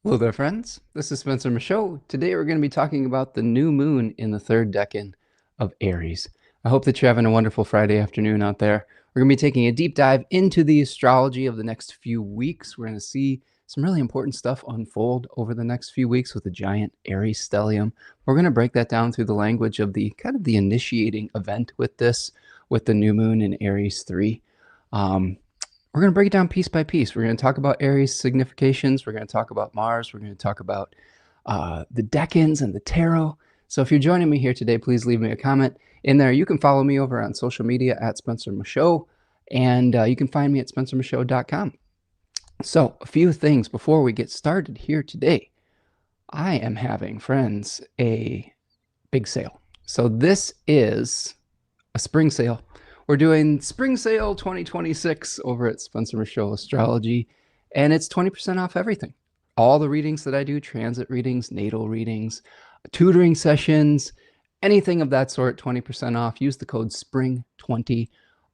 Hello there, friends. This is Spencer Michaud. Today we're going to be talking about the new moon in the third decan of Aries. I hope that you're having a wonderful Friday afternoon out there. We're going to be taking a deep dive into the astrology of the next few weeks. We're going to see some really important stuff unfold over the next few weeks with the giant Aries stellium. We're going to break that down through the language of the kind of the initiating event with this, with the new moon in Aries 3. We're going to break it down piece by piece. We're going to talk about Aries significations. We're going to talk about Mars. We're going to talk about the decans and the tarot. So if you're joining me here today, please leave me a comment in there. You can follow me over on social media at Spencer Michaud, and you can find me at spencermichaud.com. So a few things before we get started here today. I am having, friends, a big sale. So this is a spring sale. We're doing Spring Sale 2026 over at Spencer Michaud Astrology, and it's 20% off everything. All the readings that I do, transit readings, natal readings, tutoring sessions, anything of that sort, 20% off. Use the code SPRING20.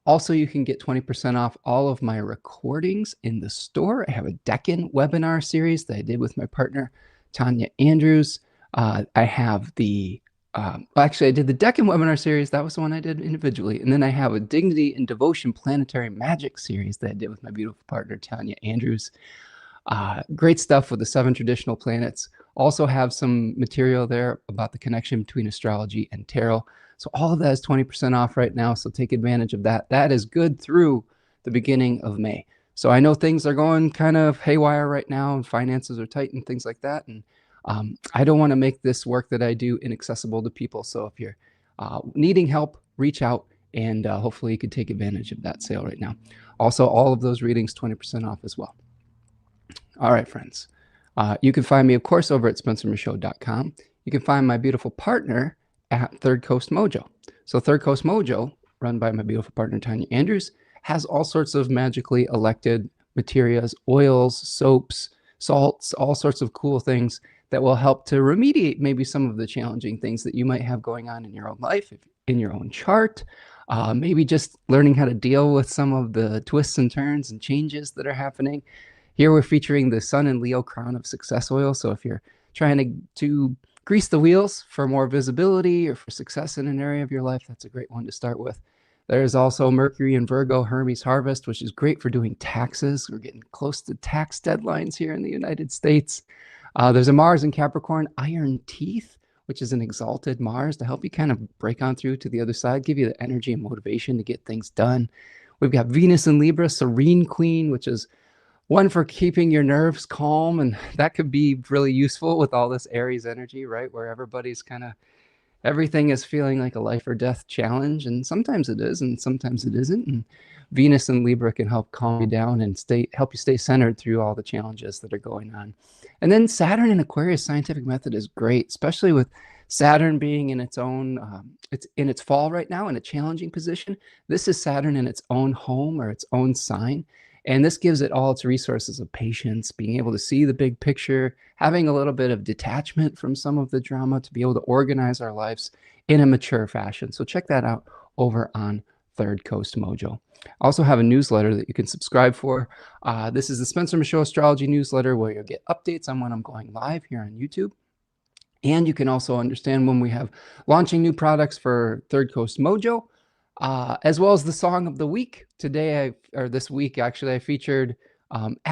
Also, you can get 20% off all of my recordings in the store. I have a Decan webinar series that I did with my partner, Tanya Andrews. I have the actually, I did the Deccan webinar series. That was the one I did individually. And then I have a Dignity and Devotion Planetary Magic series that I did with my beautiful partner, Tanya Andrews. Great stuff with the 7 traditional planets. Also have some material there about the connection between astrology and tarot. So all of that is 20% off right now. So take advantage of that. That is good through the beginning of May. So I know things are going kind of haywire right now and finances are tight and things like that. And I don't want to make this work that I do inaccessible to people. So if you're needing help, reach out, and hopefully you can take advantage of that sale right now. Also, all of those readings 20% off as well. All right, friends. You can find me, of course, over at spencermichaud.com. You can find my beautiful partner at Third Coast Mojo. So Third Coast Mojo, run by my beautiful partner, Tanya Andrews, has all sorts of magically elected materials, oils, soaps, salts, all sorts of cool things that will help to remediate maybe some of the challenging things that you might have going on in your own life, in your own chart, maybe just learning how to deal with some of the twists and turns and changes that are happening. Here we're featuring the Sun and Leo Crown of Success Oil. So if you're trying to grease the wheels for more visibility or for success in an area of your life, that's a great one to start with. There's also Mercury and Virgo Hermes Harvest, which is great for doing taxes. We're getting close to tax deadlines here in the United States. There's a Mars in Capricorn Iron Teeth, which is an exalted Mars to help you kind of break on through to the other side, give you the energy and motivation to get things done. We've got Venus in Libra, Serene Queen, which is one for keeping your nerves calm, and that could be really useful with all this Aries energy, right? Where everybody's kind of, everything is feeling like a life or death challenge, and sometimes it is, and sometimes it isn't. And Venus in Libra can help calm you down and help you stay centered through all the challenges that are going on. And then Saturn in Aquarius scientific method is great, especially with Saturn being in its own, it's in its fall right now in a challenging position. This is Saturn in its own home or its own sign. And this gives it all its resources of patience, being able to see the big picture, having a little bit of detachment from some of the drama to be able to organize our lives in a mature fashion. So check that out over on Third Coast Mojo. I also have a newsletter that you can subscribe for. This is the Spencer Michaud Astrology newsletter where you'll get updates on when I'm going live here on YouTube. And you can also understand when we have launching new products for Third Coast Mojo, as well as the song of the week. Today, this week, actually, I featured it's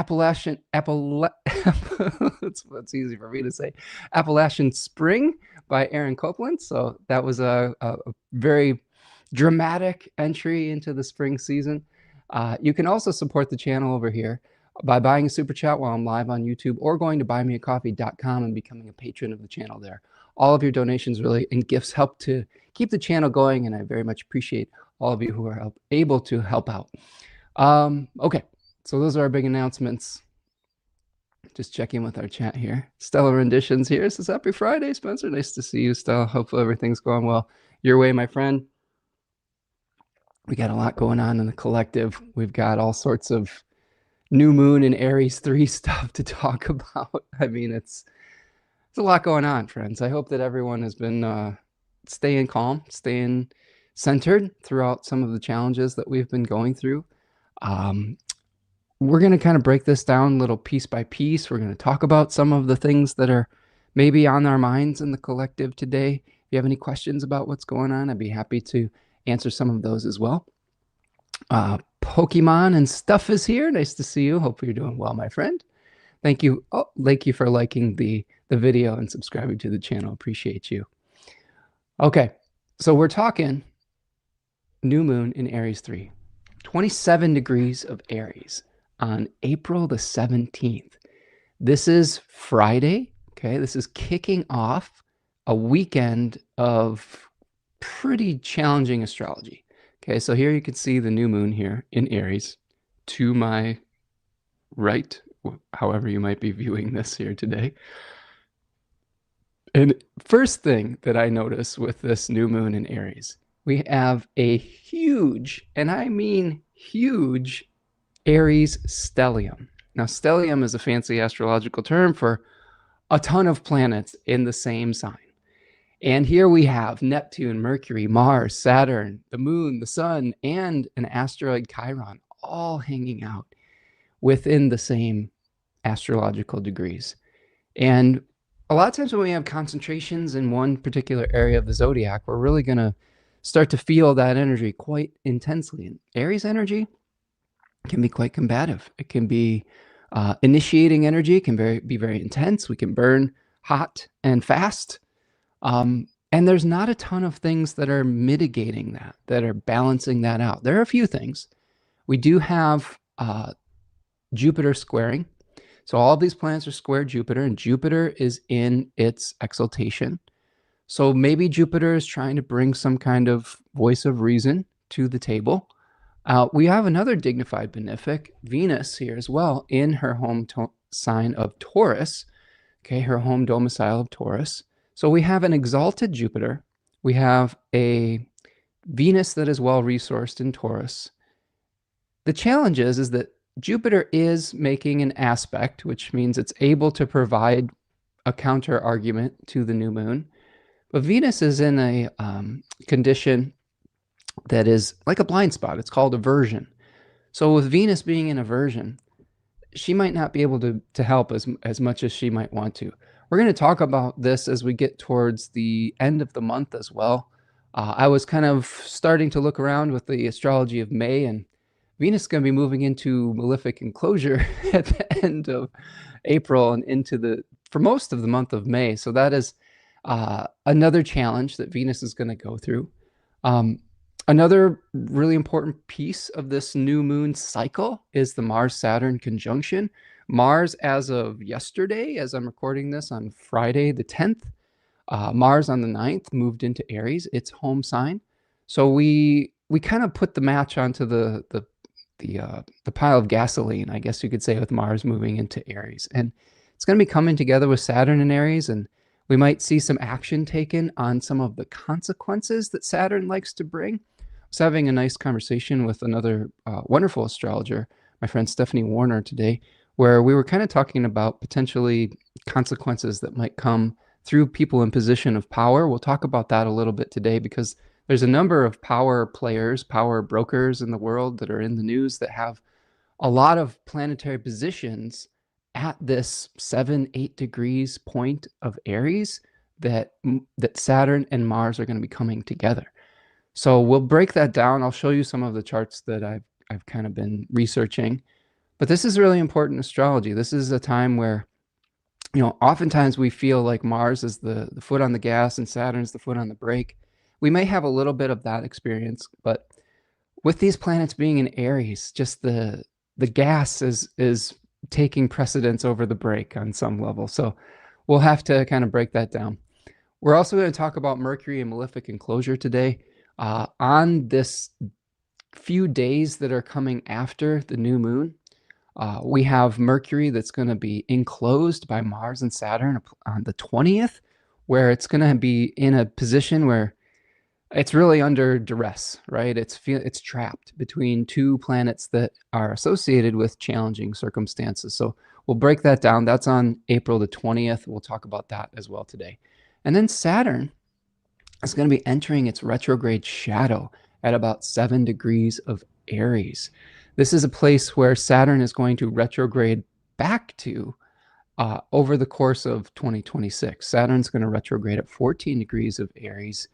easy for me to say, Appalachian Spring by Aaron Copeland. So that was a very dramatic entry into the spring season. You can also support the channel over here by buying a super chat while I'm live on YouTube or going to buymeacoffee.com and becoming a patron of the channel there. All of your donations really and gifts help to keep the channel going, and I very much appreciate all of you who are able to help out. Okay, so those are our big announcements. Just checking with our chat here. Stella Renditions here says, happy Friday, Spencer. Nice to see you, Stella. Hopefully everything's going well your way, my friend. We got a lot going on in the collective. We've got all sorts of new moon and Aries 3 stuff to talk about. I mean, it's a lot going on, friends. I hope that everyone has been staying calm, staying centered throughout some of the challenges that we've been going through. we're going to kind of break this down little piece by piece. We're going to talk about some of the things that are maybe on our minds in the collective today. If you have any questions about what's going on, I'd be happy to answer some of those as well. Pokemon and stuff is here. Nice to see you. Hopefully you're doing well, my friend. Thank you. Oh, thank you for liking the video and subscribing to the channel. Appreciate you. Okay, so we're talking new moon in Aries 3, 27 degrees of Aries on April the 17th. This is Friday. Okay, this is kicking off a weekend of pretty challenging astrology. Okay, so here you can see the new moon here in Aries to my right, however you might be viewing this here today. And first thing that I notice with this new moon in Aries, we have a huge, and I mean huge, Aries stellium. Now, stellium is a fancy astrological term for a ton of planets in the same sign. And here we have Neptune, Mercury, Mars, Saturn, the moon, the sun, and an asteroid Chiron all hanging out within the same astrological degrees. And a lot of times when we have concentrations in one particular area of the zodiac, we're really going to start to feel that energy quite intensely. And Aries energy can be quite combative. It can be initiating energy. It can be very intense. We can burn hot and fast. And there's not a ton of things that are mitigating that, that are balancing that out. There are a few things. We do have Jupiter squaring. So all of these planets are square Jupiter, and Jupiter is in its exaltation. So maybe Jupiter is trying to bring some kind of voice of reason to the table. We have another dignified benefic, Venus, here as well, in her home sign of Taurus, okay, her home domicile of Taurus. So we have an exalted Jupiter. We have a Venus that is well resourced in Taurus. The challenge is that Jupiter is making an aspect, which means it's able to provide a counter argument to the new moon. But Venus is in a condition that is like a blind spot. It's called aversion. So with Venus being in aversion, she might not be able to help as much as she might want to. We're going to talk about this as we get towards the end of the month as well. I was kind of starting to look around with the astrology of May, and Venus is going to be moving into malefic enclosure at the end of April and for most of the month of May. So that is another challenge that Venus is going to go through. Another really important piece of this new moon cycle is the Mars-Saturn conjunction. Mars, as of yesterday, as I'm recording this on Friday the 10th, Mars on the 9th moved into Aries, its home sign. So we kind of put the match onto the pile of gasoline, I guess you could say, with Mars moving into Aries. And it's going to be coming together with Saturn in Aries, and we might see some action taken on some of the consequences that Saturn likes to bring. I was having a nice conversation with another wonderful astrologer, my friend Stephanie Warner, today, where we were kind of talking about potentially consequences that might come through people in position of power. We'll talk about that a little bit today, because there's a number of power players, power brokers in the world that are in the news that have a lot of planetary positions at this 7-8 degrees point of Aries that Saturn and Mars are going to be coming together. So we'll break that down. I'll show you some of the charts that I've kind of been researching. But this is really important astrology. This is a time where, oftentimes we feel like Mars is the foot on the gas and Saturn is the foot on the brake. We may have a little bit of that experience, but with these planets being in Aries, just the gas is taking precedence over the brake on some level. So we'll have to kind of break that down. We're also going to talk about Mercury and malefic enclosure today. On this few days that are coming after the new moon, we have Mercury that's going to be enclosed by Mars and Saturn on the 20th, where it's going to be in a position where it's really under duress, right? It's trapped between two planets that are associated with challenging circumstances. So we'll break that down. That's on April the 20th. We'll talk about that as well today. And then Saturn is going to be entering its retrograde shadow at about 7 degrees of Aries. This is a place where Saturn is going to retrograde back to over the course of 2026. Saturn's going to retrograde at 14 degrees of Aries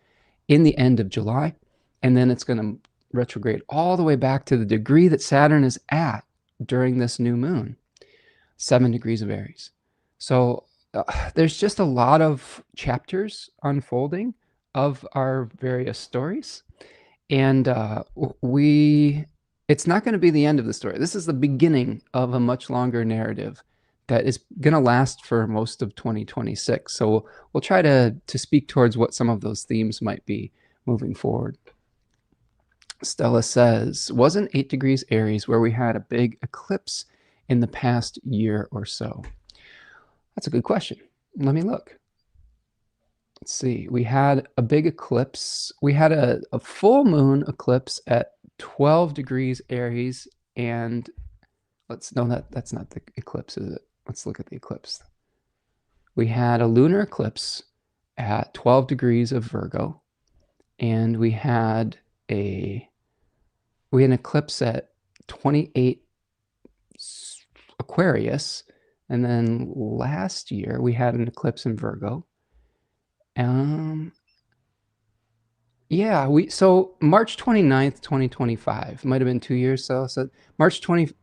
in the end of July, and then it's going to retrograde all the way back to the degree that Saturn is at during this new moon, 7 degrees of Aries. So there's just a lot of chapters unfolding of our various stories, and it's not going to be the end of the story. This is the beginning of a much longer narrative that is going to last for most of 2026. So we'll try to speak towards what some of those themes might be moving forward. Stella says, wasn't 8 degrees Aries where we had a big eclipse in the past year or so? That's a good question. Let me look. Let's see. We had a big eclipse. We had a full moon eclipse at 12 degrees Aries, and that's not the eclipse, is it? Let's look at the eclipse. We had a lunar eclipse at 12 degrees of Virgo, and we had an eclipse at 28 Aquarius, and then last year we had an eclipse in Virgo. Yeah, so March 29th, 2025, might have been 2 years. So March 29th,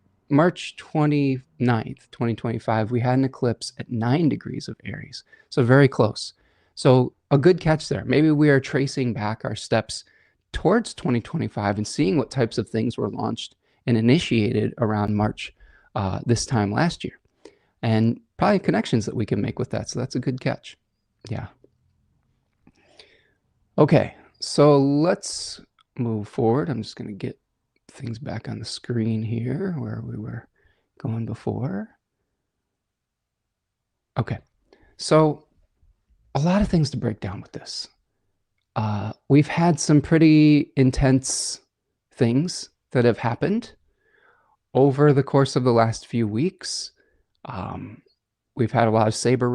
2025, we had an eclipse at 9 degrees of Aries. So very close. So a good catch there. Maybe we are tracing back our steps towards 2025 and seeing what types of things were launched and initiated around March this time last year. And probably connections that we can make with that. So that's a good catch. Yeah. Okay, so let's move forward. I'm just going to get things back on the screen here where we were going before. Okay, so a lot of things to break down with this. We've had some pretty intense things that have happened over the course of the last few weeks. We've had a lot of saber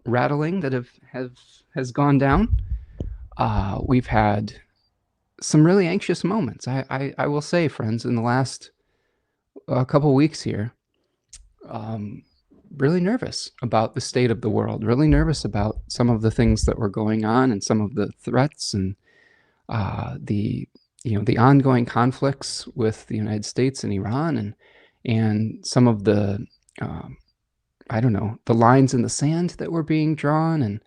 rattling that has gone down. We've had some really anxious moments. I will say, friends, in the last couple weeks here, really nervous about the state of the world, really nervous about some of the things that were going on and some of the threats and the ongoing conflicts with the United States and Iran and some of the the lines in the sand that were being drawn, and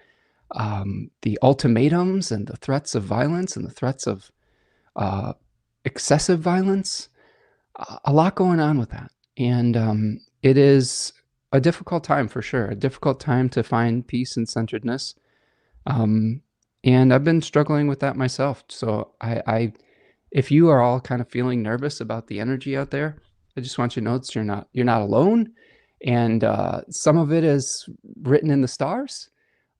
the ultimatums and the threats of violence and the threats of excessive violence. A lot going on with that. And it is a difficult time for sure, a difficult time to find peace and centeredness. And I've been struggling with that myself. So if you are all kind of feeling nervous about the energy out there, I just want you to know that you're not alone. And some of it is written in the stars.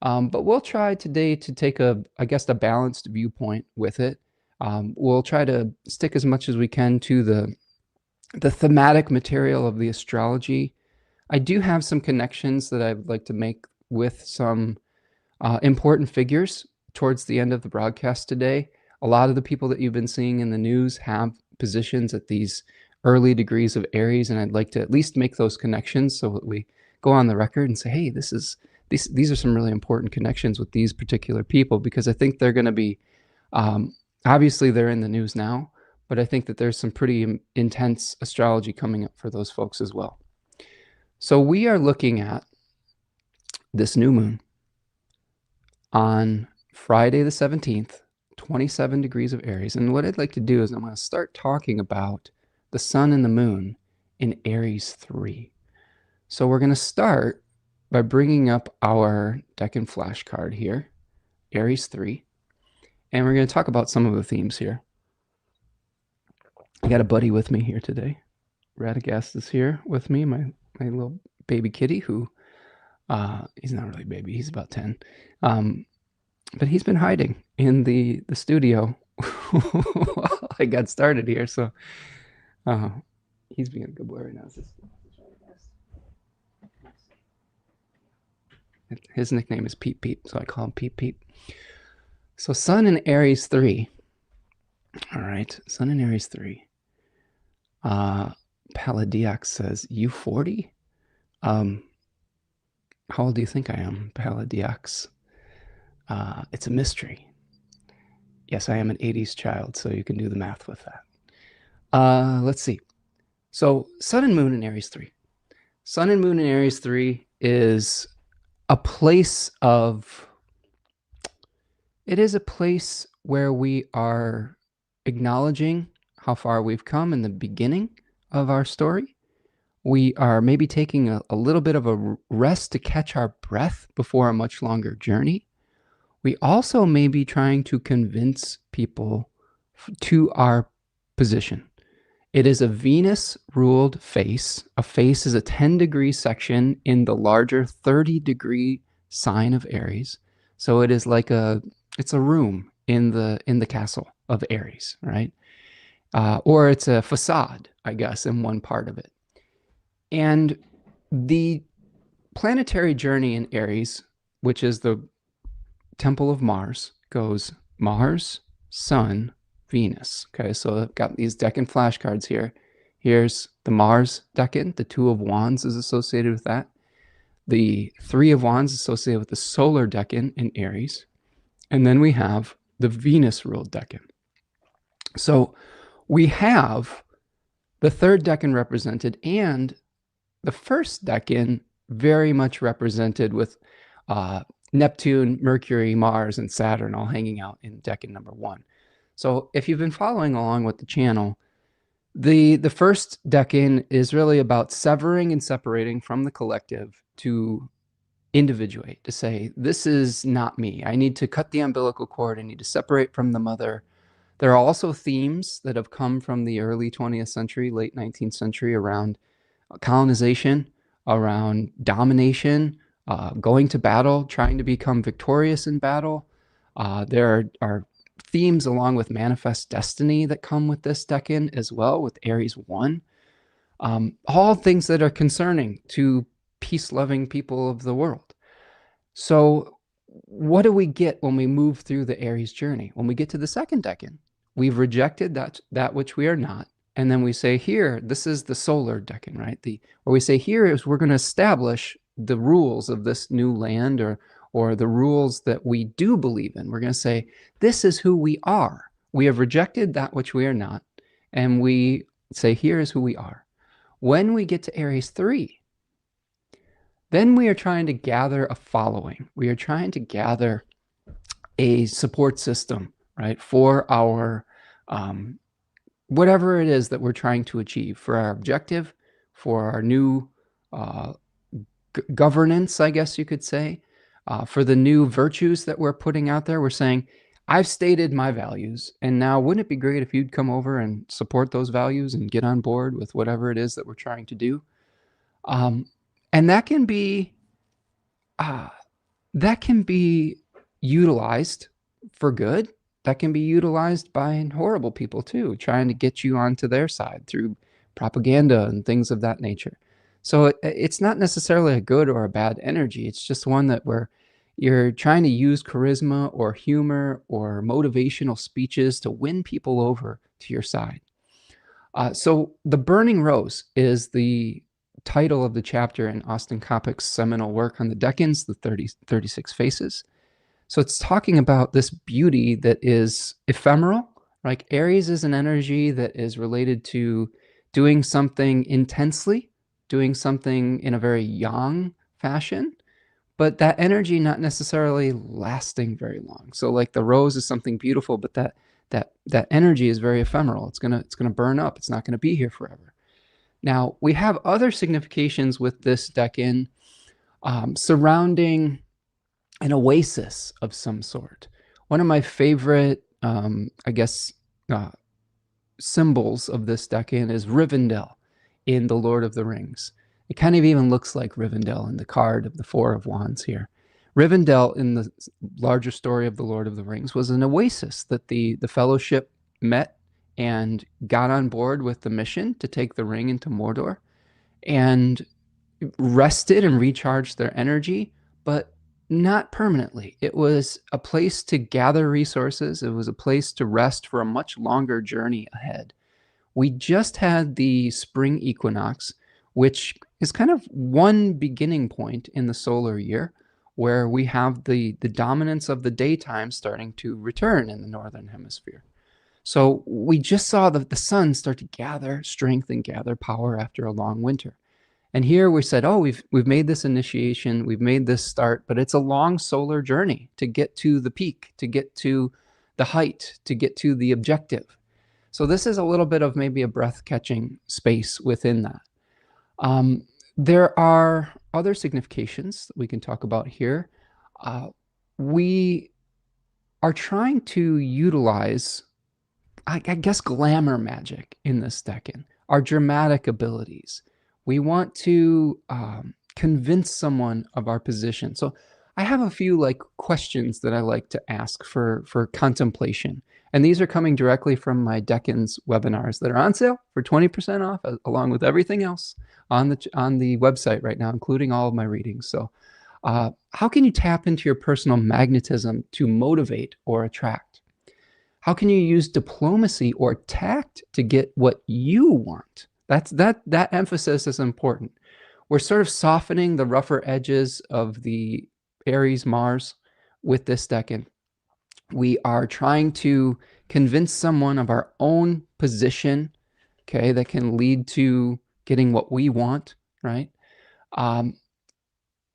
But we'll try today to take a balanced viewpoint with it. We'll try to stick as much as we can to the thematic material of the astrology. I do have some connections that I'd like to make with some important figures towards the end of the broadcast today. A lot of the people that you've been seeing in the news have positions at these early degrees of Aries, and I'd like to at least make those connections so that we go on the record and say, hey, these are some really important connections with these particular people, because I think they're going to be, obviously they're in the news now, but I think that there's some pretty intense astrology coming up for those folks as well. So we are looking at this new moon on Friday the 17th, 27 degrees of Aries. And what I'd like to do is I'm going to start talking about the sun and the moon in Aries 3. So we're going to start by bringing up our Deccan flashcard here, Aries 3. And we're going to talk about some of the themes here. I got a buddy with me here today. Radagast is here with me, my little baby kitty who, he's not really baby, he's about 10. But he's been hiding in the studio while I got started here. So he's being a good boy right now. His nickname is Peep Peep, so I call him Peep Peep. So Sun in Aries 3. All right, Sun in Aries 3. Palladiac says, you 40? How old do you think I am, Palladiacs? It's a mystery. Yes, I am an 80s child, so you can do the math with that. Let's see. So Sun and Moon in Aries 3. Sun and Moon in Aries 3 is a place of, it is a place where we are acknowledging how far we've come in the beginning of our story. We are maybe taking a little bit of a rest to catch our breath before a much longer journey. We also may be trying to convince people to our position. It is a Venus-ruled face. A face is a 10-degree section in the larger 30-degree sign of Aries. So it is like it's a room in the castle of Aries, right? Or it's a facade, I guess, in one part of it. And the planetary journey in Aries, which is the temple of Mars, goes Mars, Sun, Venus. Okay, so I've got these Decan flashcards here. Here's the Mars Decan. The Two of Wands is associated with that. The Three of Wands is associated with the solar Decan in Aries. And then we have the Venus-ruled Decan. So we have the third Decan represented and the first Decan very much represented with Neptune, Mercury, Mars, and Saturn all hanging out in Decan number 1. So if you've been following along with the channel, the first Decan is really about severing and separating from the collective to individuate, to say, this is not me. I need to cut the umbilical cord. I need to separate from the mother. There are also themes that have come from the early 20th century, late 19th century around colonization, around domination, going to battle, trying to become victorious in battle. There are themes along with manifest destiny that come with this Decan as well, with Aries 1. All things that are concerning to peace-loving people of the world. So what do we get when we move through the Aries journey? When we get to the second Decan, we've rejected that which we are not. And then we say here, this is the solar Decan, right? Where we say here is we're going to establish the rules of this new land or the rules that we do believe in. We're going to say, this is who we are. We have rejected that which we are not. And we say, here is who we are. When we get to Aries 3, then we are trying to gather a following. We are trying to gather a support system, right, for our whatever it is that we're trying to achieve, for our objective, for our new governance, I guess you could say, for the new virtues that we're putting out there. We're saying, I've stated my values, and now wouldn't it be great if you'd come over and support those values and get on board with whatever it is that we're trying to do? And that can be utilized for good. That can be utilized by horrible people too, trying to get you onto their side through propaganda and things of that nature. So it's not necessarily a good or a bad energy. It's just one that where you're trying to use charisma or humor or motivational speeches to win people over to your side. So The Burning Rose is the title of the chapter in Austin Coppock's seminal work on the Decans, the 36 Faces. So it's talking about this beauty that is ephemeral. Like Aries is an energy that is related to doing something intensely, doing something in a very yang fashion, but that energy not necessarily lasting very long. So like the rose is something beautiful, but that energy is very ephemeral. It's gonna burn up. It's not gonna be here forever. Now we have other significations with this Decan surrounding an oasis of some sort. One of my favorite, I guess, symbols of this Decan is Rivendell in The Lord of the Rings. It kind of even looks like Rivendell in the card of the Four of Wands here. Rivendell in the larger story of The Lord of the Rings was an oasis that the Fellowship met and got on board with the mission to take the ring into Mordor and rested and recharged their energy, but not permanently. It was a place to gather resources. It was a place to rest for a much longer journey ahead, We just had the spring equinox, which is kind of one beginning point in the solar year where we have the dominance of the daytime starting to return in the northern hemisphere. So we just saw the sun start to gather strength and gather power after a long winter. And here we said, oh, we've made this initiation, we've made this start, but it's a long solar journey to get to the peak, to get to the height, to get to the objective. So this is a little bit of maybe a breath-catching space within that. There are other significations that we can talk about here. We are trying to utilize, I guess, glamour magic in this decan, our dramatic abilities. We want to convince someone of our position. So I have a few questions that I like to ask for contemplation. And these are coming directly from my Decans webinars that are on sale for 20% off, along with everything else on the website right now, including all of my readings. So how can you tap into your personal magnetism to motivate or attract? How can you use diplomacy or tact to get what you want? That emphasis is important. We're sort of softening the rougher edges of the Aries Mars with this decan. We are trying to convince someone of our own position, okay, that can lead to getting what we want, right?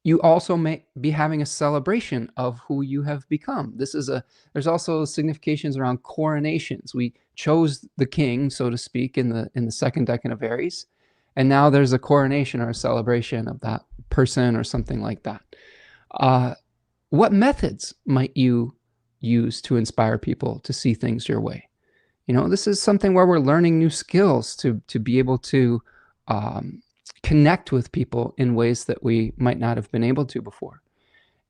You also may be having a celebration of who you have become. There's also significations around coronations. We chose the king, so to speak, in the second decan of Aries, and now there's a coronation or a celebration of that person or something like that. What methods might you use to inspire people to see things your way? This is something where we're learning new skills to be able to connect with people in ways that we might not have been able to before.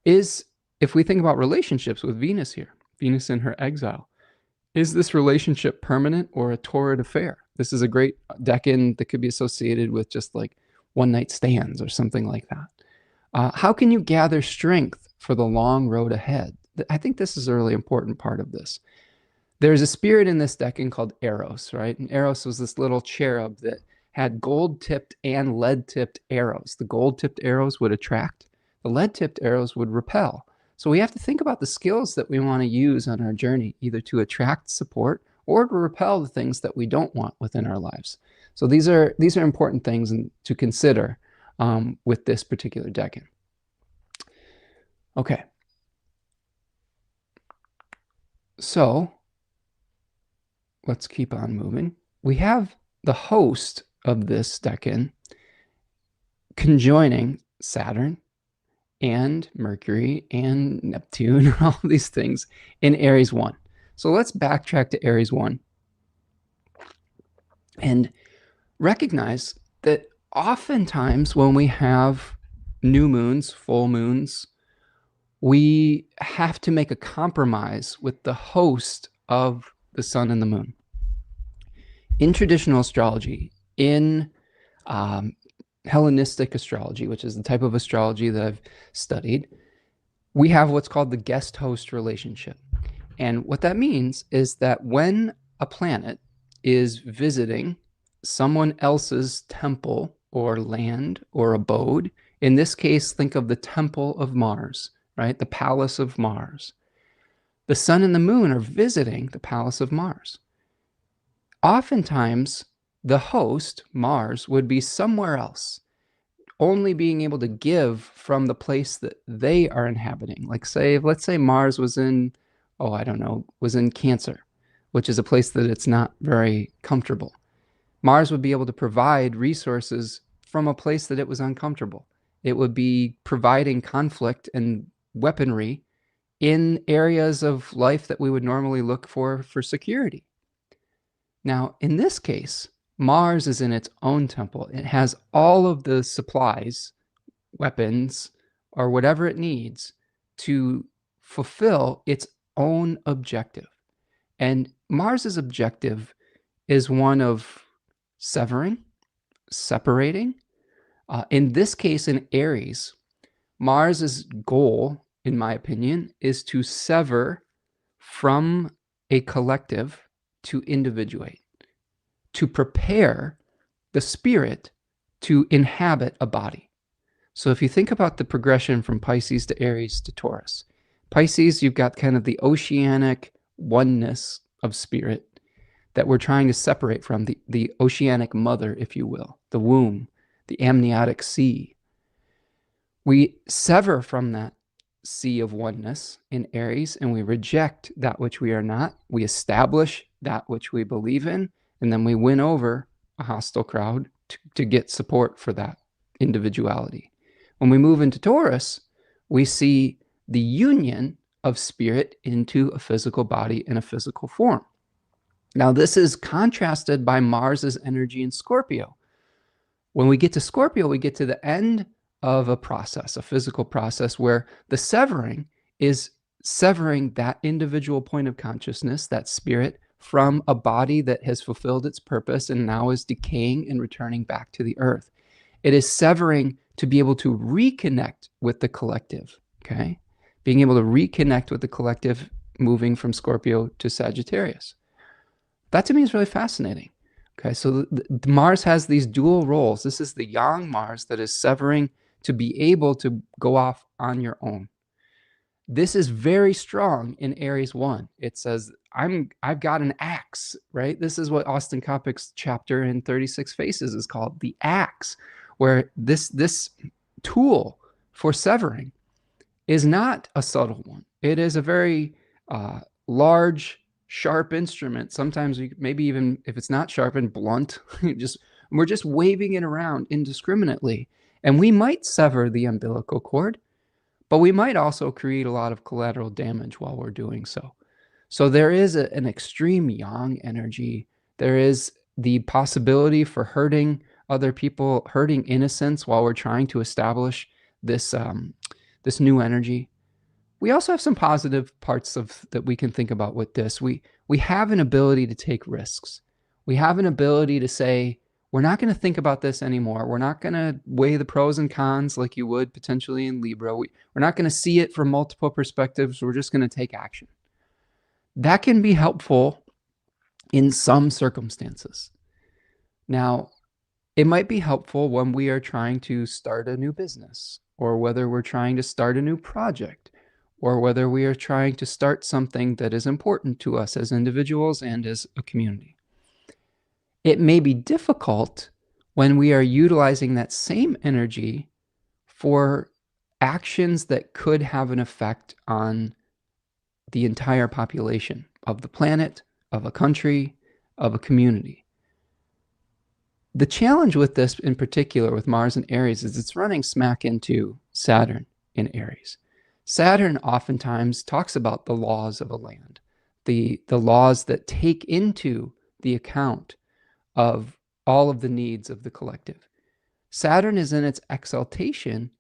If we think about relationships with Venus here, Venus in her exile, is this relationship permanent or a torrid affair? This is a great decan that could be associated with just one-night stands or something like that. How can you gather strength for the long road ahead? I think this is a really important part of this. There's a spirit in this decan called Eros, right? And Eros was this little cherub that had gold-tipped and lead-tipped arrows. The gold-tipped arrows would attract. The lead-tipped arrows would repel. So we have to think about the skills that we want to use on our journey, either to attract support or to repel the things that we don't want within our lives. So these are important things to consider with this particular decan. Okay. So let's keep on moving. We have the host of this decan conjoining Saturn and Mercury and Neptune, all these things in Aries 1. So let's backtrack to Aries 1 and recognize that oftentimes when we have new moons, full moons, we have to make a compromise with the host of the sun and the moon. In traditional astrology, in Hellenistic astrology, which is the type of astrology that I've studied, we have what's called the guest-host relationship. And what that means is that when a planet is visiting someone else's temple or land or abode, in this case, think of the temple of Mars, right? The palace of Mars. The sun and the moon are visiting the palace of Mars. Oftentimes, the host, Mars, would be somewhere else, only being able to give from the place that they are inhabiting. Let's say Mars was in, was in Cancer, which is a place that it's not very comfortable. Mars would be able to provide resources from a place that it was uncomfortable. It would be providing conflict and weaponry in areas of life that we would normally look for security. Now, in this case, Mars is in its own temple. It has all of the supplies, weapons, or whatever it needs to fulfill its own objective. And Mars's objective is one of severing, separating. In this case, in Aries, Mars's goal, in my opinion, is to sever from a collective to individuate. to prepare the spirit to inhabit a body. So if you think about the progression from Pisces to Aries to Taurus, Pisces, you've got kind of the oceanic oneness of spirit that we're trying to separate from, the oceanic mother, if you will, the womb, the amniotic sea. We sever from that sea of oneness in Aries, and we reject that which we are not. We establish that which we believe in, and then we win over a hostile crowd to get support for that individuality. When we move into Taurus, we see the union of spirit into a physical body in a physical form. Now, this is contrasted by Mars's energy in Scorpio. When we get to Scorpio, we get to the end of a process, a physical process, where the severing is severing that individual point of consciousness, that spirit, from a body that has fulfilled its purpose and now is decaying and returning back to the earth. It is severing to be able to reconnect with the collective, okay? Being able to reconnect with the collective, moving from Scorpio to Sagittarius. That to me is really fascinating. Okay, so Mars has these dual roles. This is the yang Mars that is severing to be able to go off on your own. This is very strong in Aries 1. It says, I've got an axe, right? This is what Austin Coppock's chapter in 36 Faces is called, the axe, where this tool for severing is not a subtle one. It is a very large, sharp instrument. Sometimes maybe even if it's not sharp and blunt, we're just waving it around indiscriminately. And we might sever the umbilical cord, but we might also create a lot of collateral damage while we're doing so. So there is an extreme yang energy. There is the possibility for hurting other people, hurting innocence while we're trying to establish this, this new energy. We also have some positive parts that we can think about with this. We have an ability to take risks. We have an ability to say, we're not going to think about this anymore. We're not going to weigh the pros and cons like you would potentially in Libra. We're not going to see it from multiple perspectives. We're just going to take action. That can be helpful in some circumstances. Now, it might be helpful when we are trying to start a new business, or whether we're trying to start a new project, or whether we are trying to start something that is important to us as individuals and as a community. It may be difficult when we are utilizing that same energy for actions that could have an effect on the entire population of the planet, of a country, of a community. The challenge with this in particular with Mars and Aries is it's running smack into Saturn in Aries. Saturn oftentimes talks about the laws of a land, the laws that take into the account of all of the needs of the collective. Saturn is in its exaltation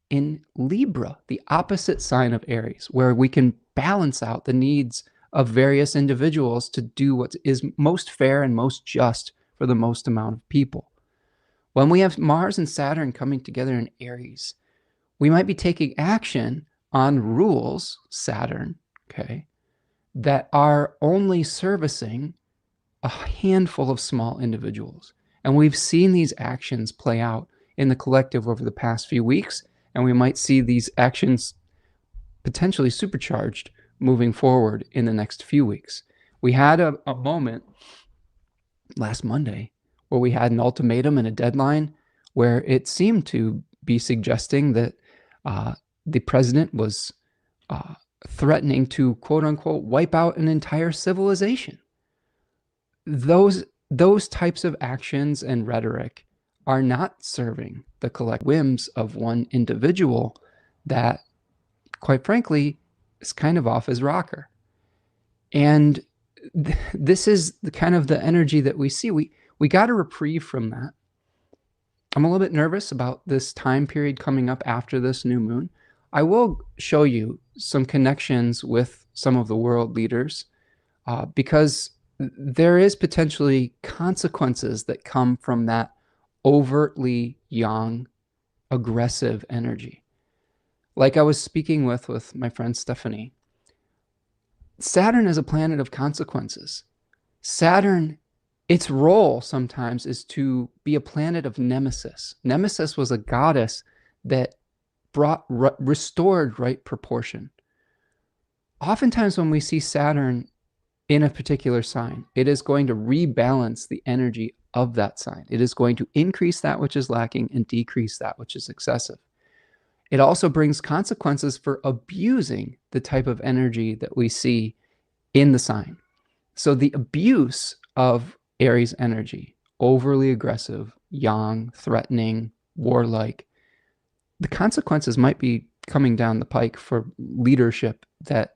in Libra, the opposite sign of Aries, where we can balance out the needs of various individuals to do what is most fair and most just for the most amount of people. When we have Mars and Saturn coming together in Aries, we might be taking action on rules, Saturn, okay, that are only servicing a handful of small individuals. And we've seen these actions play out in the collective over the past few weeks, and we might see these actions potentially supercharged moving forward in the next few weeks. We had a moment last Monday where we had an ultimatum and a deadline where it seemed to be suggesting that the president was threatening to, quote unquote, wipe out an entire civilization. Those types of actions and rhetoric are not serving the collective whims of one individual that, quite frankly, is kind of off his rocker. And this is the kind of the energy that we see. We got a reprieve from that. I'm a little bit nervous about this time period coming up after this new moon. I will show you some connections with some of the world leaders because there is potentially consequences that come from that overtly yang, aggressive energy. Like I was speaking with my friend Stephanie, Saturn is a planet of consequences. Saturn its role sometimes is to be a planet of nemesis. Nemesis was a goddess that restored right proportion. Oftentimes when we see Saturn in a particular sign, it is going to rebalance the energy of that sign. It is going to increase that which is lacking and decrease that which is excessive. It also brings consequences for abusing the type of energy that we see in the sign. So the abuse of Aries energy, overly aggressive, yang, threatening, warlike, the consequences might be coming down the pike for leadership that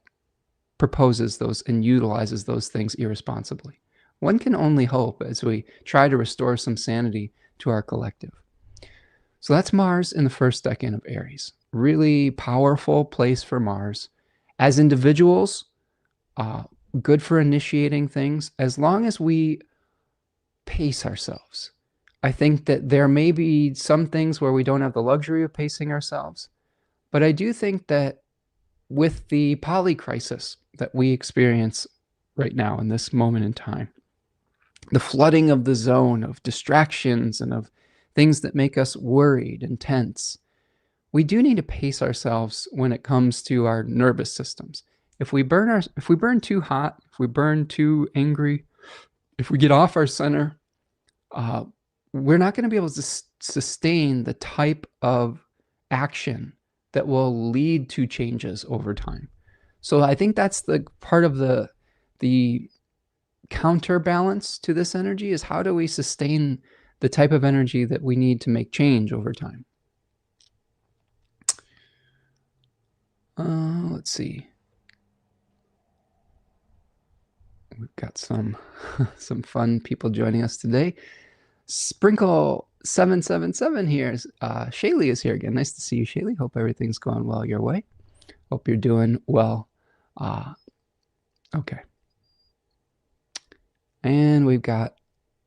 proposes those and utilizes those things irresponsibly. One can only hope as we try to restore some sanity to our collective. So that's Mars in the first decan of Aries. Really powerful place for Mars. As individuals, good for initiating things, as long as we pace ourselves. I think that there may be some things where we don't have the luxury of pacing ourselves, but I do think that with the poly crisis that we experience right now in this moment in time, the flooding of the zone of distractions and of things that make us worried and tense, we do need to pace ourselves when it comes to our nervous systems. If we burn too hot, if we burn too angry, if we get off our center, we're not going to be able to sustain the type of action that will lead to changes over time. So I think that's the part of the counterbalance to this energy is how do we sustain the type of energy that we need to make change over time. Let's see. We've got some fun people joining us today. Sprinkle 777 here. Shaylee is here again. Nice to see you, Shaylee. Hope everything's going well your way. Hope you're doing well. Okay. And we've got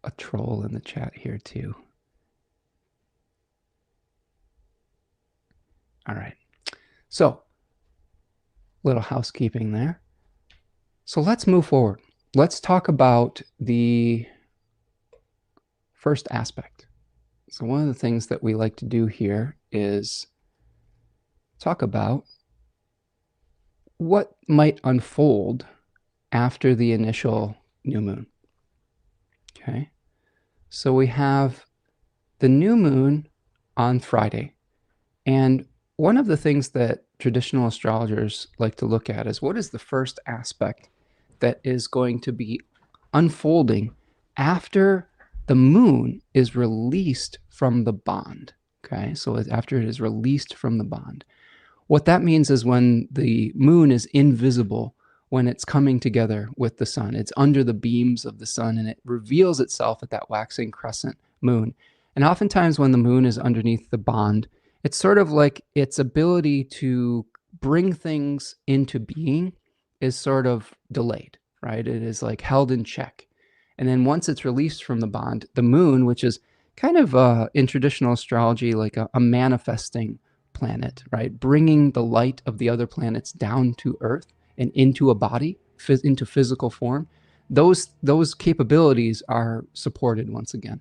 a troll in the chat here too. All right. So, little housekeeping there. So let's move forward. Let's talk about the first aspect. So one of the things that we like to do here is talk about what might unfold after the initial new moon. Okay, so we have the new moon on Friday, and one of the things that traditional astrologers like to look at is what is the first aspect that is going to be unfolding after the moon is released from the bond. Okay, so after it is released from the bond. What that means is when the moon is invisible, when it's coming together with the sun, it's under the beams of the sun and it reveals itself at that waxing crescent moon. And oftentimes when the moon is underneath the bond, it's sort of like its ability to bring things into being is sort of delayed, right? It is like held in check. And then once it's released from the bond, the moon, which is kind of in traditional astrology like a manifesting planet, right? Bringing the light of the other planets down to Earth and into a body, into physical form. Those capabilities are supported once again.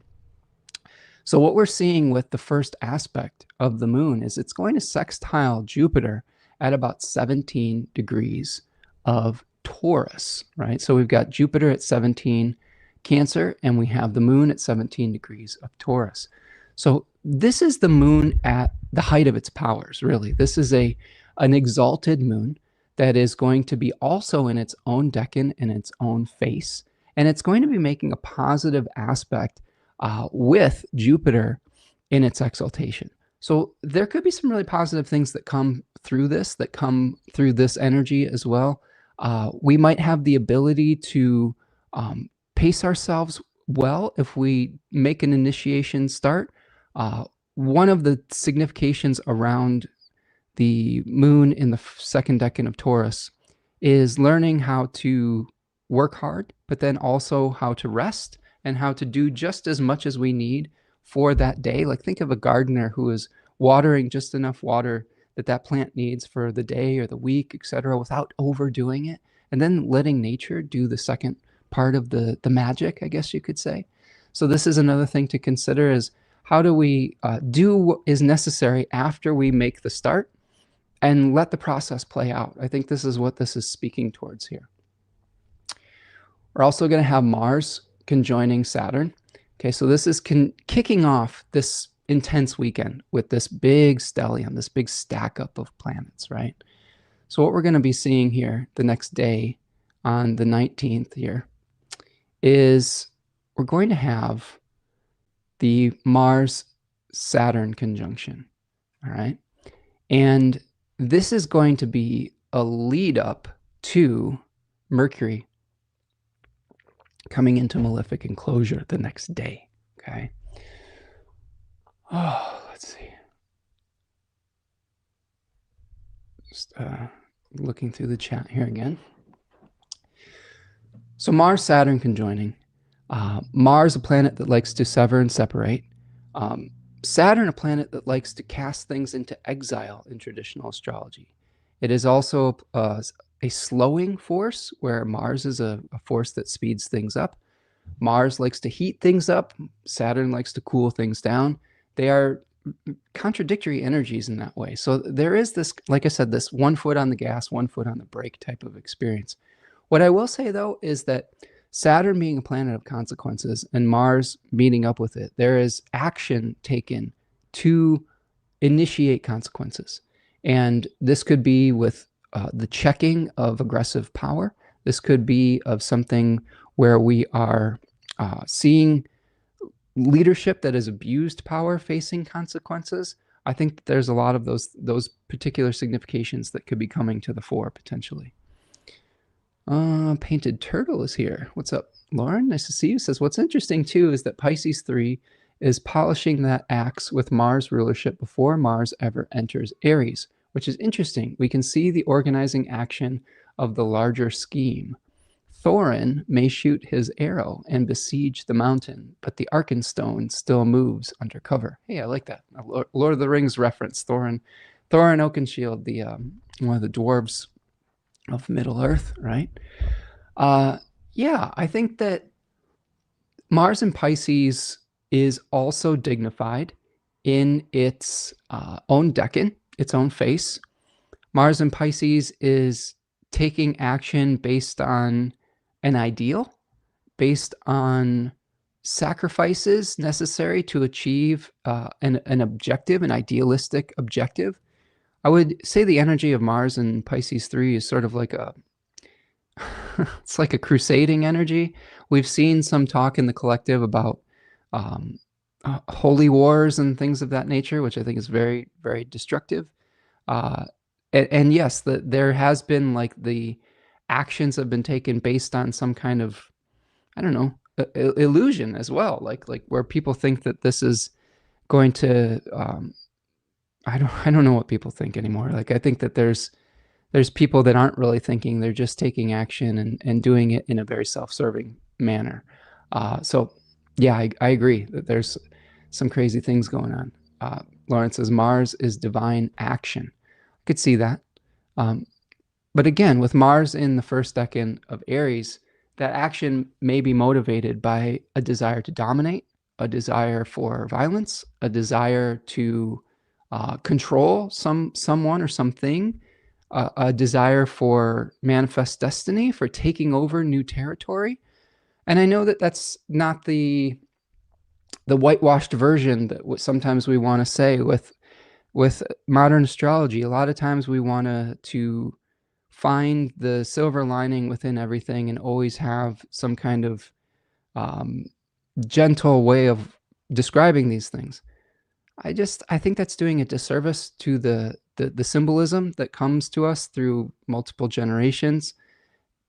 So what we're seeing with the first aspect of the moon is it's going to sextile Jupiter at about 17 degrees of Taurus, right? So we've got Jupiter at 17 Cancer, and we have the moon at 17 degrees of Taurus. So this is the moon at the height of its powers, really. This is an exalted moon that is going to be also in its own decan and its own face, and it's going to be making a positive aspect with Jupiter in its exaltation. So there could be some really positive things that come through this energy as well. We might have the ability to pace ourselves well if we make an initiation start. One of the significations around the moon in the second decan of Taurus is learning how to work hard, but then also how to rest and how to do just as much as we need for that day. Like think of a gardener who is watering just enough water that plant needs for the day or the week, etc., without overdoing it, and then letting nature do the second part of the magic, I guess you could say. So this is another thing to consider, is how do we do what is necessary after we make the start and let the process play out. I think this is what this is speaking towards here. We're also going to have Mars conjoining Saturn. Okay, so this is kicking off this intense weekend with this big stellium, this big stack up of planets, right? So what we're going to be seeing here the next day on the 19th here is we're going to have the Mars-Saturn conjunction, all right? And this is going to be a lead up to Mercury coming into malefic enclosure the next day, okay? Oh, let's see. Just looking through the chat here again. So Mars, Saturn conjoining. Mars, a planet that likes to sever and separate. Saturn, a planet that likes to cast things into exile in traditional astrology. It is also a slowing force, where Mars is a force that speeds things up. Mars likes to heat things up. Saturn likes to cool things down. They are contradictory energies in that way. So there is this, like I said, this 1 foot on the gas, 1 foot on the brake type of experience. What I will say, though, is that Saturn being a planet of consequences and Mars meeting up with it, there is action taken to initiate consequences. And this could be with the checking of aggressive power. This could be of something where we are seeing leadership that has abused power facing consequences. I think that there's a lot of those particular significations that could be coming to the fore potentially. Painted Turtle is here. What's up, Lauren? Nice to see you. Says, what's interesting too is that Pisces 3 is polishing that axe with Mars rulership before Mars ever enters Aries, which is interesting. We can see the organizing action of the larger scheme. Thorin may shoot his arrow and besiege the mountain, but the Arkenstone still moves under cover. Hey, I like that. A Lord of the Rings reference. Thorin Oakenshield, the one of the dwarves of Middle Earth, right? Yeah, I think that Mars in Pisces is also dignified in its own decan, its own face. Mars in Pisces is taking action based on an ideal, based on sacrifices necessary to achieve an objective, an idealistic objective. I would say the energy of Mars in Pisces 3 is sort of like it's like a crusading energy. We've seen some talk in the collective about holy wars and things of that nature, which I think is very, very destructive. And yes, there has been, like, the actions have been taken based on some kind of, I don't know, illusion as well, like where people think that this is going to I don't know what people think anymore. Like, I think that there's people that aren't really thinking, they're just taking action and doing it in a very self-serving manner. So yeah, I agree that there's some crazy things going on. Lawrence says Mars is divine action. I could see that. But again, with Mars in the first decan of Aries, that action may be motivated by a desire to dominate, a desire for violence, a desire to control someone or something, a desire for manifest destiny, for taking over new territory. And I know that that's not the whitewashed version that sometimes we want to say with modern astrology. A lot of times we want to find the silver lining within everything and always have some kind of gentle way of describing these things. I think that's doing a disservice to the symbolism that comes to us through multiple generations,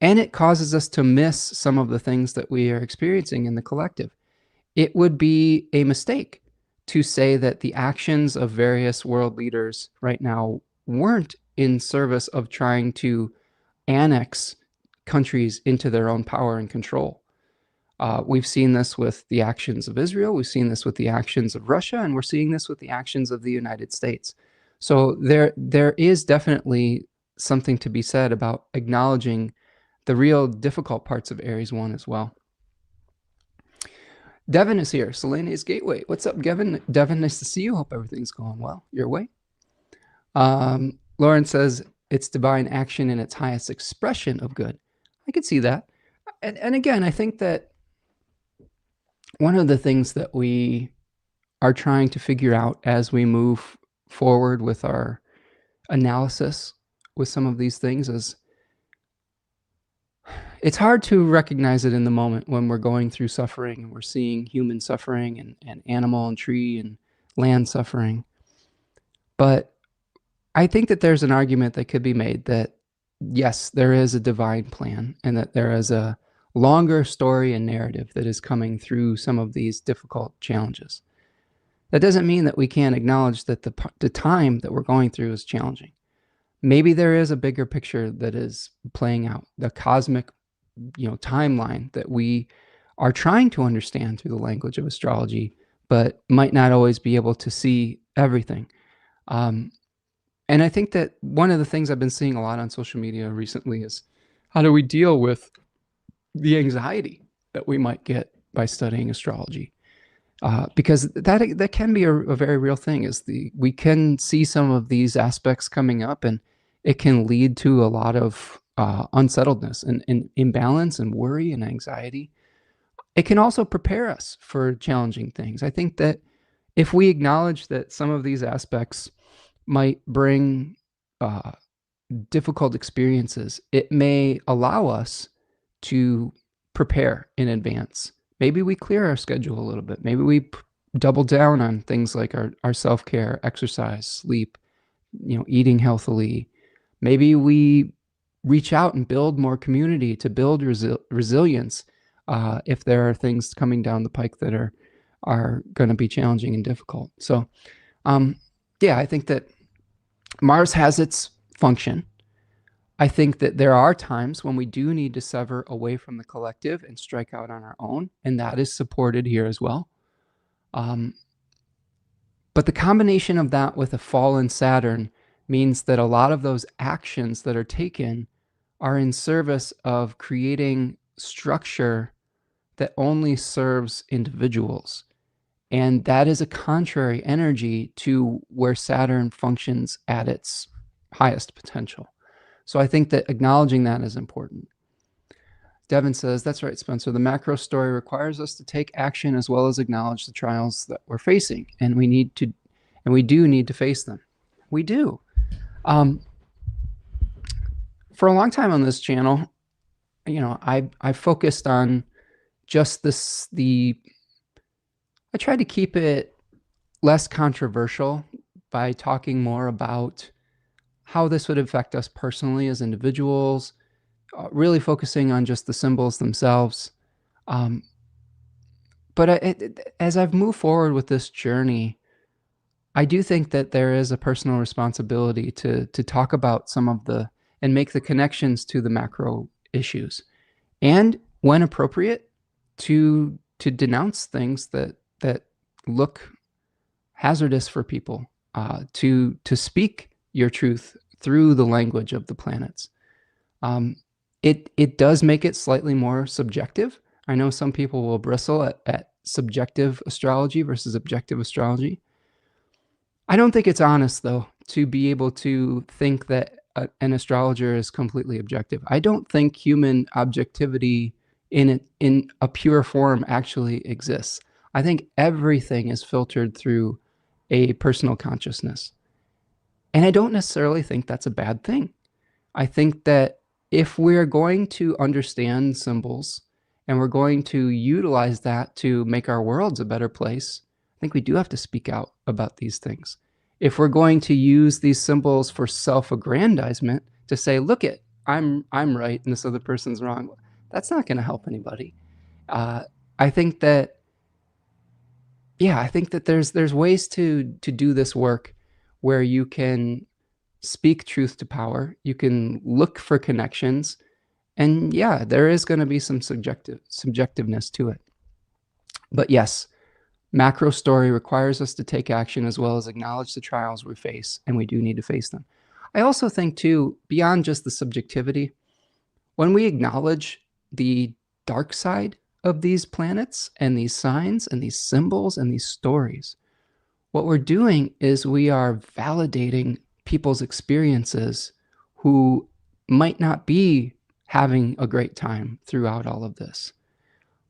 and it causes us to miss some of the things that we are experiencing in the collective. It would be a mistake to say that the actions of various world leaders right now weren't in service of trying to annex countries into their own power and control. We've seen this with the actions of Israel, we've seen this with the actions of Russia, and we're seeing this with the actions of the United States. So there is definitely something to be said about acknowledging the real difficult parts of Aries 1 as well. Devin is here, Selena's Gateway. What's up, Devin? Devin, nice to see you. Hope everything's going well your way. Lauren says it's divine action in its highest expression of good. I could see that. And again, I think that one of the things that we are trying to figure out as we move forward with our analysis with some of these things is it's hard to recognize it in the moment when we're going through suffering and we're seeing human suffering and animal and tree and land suffering. But I think that there's an argument that could be made that, yes, there is a divine plan and that there is a longer story and narrative that is coming through some of these difficult challenges. That doesn't mean that we can't acknowledge that the time that we're going through is challenging. Maybe there is a bigger picture that is playing out, the cosmic, timeline that we are trying to understand through the language of astrology, but might not always be able to see everything. And I think that one of the things I've been seeing a lot on social media recently is how do we deal with the anxiety that we might get by studying astrology? Because that can be a very real thing. We can see some of these aspects coming up, and it can lead to a lot of unsettledness and imbalance and worry and anxiety. It can also prepare us for challenging things. I think that if we acknowledge that some of these aspects might bring difficult experiences, it may allow us to prepare in advance. Maybe we clear our schedule a little bit. Maybe we double down on things like our self-care, exercise, sleep, eating healthily. Maybe we reach out and build more community to build resilience if there are things coming down the pike that are going to be challenging and difficult. So, I think that Mars has its function. I think that there are times when we do need to sever away from the collective and strike out on our own, and that is supported here as well. But the combination of that with a fallen Saturn means that a lot of those actions that are taken are in service of creating structure that only serves individuals. And that is a contrary energy to where Saturn functions at its highest potential. So I think that acknowledging that is important. Devin says, that's right, Spencer. The macro story requires us to take action as well as acknowledge the trials that we're facing. And we do need to face them. We do. For a long time on this channel, I focused on just I tried to keep it less controversial by talking more about how this would affect us personally as individuals, really focusing on just the symbols themselves. But as I've moved forward with this journey, I do think that there is a personal responsibility to talk about some of and make the connections to the macro issues. And when appropriate, to denounce things that look hazardous for people, to speak your truth through the language of the planets. It does make it slightly more subjective. I know some people will bristle at subjective astrology versus objective astrology. I don't think it's honest, though, to be able to think that an astrologer is completely objective. I don't think human objectivity in a pure form actually exists. I think everything is filtered through a personal consciousness. And I don't necessarily think that's a bad thing. I think that if we're going to understand symbols and we're going to utilize that to make our worlds a better place, I think we do have to speak out about these things. If we're going to use these symbols for self-aggrandizement to say, look I'm right and this other person's wrong, that's not going to help anybody. I think that there's ways to do this work where you can speak truth to power, you can look for connections, and there is going to be some subjectiveness to it. But yes, macro story requires us to take action as well as acknowledge the trials we face, and we do need to face them. I also think too, beyond just the subjectivity, when we acknowledge the dark side of these planets and these signs and these symbols and these stories, what we're doing is we are validating people's experiences who might not be having a great time throughout all of this.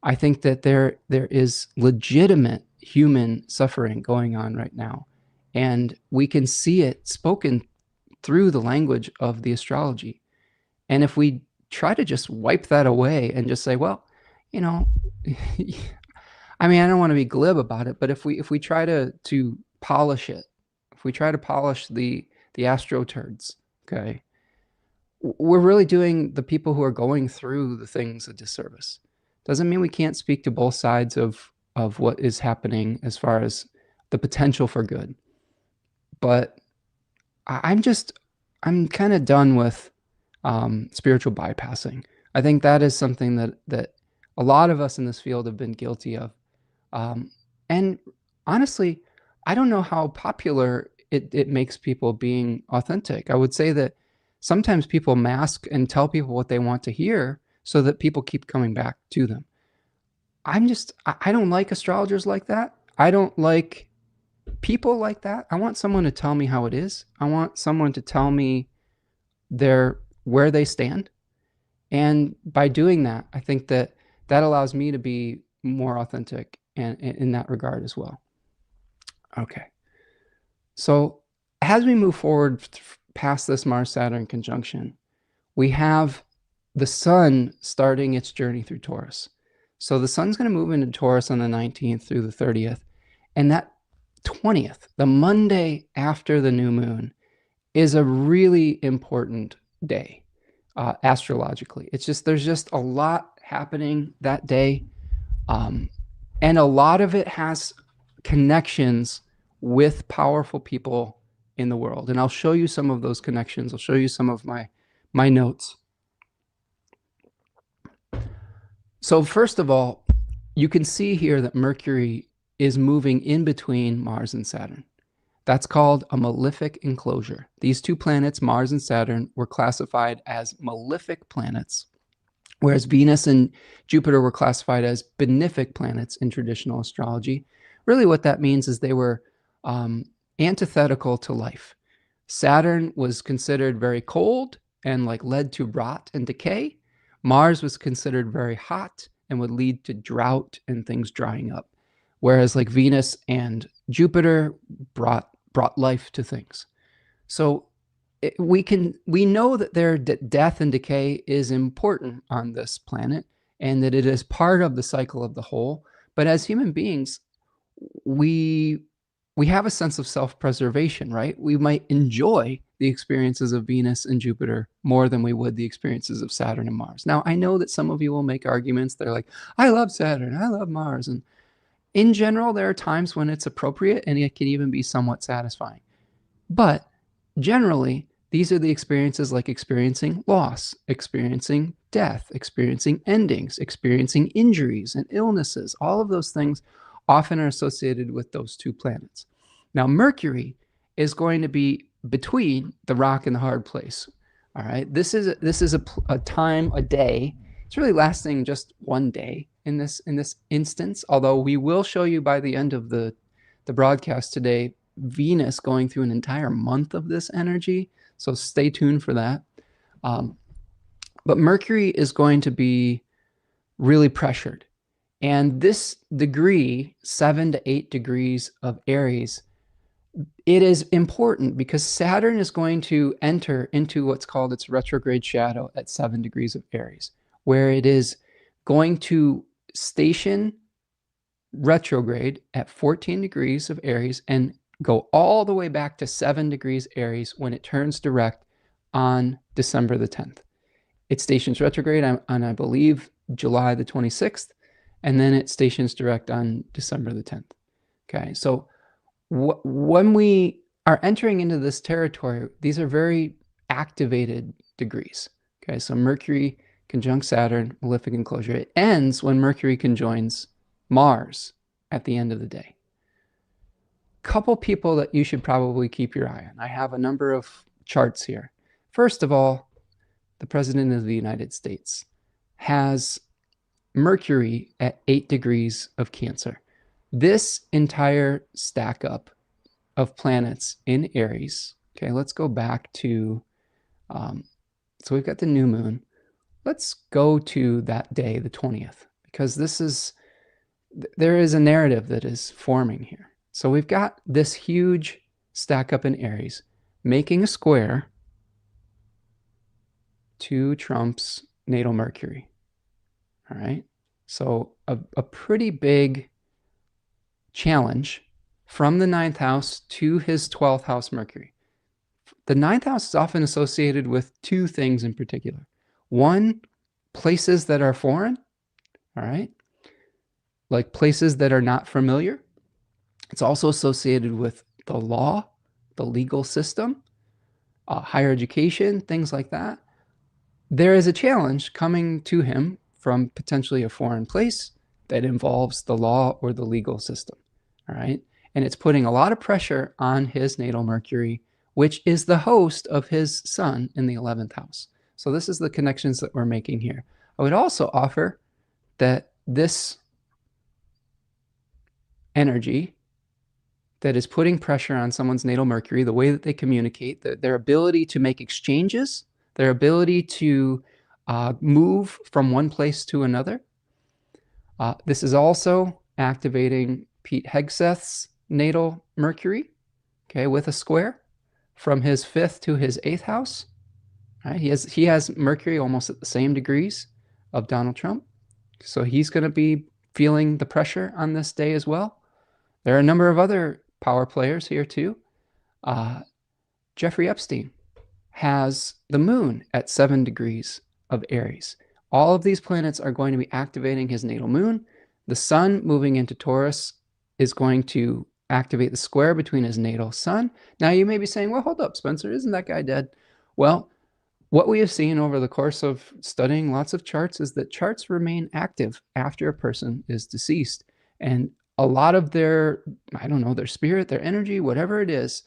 I think that there is legitimate human suffering going on right now, and we can see it spoken through the language of the astrology. And if we try to just wipe that away and just say, well, you know, I mean, I don't want to be glib about it, but if we try to polish it, if we try to polish the astro turds, okay, we're really doing the people who are going through the things a disservice. Doesn't mean we can't speak to both sides of what is happening as far as the potential for good. But I'm kind of done with spiritual bypassing. I think that is something that a lot of us in this field have been guilty of. And honestly, I don't know how popular it makes people being authentic. I would say that sometimes people mask and tell people what they want to hear so that people keep coming back to them. I don't like astrologers like that. I don't like people like that. I want someone to tell me how it is. I want someone to tell me where they stand. And by doing that, I think that allows me to be more authentic and in that regard as well. Okay. So as we move forward past this Mars-Saturn conjunction, we have the sun starting its journey through Taurus. So the sun's going to move into Taurus on the 19th through the 30th. And that 20th, the Monday after the new moon, is a really important day astrologically. There's just a lot happening that day. And a lot of it has connections with powerful people in the world. And I'll show you some of those connections. I'll show you some of my notes. So first of all, you can see here that Mercury is moving in between Mars and Saturn. That's called a malefic enclosure. These two planets, Mars and Saturn, were classified as malefic planets, whereas Venus and Jupiter were classified as benefic planets in traditional astrology. Really what that means is they were antithetical to life. Saturn was considered very cold and led to rot and decay. Mars was considered very hot and would lead to drought and things drying up. Whereas Venus and Jupiter brought life to things. So we know that death and decay is important on this planet and that it is part of the cycle of the whole. But as human beings, we have a sense of self-preservation, right? We might enjoy the experiences of Venus and Jupiter more than we would the experiences of Saturn and Mars. Now, I know that some of you will make arguments. They're like, I love Saturn, I love Mars. And in general, there are times when it's appropriate and it can even be somewhat satisfying. But generally, these are the experiences like experiencing loss, experiencing death, experiencing endings, experiencing injuries and illnesses. All of those things often are associated with those two planets. Now, Mercury is going to be between the rock and the hard place. All right, this is a time, a day. It's really lasting just one day in this instance. Although we will show you by the end of the broadcast today, Venus going through an entire month of this energy. So stay tuned for that. But Mercury is going to be really pressured. And this degree, 7 to 8 degrees of Aries, it is important because Saturn is going to enter into what's called its retrograde shadow at 7 degrees of Aries, where it is going to station retrograde at 14 degrees of Aries and go all the way back to 7 degrees Aries when it turns direct on December the 10th. It stations retrograde on I believe, July the 26th. And then it stations direct on December the 10th. Okay, so when we are entering into this territory, these are very activated degrees. Okay, so Mercury conjunct Saturn, malefic enclosure. It ends when Mercury conjoins Mars at the end of the day. Couple people that you should probably keep your eye on. I have a number of charts here. First of all, the President of the United States, has Mercury at 8 degrees of Cancer. This entire stack up of planets in Aries, okay, let's go back to, so we've got the new moon. Let's go to that day, the 20th, because there is a narrative that is forming here. So we've got this huge stack up in Aries making a square to Trump's natal Mercury. All right. So a pretty big challenge from the 9th house to his 12th house Mercury. The 9th house is often associated with two things in particular. One, places that are foreign, all right, like places that are not familiar. It's also associated with the law, the legal system, higher education, things like that. There is a challenge coming to him from potentially a foreign place that involves the law or the legal system, all right? And it's putting a lot of pressure on his natal Mercury, which is the host of his sun in the 11th house. So this is the connections that we're making here. I would also offer that this energy that is putting pressure on someone's natal Mercury, the way that they communicate, their ability to make exchanges, their ability to move from one place to another. This is also activating Pete Hegseth's natal Mercury, okay, with a square from his 5th to his 8th house. Right? He has Mercury almost at the same degrees of Donald Trump. So he's going to be feeling the pressure on this day as well. There are a number of other power players here too. Jeffrey Epstein has the moon at 7 degrees of Aries. All of these planets are going to be activating his natal moon. The sun moving into Taurus is going to activate the square between his natal sun. Now you may be saying, well, hold up, Spencer, isn't that guy dead? Well, what we have seen over the course of studying lots of charts is that charts remain active after a person is deceased. And a lot of their, I don't know, their spirit, their energy, whatever it is,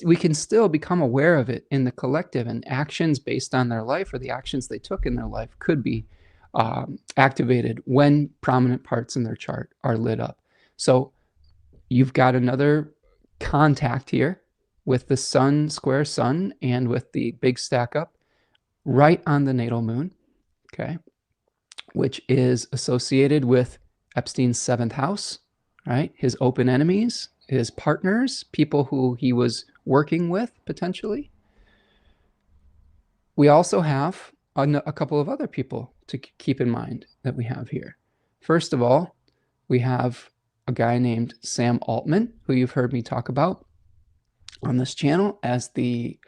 we can still become aware of it in the collective, and actions based on their life or the actions they took in their life could be activated when prominent parts in their chart are lit up. So you've got another contact here with the sun, square sun, and with the big stack up right on the natal moon, okay, which is associated with Epstein's 7th house, right? His open enemies, his partners, people who he was working with potentially. We also have a couple of other people to keep in mind that we have here. First of all, we have a guy named Sam Altman, who you've heard me talk about on this channel as the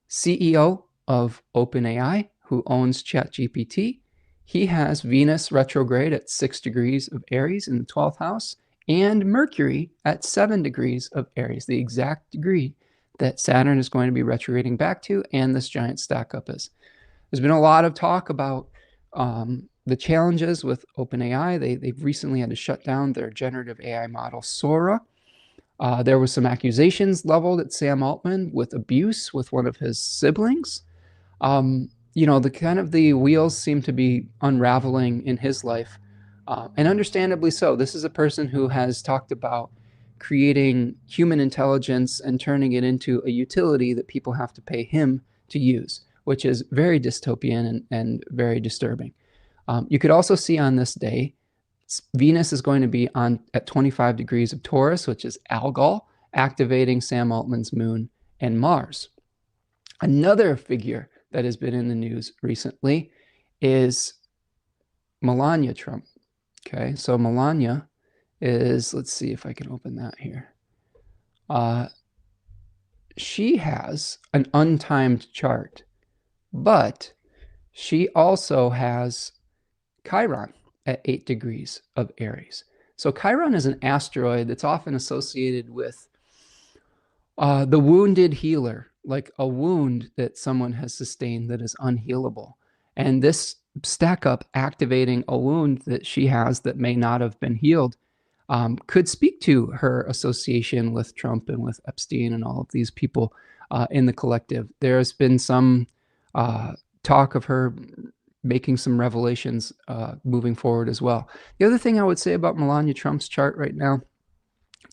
CEO of OpenAI, who owns ChatGPT. He has Venus retrograde at 6 degrees of Aries in the 12th house and Mercury at 7 degrees of Aries, the exact degree that Saturn is going to be retrograding back to, and this giant stack up is. There's been a lot of talk about the challenges with OpenAI. They've recently had to shut down their generative AI model, Sora. There was some accusations leveled at Sam Altman with abuse with one of his siblings. The wheels seem to be unraveling in his life, and understandably so. This is a person who has talked about creating human intelligence and turning it into a utility that people have to pay him to use, which is very dystopian and very disturbing. You could also see on this day, Venus is going to be at 25 degrees of Taurus, which is Algol, activating Sam Altman's moon and Mars. Another figure that has been in the news recently is Melania Trump. Okay, so Melania is, let's see if I can open that here. She has an untimed chart, but she also has Chiron at 8 degrees of Aries. So Chiron is an asteroid that's often associated with the wounded healer, like a wound that someone has sustained that is unhealable. And this stack up activating a wound that she has that may not have been healed could speak to her association with Trump and with Epstein and all of these people in the collective. There's been some talk of her making some revelations moving forward as well. The other thing I would say about Melania Trump's chart right now,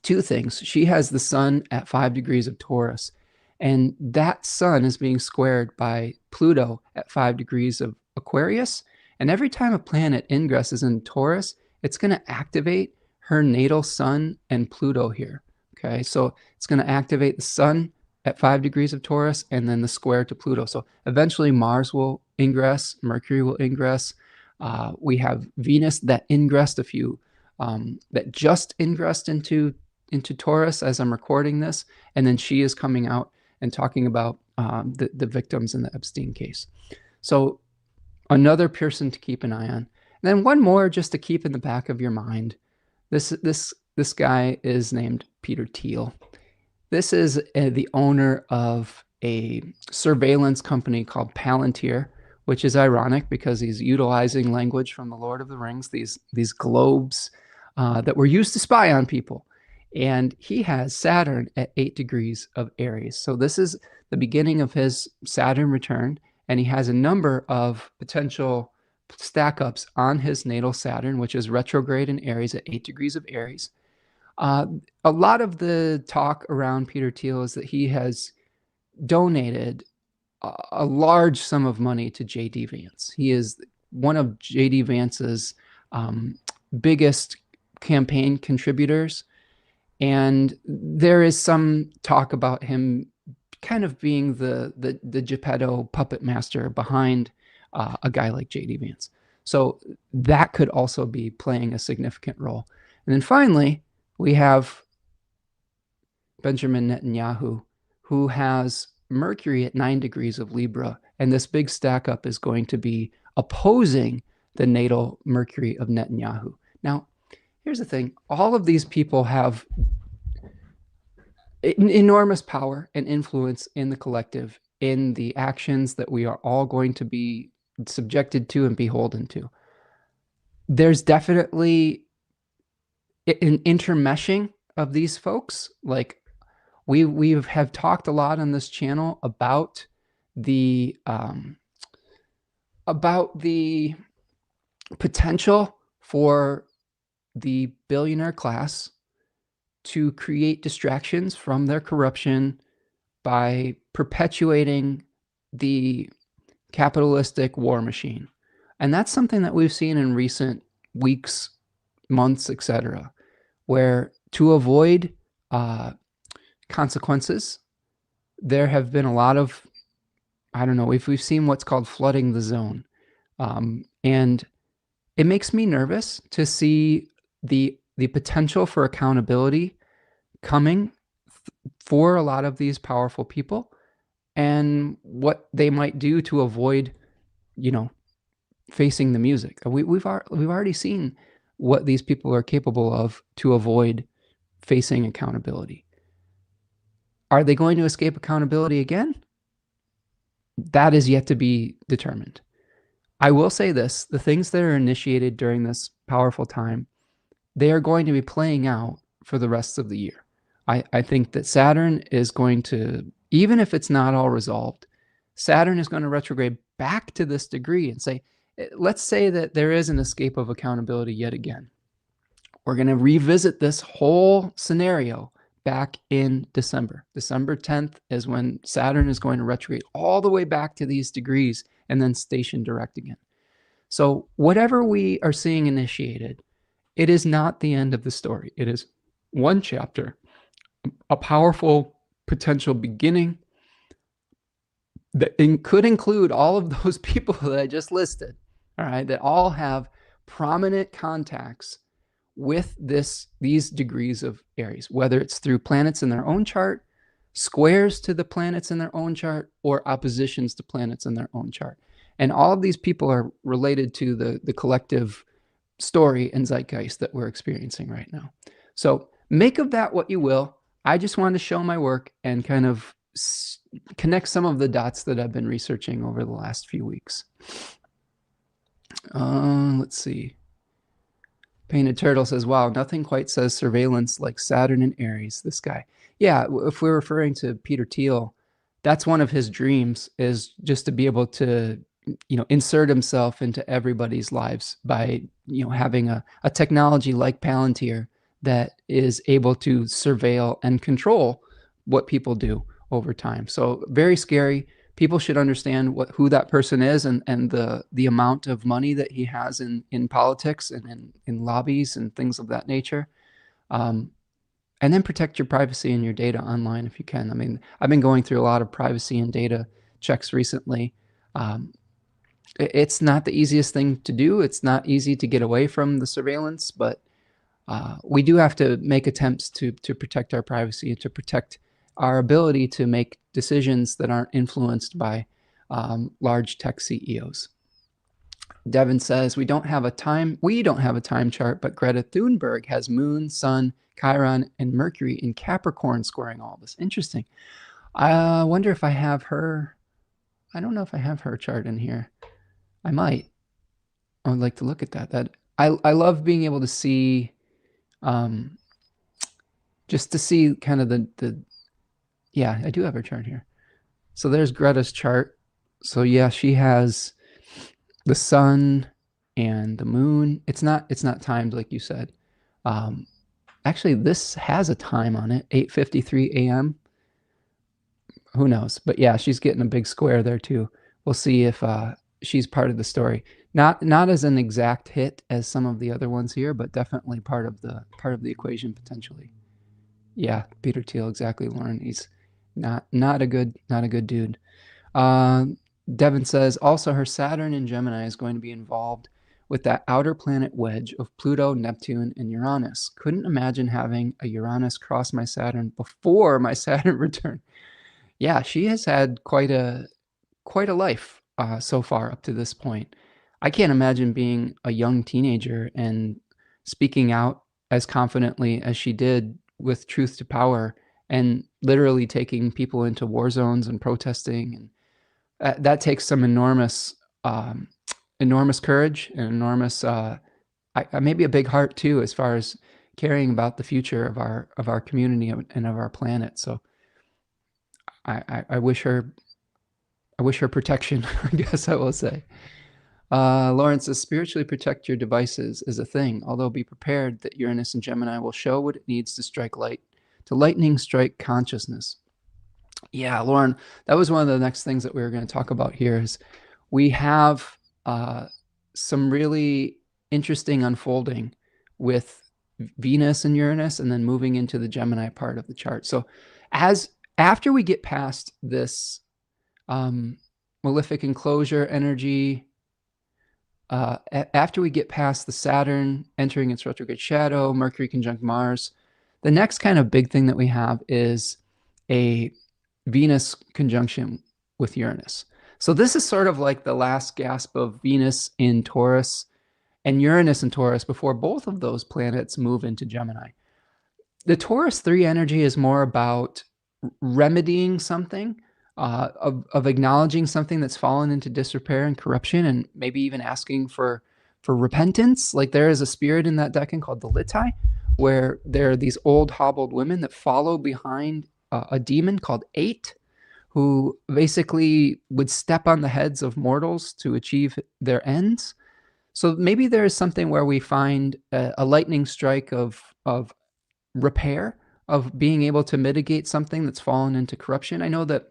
two things. She has the sun at 5 degrees of Taurus, and that sun is being squared by Pluto at 5 degrees of Aquarius. And every time a planet ingresses in Taurus, it's going to activate her natal sun and Pluto here. Okay, so it's going to activate the sun at 5 degrees of Taurus and then the square to Pluto. So eventually Mars will ingress, Mercury will ingress. We have Venus that ingressed a few, that just ingressed into Taurus as I'm recording this. And then she is coming out and talking about the victims in the Epstein case. So another person to keep an eye on. And then one more just to keep in the back of your mind. This guy is named Peter Thiel. This is the owner of a surveillance company called Palantir, which is ironic because he's utilizing language from the Lord of the Rings, these globes that were used to spy on people. And he has Saturn at 8 degrees of Aries. So this is the beginning of his Saturn return, and he has a number of potential stack ups on his natal Saturn, which is retrograde in Aries at 8 degrees of Aries. A lot of the talk around Peter Thiel is that he has donated a large sum of money to J.D. Vance. He is one of J.D. Vance's biggest campaign contributors. And there is some talk about him kind of being the Geppetto puppet master behind a guy like J.D. Vance. So that could also be playing a significant role. And then finally, we have Benjamin Netanyahu, who has Mercury at 9 degrees of Libra. And this big stack up is going to be opposing the natal Mercury of Netanyahu. Now, here's the thing. All of these people have enormous power and influence in the collective, in the actions that we are all going to be subjected to and beholden to. There's definitely an intermeshing of these folks. Like we have talked a lot on this channel about the potential for the billionaire class to create distractions from their corruption by perpetuating the capitalistic war machine. And that's something that we've seen in recent weeks, months, etc., where to avoid consequences, there have been a lot of, I don't know, we've seen what's called flooding the zone. And it makes me nervous to see the potential for accountability coming for a lot of these powerful people and what they might do to avoid, facing the music. We've already seen what these people are capable of to avoid facing accountability. Are they going to escape accountability again? That is yet to be determined. I will say this, the things that are initiated during this powerful time, they are going to be playing out for the rest of the year. I think that Saturn is going to, even if it's not all resolved, Saturn is going to retrograde back to this degree and say, let's say that there is an escape of accountability yet again. We're going to revisit this whole scenario back in December. December 10th is when Saturn is going to retrograde all the way back to these degrees and then station direct again. So whatever we are seeing initiated, it is not the end of the story. It is one chapter, a powerful potential beginning that could include all of those people that I just listed, all right, that all have prominent contacts with these degrees of Aries, whether it's through planets in their own chart, squares to the planets in their own chart, or oppositions to planets in their own chart. And all of these people are related to the collective story and zeitgeist that we're experiencing right now. So make of that what you will. I just wanted to show my work and kind of connect some of the dots that I've been researching over the last few weeks. Let's see. Painted Turtle says, wow, nothing quite says surveillance like Saturn and Aries, this guy. Yeah, if we're referring to Peter Thiel, that's one of his dreams, is just to be able to, insert himself into everybody's lives by, having a technology like Palantir that is able to surveil and control what people do over time. So very scary. People should understand who that person is, and the amount of money that he has in politics and in lobbies and things of that nature. And then protect your privacy and your data online if you can. I mean, I've been going through a lot of privacy and data checks recently. It's not the easiest thing to do. It's not easy to get away from the surveillance, but we do have to make attempts to protect our privacy and to protect our ability to make decisions that aren't influenced by large tech CEOs. Devin says, we don't have a time chart, but Greta Thunberg has Moon, Sun, Chiron, and Mercury in Capricorn scoring all this. Interesting. I wonder if I have her. I don't know if I have her chart in here. I might. I would like to look at that. I love being able to see, just to see kind of yeah, I do have her chart here. So there's Greta's chart. So yeah, she has the sun and the moon. It's not timed like you said. Actually, this has a time on it, 8:53 a.m. Who knows? But yeah, she's getting a big square there too. We'll see if she's part of the story. Not as an exact hit as some of the other ones here, but definitely part of the equation potentially. Yeah, Peter Thiel, exactly, Lauren. He's not a good dude. Devin says, also her Saturn in Gemini is going to be involved with that outer planet wedge of Pluto, Neptune, and Uranus. Couldn't imagine having a Uranus cross my Saturn before my Saturn return. Yeah, she has had quite a life so far up to this point. I can't imagine being a young teenager and speaking out as confidently as she did with truth to power and literally taking people into war zones and protesting. And that takes some enormous courage and enormous, maybe a big heart too, as far as caring about the future of our community and of our planet. So I wish her protection, I guess I will say. Lawrence says, spiritually protect your devices is a thing, although be prepared that Uranus and Gemini will show what it needs to strike light, to lightning strike consciousness. Yeah, Lauren, that was one of the next things that we were going to talk about here is we have some really interesting unfolding with Venus and Uranus and then moving into the Gemini part of the chart. So after we get past this malefic enclosure energy, after we get past the Saturn entering its retrograde shadow, Mercury conjunct Mars, the next kind of big thing that we have is a Venus conjunction with Uranus. So this is sort of like the last gasp of Venus in Taurus and Uranus in Taurus before both of those planets move into Gemini. The Taurus 3 energy is more about remedying something, of acknowledging something that's fallen into disrepair and corruption, and maybe even asking for repentance. Like there is a spirit in that decan called the Litai, where there are these old hobbled women that follow behind a demon called Eight, who basically would step on the heads of mortals to achieve their ends. So maybe there is something where we find a lightning strike of repair, of being able to mitigate something that's fallen into corruption. I know that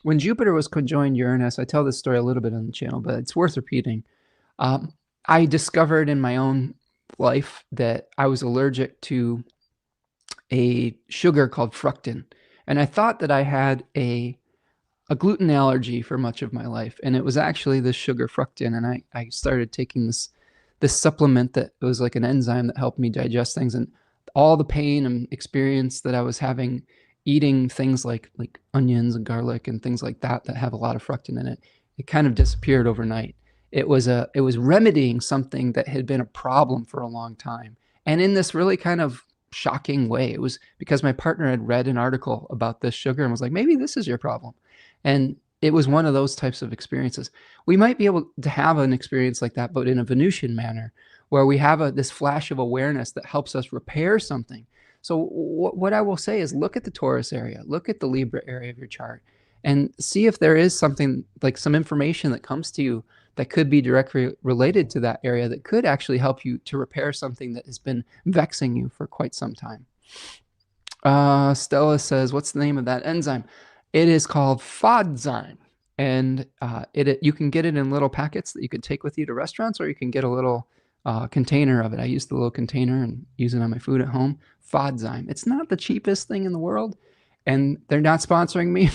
when Jupiter was conjoined Uranus, I tell this story a little bit on the channel, but it's worth repeating. I discovered in my own life that I was allergic to a sugar called fructan. And I thought that I had a gluten allergy for much of my life. And it was actually this sugar fructan. And I started taking this supplement that was like an enzyme that helped me digest things. And all the pain and experience that I was having eating things like onions and garlic and things like that have a lot of fructan in it, it kind of disappeared overnight. It was remedying something that had been a problem for a long time. And in this really kind of shocking way. It was because my partner had read an article about this sugar and was like, maybe this is your problem. And it was one of those types of experiences. We might be able to have an experience like that, but in a Venusian manner, where we have this flash of awareness that helps us repair something. So what I will say is look at the Taurus area, look at the Libra area of your chart, and see if there is something, like some information that comes to you that could be directly related to that area that could actually help you to repair something that has been vexing you for quite some time. Stella says, what's the name of that enzyme? It is called FODzyme. And you can get it in little packets that you could take with you to restaurants, or you can get a little container of it. I use the little container and use it on my food at home. FODzyme. It's not the cheapest thing in the world, and they're not sponsoring me,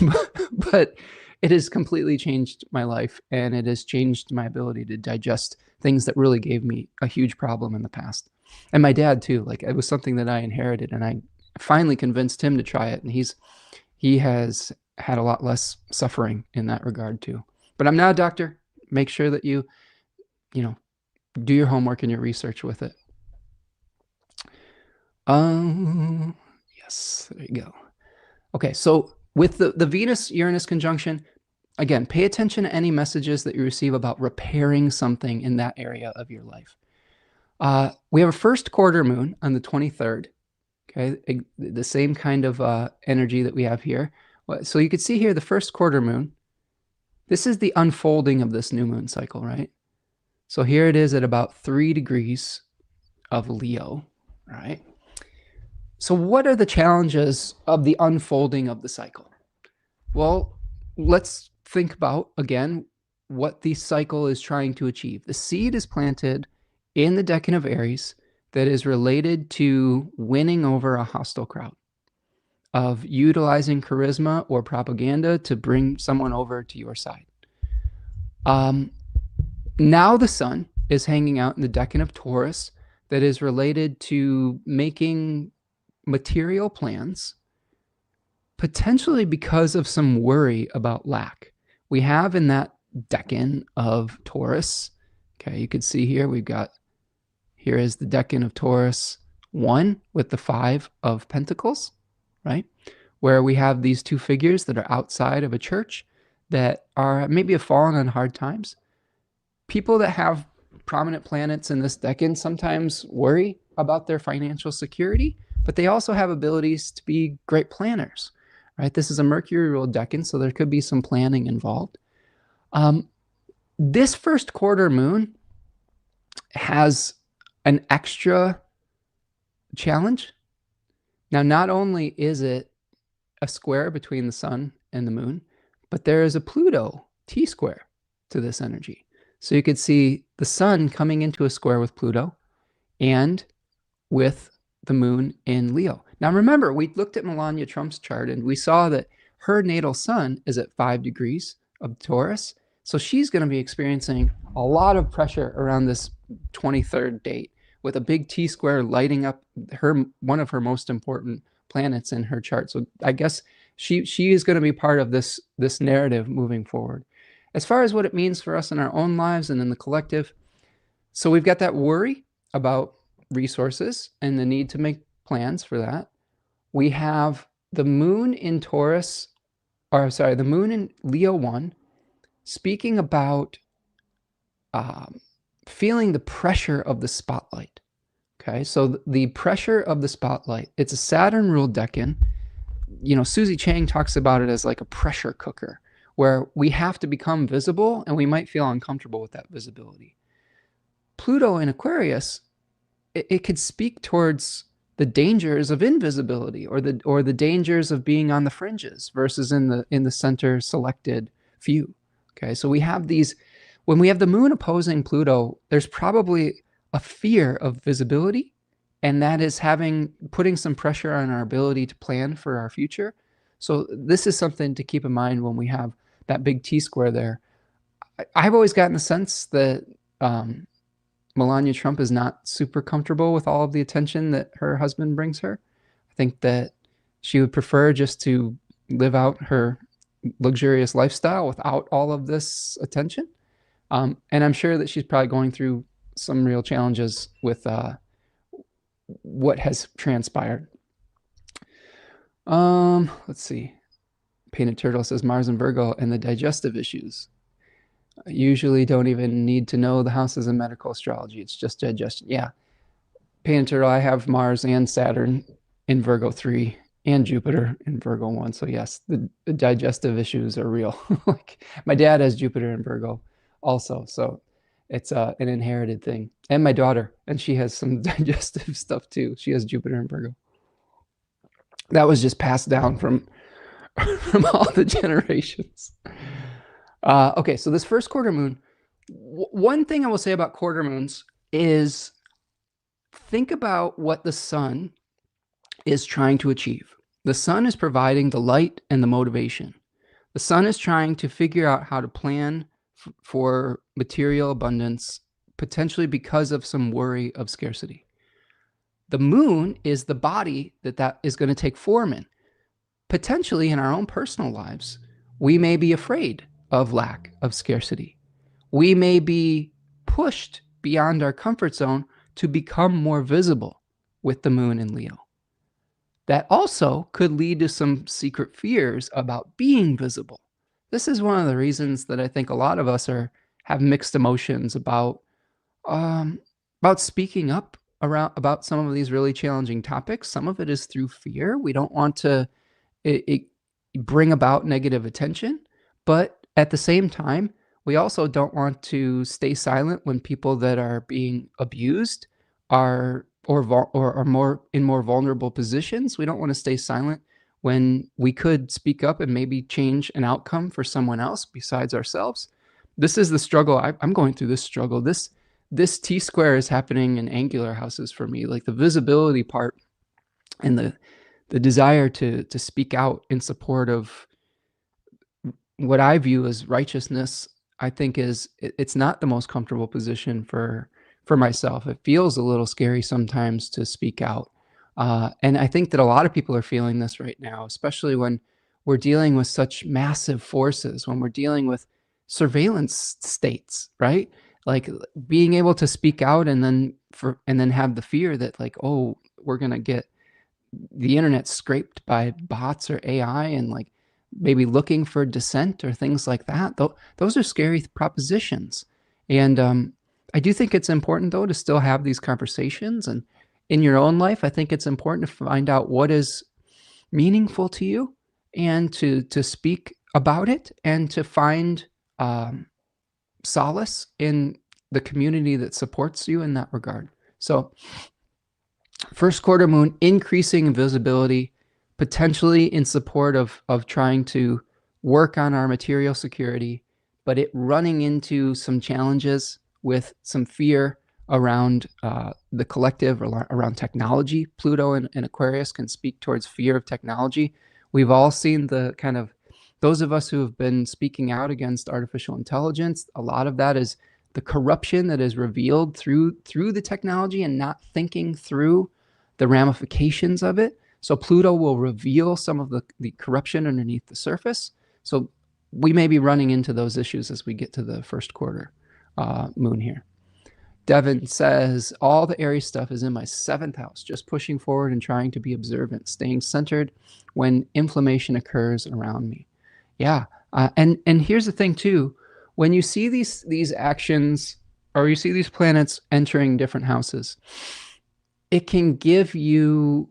but it has completely changed my life, and it has changed my ability to digest things that really gave me a huge problem in the past. And my dad too. Like, it was something that I inherited, and I finally convinced him to try it, and he has had a lot less suffering in that regard too. But I'm not a doctor. Make sure that you do your homework and your research with it. Yes, there you go. Okay, so with the Venus-Uranus conjunction, again, pay attention to any messages that you receive about repairing something in that area of your life. We have a first quarter moon on the 23rd. Okay, the same kind of energy that we have here. So you could see here the first quarter moon. This is the unfolding of this new moon cycle, right? So here it is at about 3 degrees of Leo, right? So what are the challenges of the unfolding of the cycle? Well, let's think about, again, what the cycle is trying to achieve. The seed is planted in the decan of Aries that is related to winning over a hostile crowd, of utilizing charisma or propaganda to bring someone over to your side. Now the sun is hanging out in the decan of Taurus that is related to making material plans, potentially because of some worry about lack. We have in that decan of Taurus, okay, you could see here, here is the decan of Taurus 1 with the 5 of Pentacles, right? Where we have these two figures that are outside of a church that are maybe have fallen on hard times. People that have prominent planets in this decan sometimes worry about their financial security, but they also have abilities to be great planners, right? This is a Mercury ruled decan, so there could be some planning involved. This first quarter moon has an extra challenge. Now, not only is it a square between the sun and the moon, but there is a Pluto T-square to this energy. So you could see the sun coming into a square with Pluto and with the moon in Leo. Now, remember, we looked at Melania Trump's chart and we saw that her natal sun is at 5 degrees of Taurus. So she's going to be experiencing a lot of pressure around this 23rd date, with a big T-square lighting up one of her most important planets in her chart. So I guess she is going to be part of this narrative moving forward. As far as what it means for us in our own lives and in the collective, so we've got that worry about resources and the need to make plans for that. We have the moon in Taurus, or sorry, the moon in Leo 1, speaking about feeling the pressure of the spotlight. Okay, so the pressure of the spotlight, it's a Saturn ruled decan. You know, Susie Chang talks about it as like a pressure cooker, where we have to become visible and we might feel uncomfortable with that visibility. Pluto in Aquarius, it could speak towards the dangers of invisibility, or the dangers of being on the fringes versus in the center selected few. Okay, so we have these, when we have the moon opposing Pluto, there's probably a fear of visibility, and that is putting some pressure on our ability to plan for our future. So this is something to keep in mind when we have that big T-square there. I've always gotten the sense that Melania Trump is not super comfortable with all of the attention that her husband brings her. I think that she would prefer just to live out her luxurious lifestyle without all of this attention. And I'm sure that she's probably going through some real challenges with what has transpired. Let's see. Painted Turtle says Mars and Virgo and the digestive issues. I usually don't even need to know the houses in medical astrology. It's just digestion. Yeah. Painted Turtle, I have Mars and Saturn in Virgo 3 and Jupiter in Virgo one. So yes, the digestive issues are real. Like my dad has Jupiter in Virgo also, so it's an inherited thing. And my daughter, and she has some digestive stuff too. She has Jupiter in Virgo. That was just passed down from from all the generations. Okay, so this first quarter moon, one thing I will say about quarter moons is think about what the sun is trying to achieve. The sun is providing the light and the motivation. The sun is trying to figure out how to plan for material abundance, potentially because of some worry of scarcity. The moon is the body that is going to take form in. Potentially in our own personal lives, we may be afraid of lack, of scarcity. We may be pushed beyond our comfort zone to become more visible with the moon in Leo. That also could lead to some secret fears about being visible. This is one of the reasons that I think a lot of us have mixed emotions about speaking up about some of these really challenging topics. Some of it is through fear. We don't want to bring about negative attention, but at the same time, we also don't want to stay silent when people that are being abused are more in more vulnerable positions. We don't want to stay silent when we could speak up and maybe change an outcome for someone else besides ourselves. This is the struggle. I'm going through this struggle. This T-square is happening in angular houses for me, like the visibility part and the desire to speak out in support of what I view as righteousness. I think it's not the most comfortable position for myself. It feels a little scary sometimes to speak out. And I think that a lot of people are feeling this right now, especially when we're dealing with such massive forces, when we're dealing with surveillance states, right? Like being able to speak out and then have the fear that like, oh, we're going to get the internet scraped by bots or AI and like maybe looking for dissent or things like that. Those are scary propositions. And I do think it's important, though, to still have these conversations. And in your own life, I think it's important to find out what is meaningful to you and to speak about it and to find solace in the community that supports you in that regard. So first quarter moon, increasing visibility, potentially in support of trying to work on our material security, but it running into some challenges with some fear around the collective, around technology. Pluto in Aquarius can speak towards fear of technology. We've all seen the kind of, those of us who have been speaking out against artificial intelligence, a lot of that is the corruption that is revealed through the technology and not thinking through the ramifications of it. So Pluto will reveal some of the corruption underneath the surface. So we may be running into those issues as we get to the first quarter moon here. Devin says, all the Aries stuff is in my 7th house, just pushing forward and trying to be observant, staying centered when inflammation occurs around me. Yeah, and here's the thing too, when you see these actions or you see these planets entering different houses, it can give you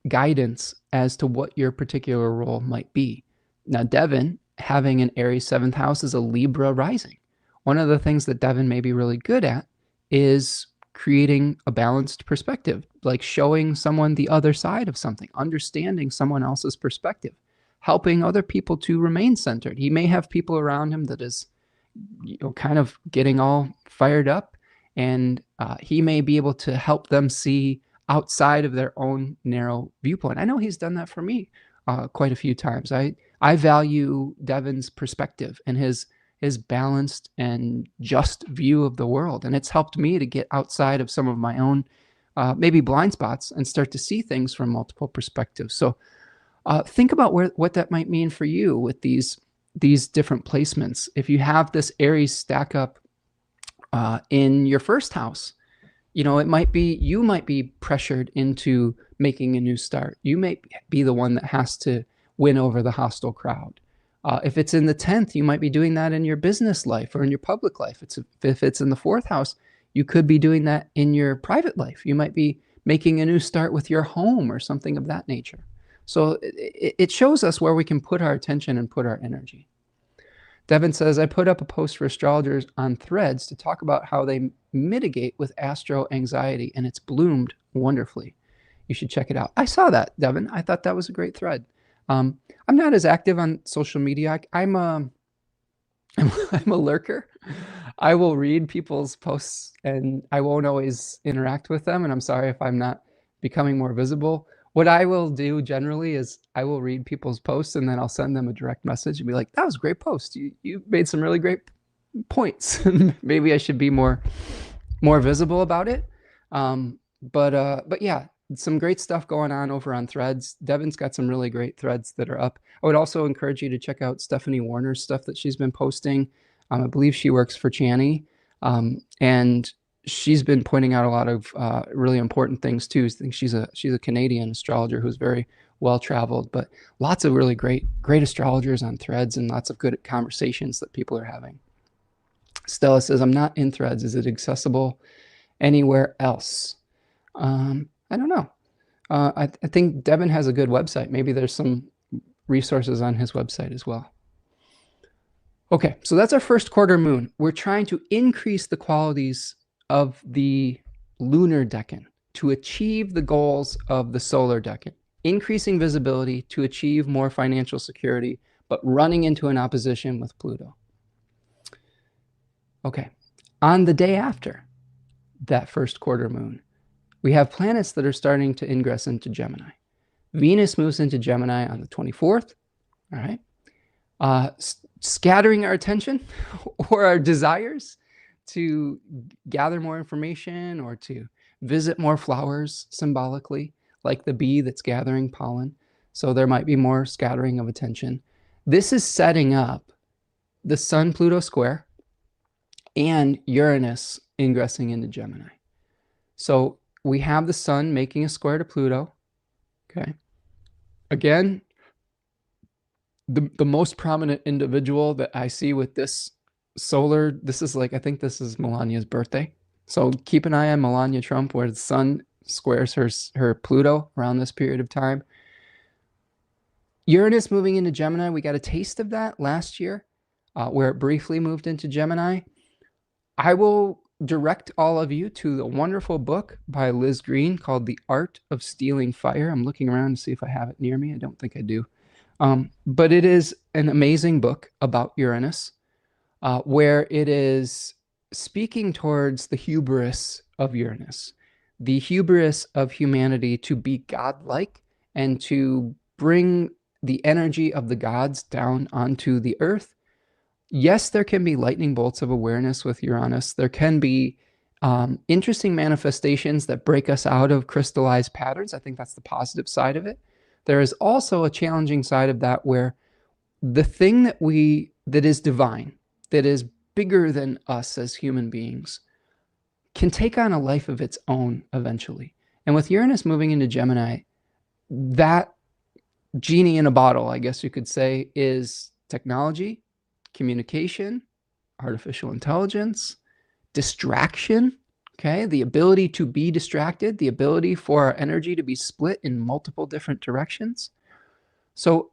guidance as to what your particular role might be. Now, Devin, having an Aries 7th house is a Libra rising. One of the things that Devin may be really good at is creating a balanced perspective, like showing someone the other side of something, understanding someone else's perspective, helping other people to remain centered. He may have people around him that is, kind of getting all fired up, and he may be able to help them see outside of their own narrow viewpoint. I know he's done that for me quite a few times. I value Devin's perspective and his balanced and just view of the world, and it's helped me to get outside of some of my own maybe blind spots and start to see things from multiple perspectives. So think about what that might mean for you with these different placements. If you have this Aries stack up in your first house, it might be, you might be pressured into making a new start. You may be the one that has to win over the hostile crowd. If it's in the 10th, you might be doing that in your business life or in your public life. If it's in the 4th house, you could be doing that in your private life. You might be making a new start with your home or something of that nature. So it shows us where we can put our attention and put our energy. Devin says, I put up a post for astrologers on Threads to talk about how they mitigate with astro anxiety, and it's bloomed wonderfully. You should check it out. I saw that, Devin. I thought that was a great thread. I'm not as active on social media. I'm a lurker. I will read people's posts and I won't always interact with them. And I'm sorry if I'm not becoming more visible. What I will do generally is I will read people's posts and then I'll send them a direct message and be like, that was a great post. You made some really great points. Maybe I should be more visible about it. But yeah, some great stuff going on over on Threads. Devin's got some really great threads that are up. I would also encourage you to check out Stephanie Warner's stuff that she's been posting. I believe she works for Chani, and she's been pointing out a lot of really important things too. I think she's a Canadian astrologer who's very well traveled, but lots of really great astrologers on Threads and lots of good conversations that people are having. Stella says, I'm not in Threads. Is it accessible anywhere else? I don't know. I think Devin has a good website. Maybe there's some resources on his website as well. Okay, so that's our first quarter moon. We're trying to increase the qualities of the lunar decan to achieve the goals of the solar decan, increasing visibility to achieve more financial security, but running into an opposition with Pluto. Okay, on the day after that first quarter moon, we have planets that are starting to ingress into Gemini. Venus moves into Gemini on the 24th, all right? Scattering our attention or our desires to gather more information or to visit more flowers symbolically, like the bee that's gathering pollen. So there might be more scattering of attention. This is setting up the Sun-Pluto square and Uranus ingressing into Gemini. So we have the Sun making a square to Pluto, okay? Again, the most prominent individual that I see with this solar, this is like, I think this is Melania's birthday. So keep an eye on Melania Trump where the Sun squares her Pluto around this period of time. Uranus moving into Gemini, we got a taste of that last year where it briefly moved into Gemini. I will direct all of you to the wonderful book by Liz Green called The Art of Stealing Fire. I'm looking around to see if I have it near me. I don't think I do. But it is an amazing book about Uranus, where it is speaking towards the hubris of Uranus, the hubris of humanity to be godlike and to bring the energy of the gods down onto the earth. Yes, there can be lightning bolts of awareness with Uranus. There can be interesting manifestations that break us out of crystallized patterns. I think that's the positive side of it. There is also a challenging side of that where the thing that is divine, that is bigger than us as human beings, can take on a life of its own eventually. And with Uranus moving into Gemini, that genie in a bottle, I guess you could say, is technology, communication, artificial intelligence, distraction, okay? The ability to be distracted, the ability for our energy to be split in multiple different directions. So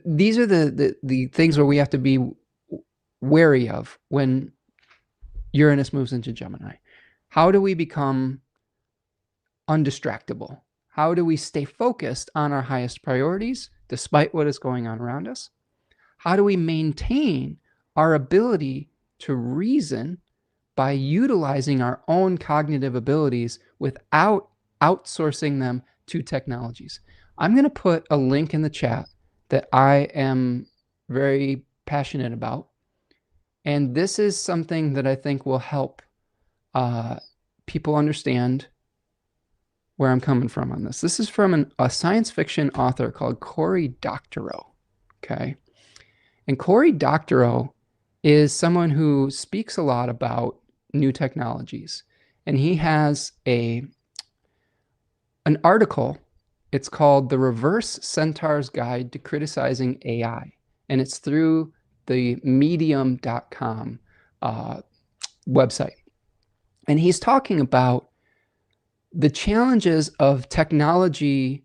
these are the things where we have to be wary of when Uranus moves into Gemini. How do we become undistractable? How do we stay focused on our highest priorities despite what is going on around us? How do we maintain our ability to reason by utilizing our own cognitive abilities without outsourcing them to technologies? I'm going to put a link in the chat that I am very passionate about. And this is something that I think will help people understand where I'm coming from on this. This is from a science fiction author called Cory Doctorow, okay? And Cory Doctorow is someone who speaks a lot about new technologies. And he has an article. It's called The Reverse Centaur's Guide to Criticizing AI. And it's through the medium.com website. And he's talking about the challenges of technology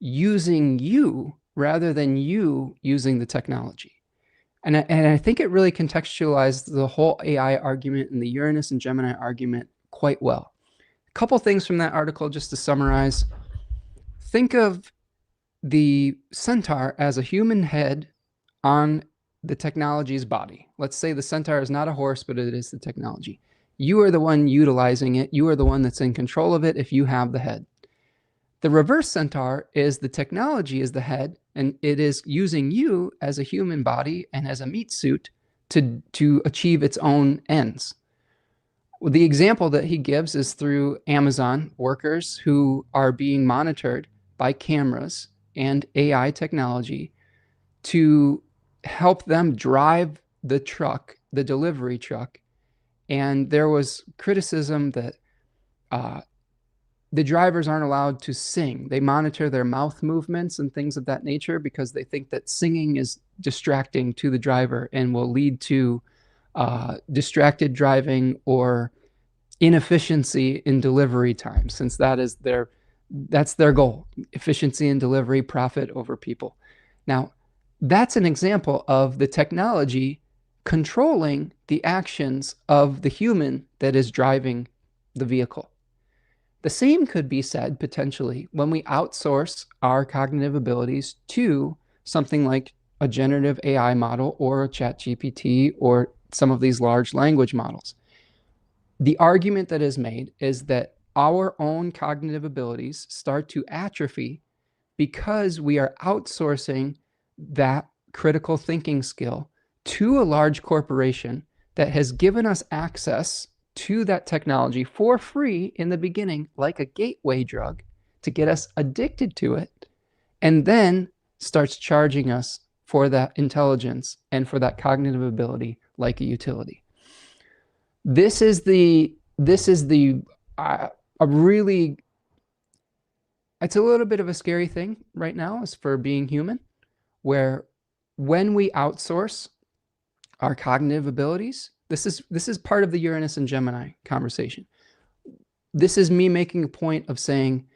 using you rather than you using the technology. And I think it really contextualized the whole AI argument and the Uranus and Gemini argument quite well. A couple things from that article just to summarize. Think of the centaur as a human head on the technology's body. Let's say the centaur is not a horse, but it is the technology. You are the one utilizing it. You are the one that's in control of it if you have the head. The reverse centaur is the technology is the head, and it is using you as a human body and as a meat suit to achieve its own ends. The example that he gives is through Amazon workers who are being monitored by cameras and AI technology to help them drive the truck, the delivery truck. And there was criticism that the drivers aren't allowed to sing. They monitor their mouth movements and things of that nature because they think that singing is distracting to the driver and will lead to distracted driving or inefficiency in delivery time, since that's their goal: efficiency in delivery, profit over people. Now, that's an example of the technology controlling the actions of the human that is driving the vehicle. The same could be said potentially when we outsource our cognitive abilities to something like a generative AI model or a ChatGPT or some of these large language models. The argument that is made is that our own cognitive abilities start to atrophy because we are outsourcing that critical thinking skill to a large corporation that has given us access to that technology for free in the beginning, like a gateway drug, to get us addicted to it, and then starts charging us for that intelligence and for that cognitive ability like a utility. This is a really, it's a little bit of a scary thing right now as for being human, where when we outsource our cognitive abilities, this is part of the Uranus and Gemini conversation. This is me making a point of saying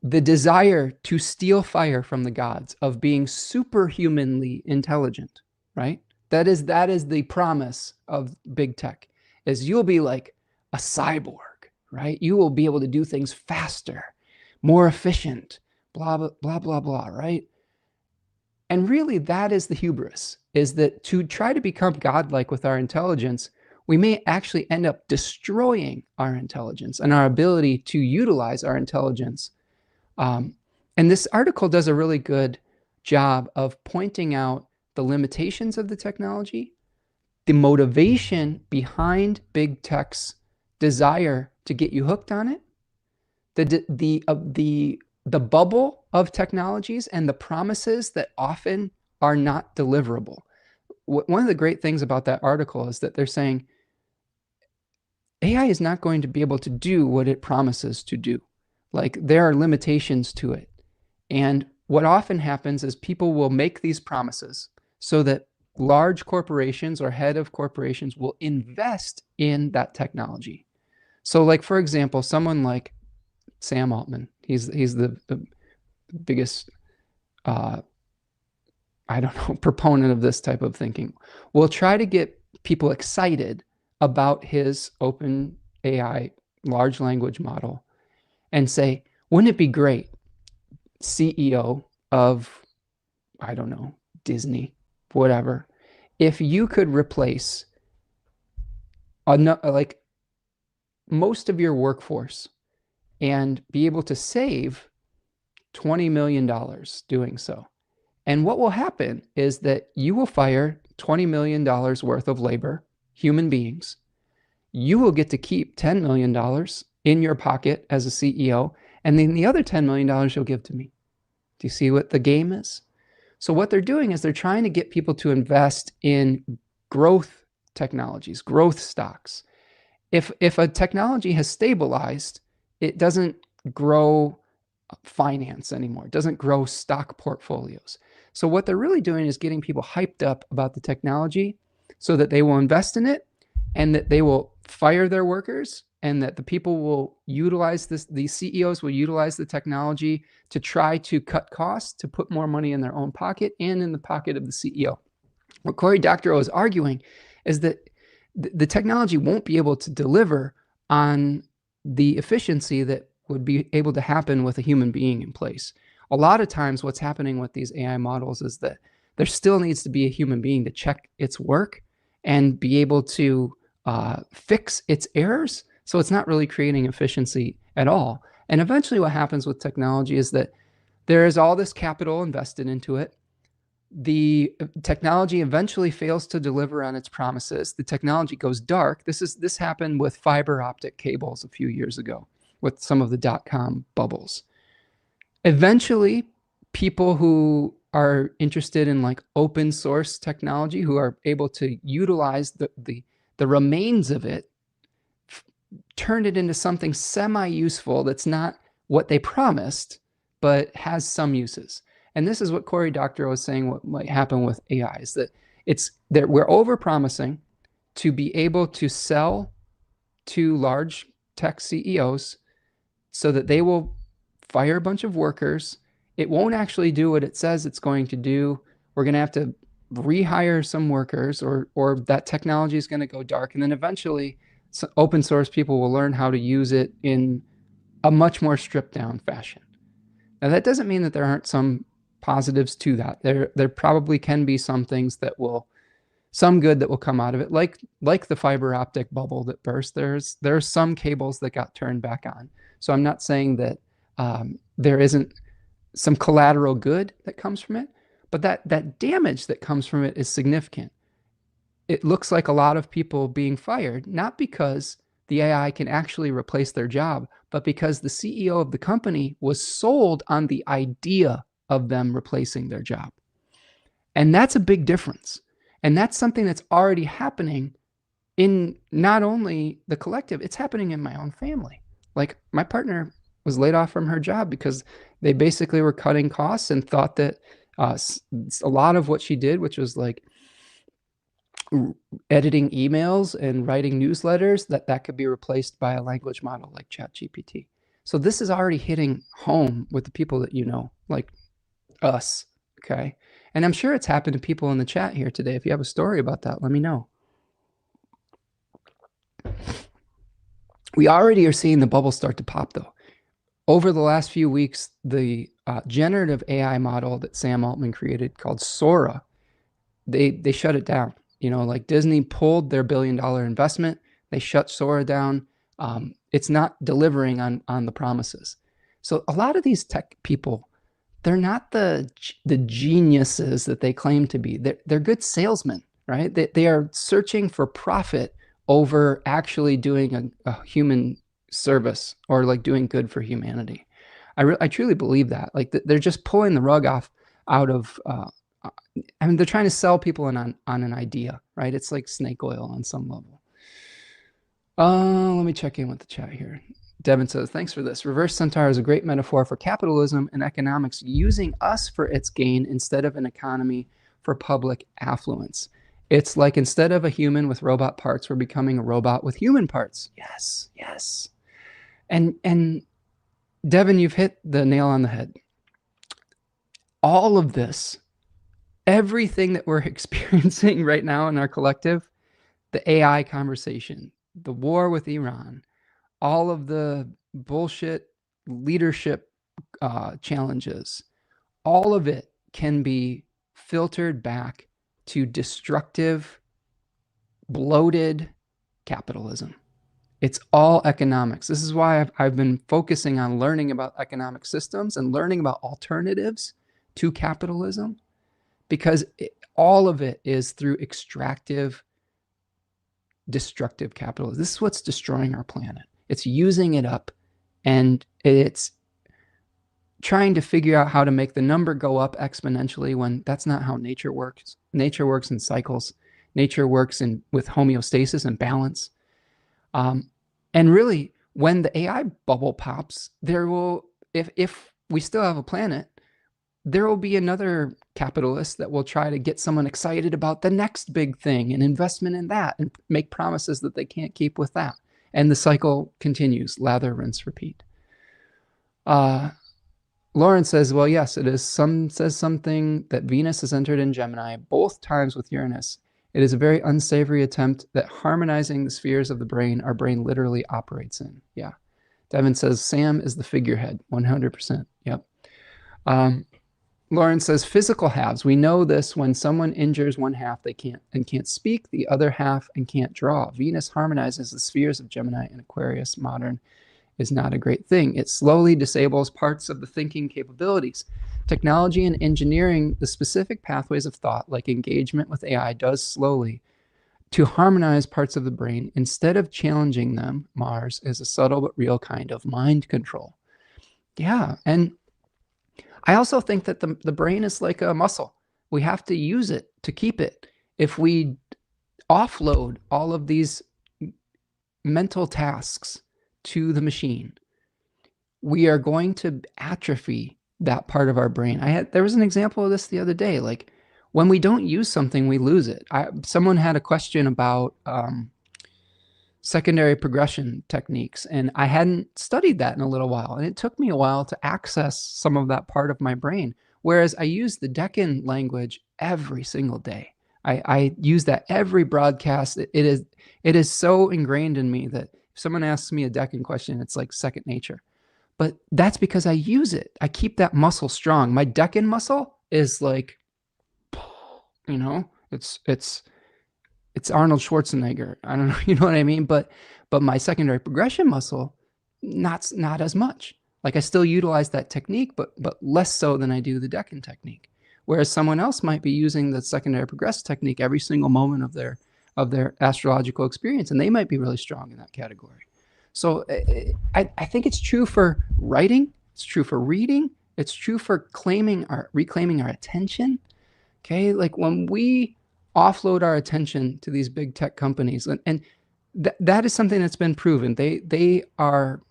the desire to steal fire from the gods, of being superhumanly intelligent, right? That is the promise of big tech, is you'll be like a cyborg, right? You will be able to do things faster, more efficient, blah, blah, blah, blah, blah, right? And really, that is the hubris, is that to try to become godlike with our intelligence, we may actually end up destroying our intelligence and our ability to utilize our intelligence. And this article does a really good job of pointing out the limitations of the technology, the motivation behind big tech's desire to get you hooked on it, the bubble of technologies and the promises that often are not deliverable. One of the great things about that article is that they're saying AI is not going to be able to do what it promises to do. Like, there are limitations to it. And what often happens is people will make these promises so that large corporations or head of corporations will invest in that technology. So, like, for example, someone like Sam Altman, he's the biggest, proponent of this type of thinking, will try to get people excited about his open AI large language model and say, wouldn't it be great, CEO of, Disney, whatever, if you could replace like most of your workforce and be able to save $20 million doing so. And what will happen is that you will fire $20 million worth of labor, human beings. You will get to keep $10 million in your pocket as a CEO, and then the other $10 million you'll give to me. Do you see what the game is? So what they're doing is they're trying to get people to invest in growth technologies, growth stocks. If a technology has stabilized, it doesn't grow finance anymore. It doesn't grow stock portfolios. So what they're really doing is getting people hyped up about the technology so that they will invest in it and that they will fire their workers and that the people will utilize this, the CEOs will utilize the technology to try to cut costs, to put more money in their own pocket and in the pocket of the CEO. What Cory Doctorow is arguing is that the technology won't be able to deliver on the efficiency that would be able to happen with a human being in place. A lot of times what's happening with these AI models is that there still needs to be a human being to check its work and be able to fix its errors. So it's not really creating efficiency at all. And eventually what happens with technology is that there is all this capital invested into it. The technology eventually fails to deliver on its promises. The technology goes dark. This happened with fiber optic cables a few years ago with some of the dot-com bubbles. Eventually, people who are interested in like open source technology, who are able to utilize the remains of it, turn it into something semi-useful that's not what they promised, but has some uses. And this is what Cory Doctorow is saying what might happen with AI, is that we're over-promising to be able to sell to large tech CEOs so that they will fire a bunch of workers. It won't actually do what it says it's going to do. We're going to have to rehire some workers, or that technology is going to go dark. And then eventually open source people will learn how to use it in a much more stripped down fashion. Now, that doesn't mean that there aren't some positives to that. There probably can be some things that some good that will come out of it, like the fiber optic bubble that burst. There's some cables that got turned back on. So I'm not saying that there isn't some collateral good that comes from it, but that damage that comes from it is significant. It looks like a lot of people being fired, not because the AI can actually replace their job, but because the CEO of the company was sold on the idea of them replacing their job. And that's a big difference. And that's something that's already happening in not only the collective, it's happening in my own family. Like, my partner was laid off from her job because they basically were cutting costs and thought that a lot of what she did, which was like editing emails and writing newsletters, that could be replaced by a language model like ChatGPT. So this is already hitting home with the people that you know, like us, okay? And I'm sure it's happened to people in the chat here today. If you have a story about that, let me know. We already are seeing the bubble start to pop, though. Over the last few weeks, the generative AI model that Sam Altman created called Sora, they shut it down. You know, like Disney pulled their $1 billion investment. They shut Sora down. It's not delivering on the promises. So a lot of these tech people, they're not the geniuses that they claim to be. They're good salesmen, right? They are searching for profit over actually doing a human service or like doing good for humanity. I truly believe that. Like, they're just pulling the rug out of I mean, they're trying to sell people on an idea, right? It's like snake oil on some level. Let me check in with the chat here. Devin says, thanks for this. Reverse centaur is a great metaphor for capitalism and economics using us for its gain instead of an economy for public affluence. It's like, instead of a human with robot parts, we're becoming a robot with human parts. Yes, yes. And Devin, you've hit the nail on the head. All of this, everything that we're experiencing right now in our collective, the AI conversation, the war with Iran, all of the bullshit leadership challenges, all of it can be filtered back to destructive, bloated capitalism. It's all economics. This is why I've been focusing on learning about economic systems and learning about alternatives to capitalism, because all of it is through extractive, destructive capitalism. This is what's destroying our planet. It's using it up, and it's trying to figure out how to make the number go up exponentially when that's not how nature works. Nature works in cycles. Nature works with homeostasis and balance. And really, when the AI bubble pops, there will, if we still have a planet, there will be another capitalist that will try to get someone excited about the next big thing and investment in that and make promises that they can't keep with that. And the cycle continues, lather, rinse, repeat. Lauren says, well, yes, it is. Says something that Venus has entered in Gemini, both times with Uranus. It is a very unsavory attempt at harmonizing the spheres of the brain our brain literally operates in. Yeah. Devin says, Sam is the figurehead, 100%. Yep. Lauren says, physical halves. We know this when someone injures one half, they can't speak, the other half and can't draw. Venus harmonizes the spheres of Gemini and Aquarius. Modern is not a great thing. It slowly disables parts of the thinking capabilities. Technology and engineering the specific pathways of thought, like engagement with AI, does slowly to harmonize parts of the brain instead of challenging them. Mars is a subtle but real kind of mind control. Yeah, and I also think that the brain is like a muscle. We have to use it to keep it. If we offload all of these mental tasks to the machine, we are going to atrophy that part of our brain. There was an example of this the other day. Like when we don't use something, we lose it. Someone had a question about secondary progression techniques, and I hadn't studied that in a little while, and it took me a while to access some of that part of my brain, whereas I use the Deccan language every single day. I use that every broadcast. It is so ingrained in me that if someone asks me a Deccan question, it's like second nature. But that's because I use it. I keep that muscle strong. My Deccan muscle is like, it's Arnold Schwarzenegger. I don't know, you know what I mean? But my secondary progression muscle, not as much. Like I still utilize that technique, but less so than I do the Deccan technique. Whereas someone else might be using the secondary progressive technique every single moment of their astrological experience, and they might be really strong in that category. So I think it's true for writing. It's true for reading. It's true for reclaiming our attention. Okay, like when we offload our attention to these big tech companies, and that is something that's been proven. They are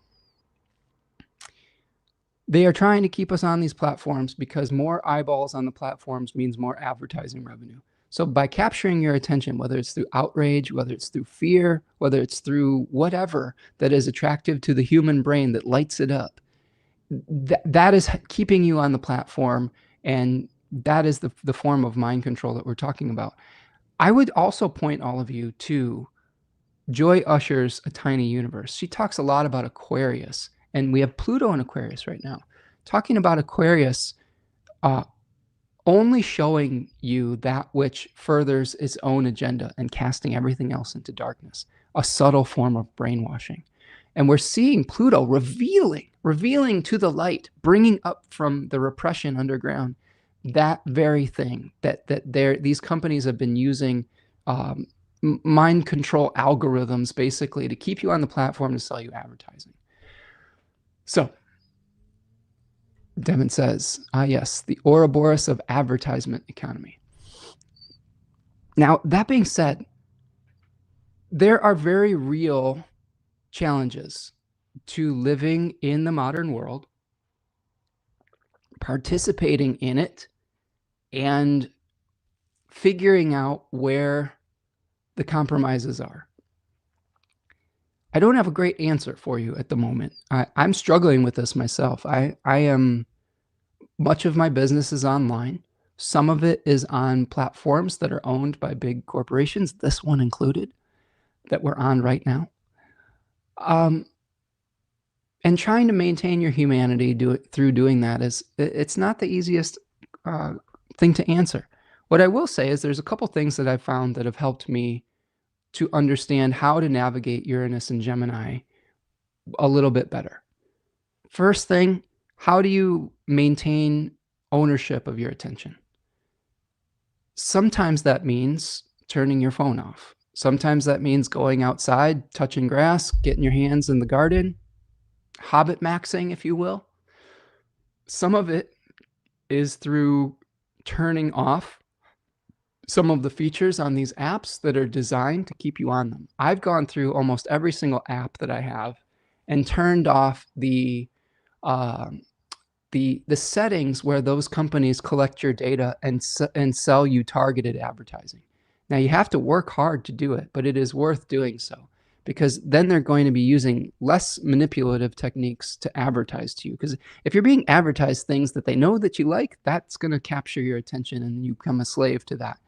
trying to keep us on these platforms because more eyeballs on the platforms means more advertising revenue. So by capturing your attention, whether it's through outrage, whether it's through fear, whether it's through whatever that is attractive to the human brain that lights it up, that is keeping you on the platform, and that is the form of mind control that we're talking about. I would also point all of you to Joy Usher's A Tiny Universe. She talks a lot about Aquarius, and we have Pluto in Aquarius right now. Talking about Aquarius, only showing you that which furthers its own agenda and casting everything else into darkness, a subtle form of brainwashing. And we're seeing Pluto revealing to the light, bringing up from the repression underground that very thing that these companies have been using mind control algorithms basically to keep you on the platform to sell you advertising. So Devin says, yes, the Ouroboros of advertisement economy. Now, that being said, there are very real challenges to living in the modern world, participating in it, and figuring out where the compromises are. I don't have a great answer for you at the moment. I'm struggling with this myself. Much of my business is online. Some of it is on platforms that are owned by big corporations, this one included, that we're on right now. And trying to maintain your humanity through doing that it's not the easiest thing to answer. What I will say is there's a couple things that I've found that have helped me to understand how to navigate Uranus and Gemini a little bit better. First thing, how do you maintain ownership of your attention? Sometimes that means turning your phone off. Sometimes that means going outside, touching grass, getting your hands in the garden, hobbit maxing, if you will. Some of it is through turning off some of the features on these apps that are designed to keep you on them. I've gone through almost every single app that I have and turned off the settings where those companies collect your data and sell you targeted advertising. Now you have to work hard to do it, but it is worth doing so because then they're going to be using less manipulative techniques to advertise to you. Because if you're being advertised things that they know that you like, that's going to capture your attention and you become a slave to that.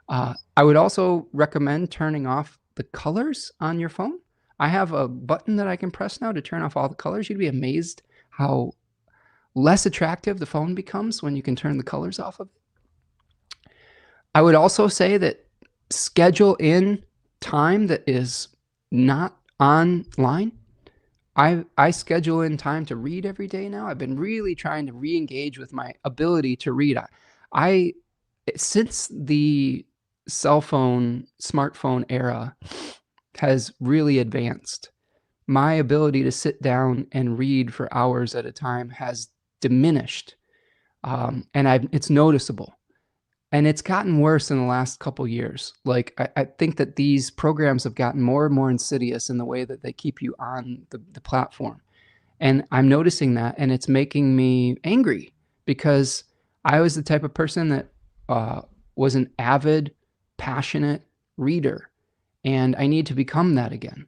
I would also recommend turning off the colors on your phone. I have a button that I can press now to turn off all the colors. You'd be amazed how less attractive the phone becomes when you can turn the colors off of it. I would also say that schedule in time that is not online. I schedule in time to read every day now. I've been really trying to re-engage with my ability to read. Since the cell phone, smartphone era has really advanced, my ability to sit down and read for hours at a time has diminished. And it's noticeable. And it's gotten worse in the last couple years. Like, I think that these programs have gotten more and more insidious in the way that they keep you on the platform. And I'm noticing that, and it's making me angry because I was the type of person that was an avid, passionate reader, and I need to become that again.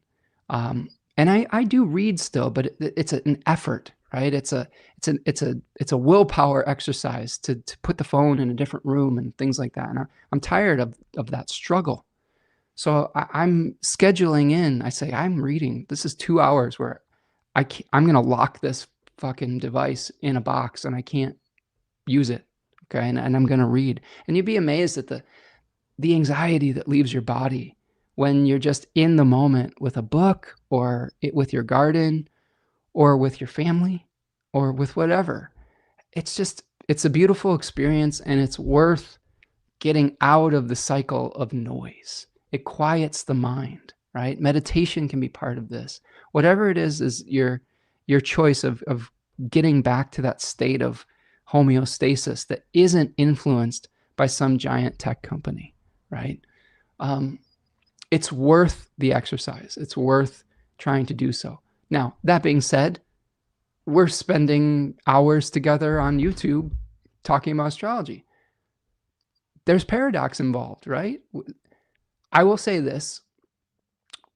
And I do read still, but it's an effort, right? It's a willpower exercise to put the phone in a different room and things like that. And I'm tired of that struggle. So I'm scheduling in. I say I'm reading. This is 2 hours where I'm gonna lock this fucking device in a box and I can't use it. Okay, and I'm gonna read. And you'd be amazed at the anxiety that leaves your body when you're just in the moment with a book or with your garden or with your family or with whatever. It's a beautiful experience, and it's worth getting out of the cycle of noise. It quiets the mind, right? Meditation can be part of this. Whatever it is your choice of getting back to that state of homeostasis that isn't influenced by some giant tech company, right? It's worth the exercise. It's worth trying to do so. Now, that being said, we're spending hours together on YouTube talking about astrology. There's paradox involved, right? I will say this.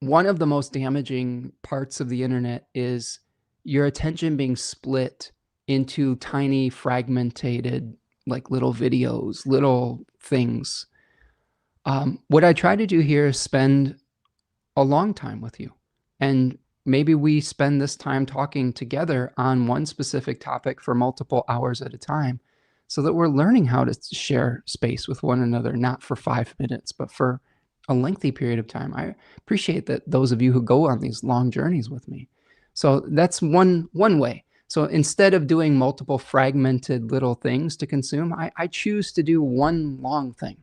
One of the most damaging parts of the internet is your attention being split into tiny fragmented, like little videos, little things. What I try to do here is spend a long time with you. And maybe we spend this time talking together on one specific topic for multiple hours at a time so that we're learning how to share space with one another, not for 5 minutes, but for a lengthy period of time. I appreciate that those of you who go on these long journeys with me. So that's one way. So instead of doing multiple fragmented little things to consume, I choose to do one long thing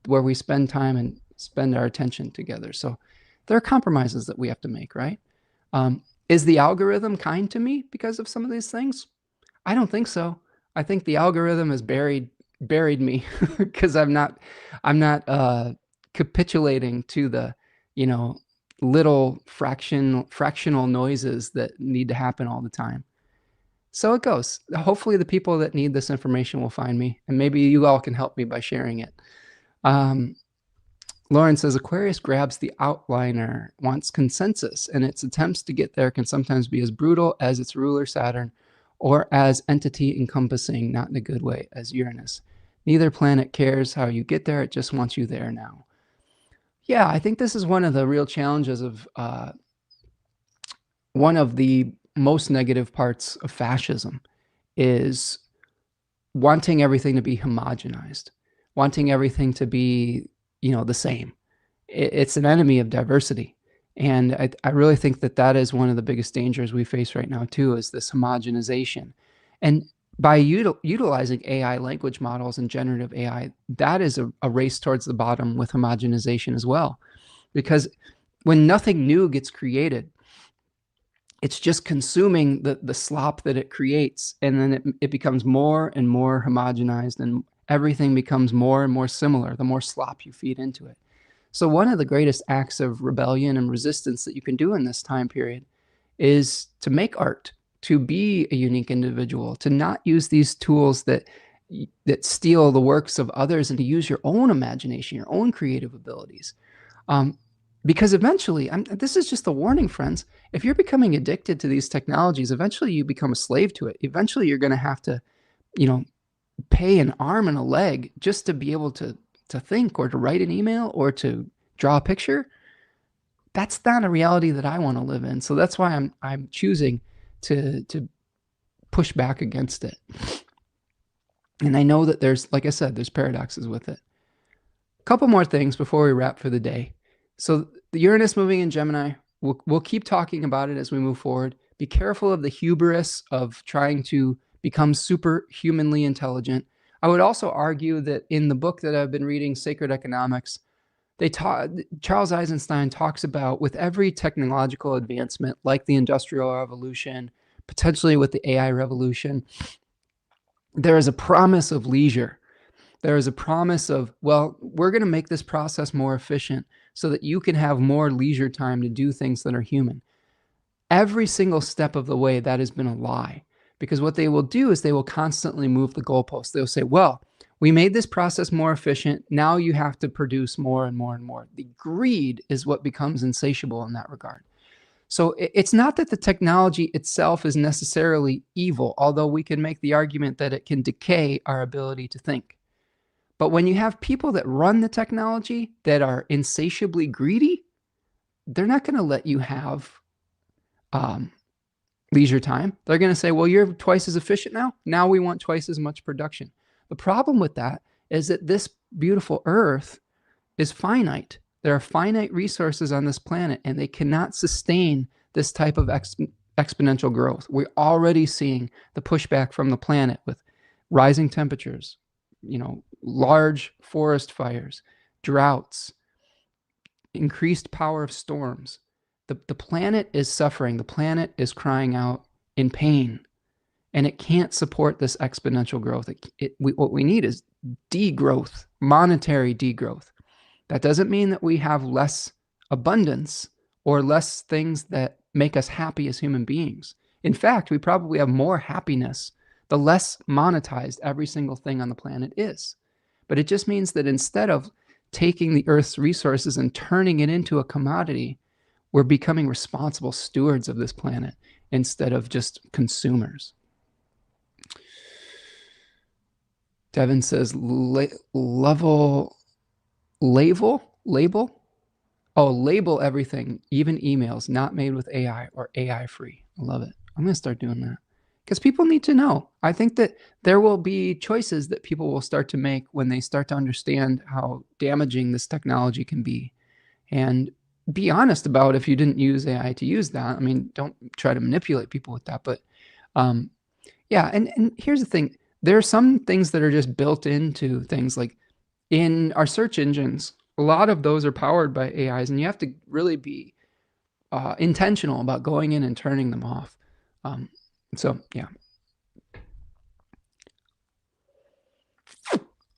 where we spend time and spend our attention together. So there are compromises that we have to make, right? Is the algorithm kind to me because of some of these things? I don't think so. I think the algorithm has buried me because I'm not capitulating to the, little fractional noises that need to happen all the time. So it goes. Hopefully the people that need this information will find me, and maybe you all can help me by sharing it. Lauren says, Aquarius grabs the outliner, wants consensus, and its attempts to get there can sometimes be as brutal as its ruler Saturn or as entity encompassing, not in a good way, as Uranus. Neither planet cares how you get there, it just wants you there now. Yeah, I think this is one of the real challenges of one of the most negative parts of fascism is wanting everything to be homogenized, wanting everything to be, the same. It's an enemy of diversity. And I really think that is one of the biggest dangers we face right now too, is this homogenization. And by utilizing AI language models and generative AI, that is a race towards the bottom with homogenization as well. Because when nothing new gets created, it's just consuming the slop that it creates. And then it becomes more and more homogenized, and everything becomes more and more similar the more slop you feed into it. So one of the greatest acts of rebellion and resistance that you can do in this time period is to make art, to be a unique individual, to not use these tools that steal the works of others, and to use your own imagination, your own creative abilities. Because eventually, this is just a warning, friends. If you're becoming addicted to these technologies, eventually you become a slave to it. Eventually you're going to have to, you know, pay an arm and a leg just to be able to think or to write an email or to draw a picture. That's not a reality that I want to live in. So that's why I'm choosing to push back against it. And I know that there's, like I said, there's paradoxes with it. A couple more things before we wrap for the day. So the Uranus moving in Gemini, we'll keep talking about it as we move forward. Be careful of the hubris of trying to become superhumanly intelligent. I would also argue that in the book that I've been reading, Sacred Economics, Charles Eisenstein talks about with every technological advancement, like the Industrial Revolution, potentially with the AI revolution, there is a promise of leisure. There is a promise of, well, we're going to make this process more efficient so that you can have more leisure time to do things that are human. Every single step of the way, that has been a lie. Because what they will do is they will constantly move the goalposts. They'll say, well, we made this process more efficient. Now you have to produce more and more and more. The greed is what becomes insatiable in that regard. So it's not that the technology itself is necessarily evil, although we can make the argument that it can decay our ability to think. But when you have people that run the technology that are insatiably greedy, they're not going to let you have leisure time. They're going to say, well, you're twice as efficient now. Now we want twice as much production. The problem with that is that this beautiful Earth is finite. There are finite resources on this planet, and they cannot sustain this type of exponential growth. We're already seeing the pushback from the planet with rising temperatures, large forest fires, droughts, increased power of storms. The planet is suffering. The planet is crying out in pain, and it can't support this exponential growth. What we need is degrowth, monetary degrowth. That doesn't mean that we have less abundance or less things that make us happy as human beings. In fact, we probably have more happiness the less monetized every single thing on the planet is. But it just means that instead of taking the Earth's resources and turning it into a commodity, we're becoming responsible stewards of this planet instead of just consumers. Devin says label. Oh, label everything, even emails, not made with AI or AI free. I love it. I'm going to start doing that because people need to know. I think that there will be choices that people will start to make when they start to understand how damaging this technology can be, and be honest about if you didn't use AI to use that. I mean, don't try to manipulate people with that. But yeah, and here's the thing. There are some things that are just built into things, like in our search engines. A lot of those are powered by AIs, and you have to really be intentional about going in and turning them off. So yeah.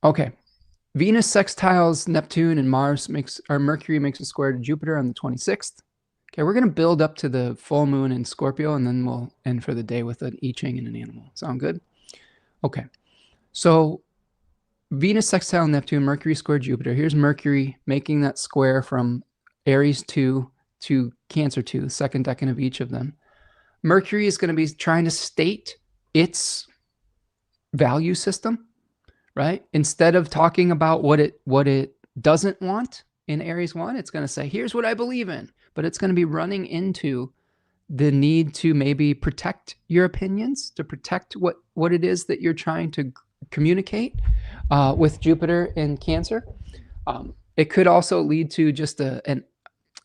Okay. Venus sextiles Neptune and Mars Mercury makes a square to Jupiter on the 26th. Okay, we're going to build up to the full moon in Scorpio, and then we'll end for the day with an I-Ching and an animal. Sound good? Okay. So Venus sextile Neptune, Mercury square Jupiter. Here's Mercury making that square from Aries 2 to Cancer 2, the second decan of each of them. Mercury is going to be trying to state its value system, right? Instead of talking about what it doesn't want in Aries 1, it's going to say, here's what I believe in. But it's going to be running into the need to maybe protect your opinions, to protect what it is that you're trying to communicate with Jupiter in Cancer. It could also lead to just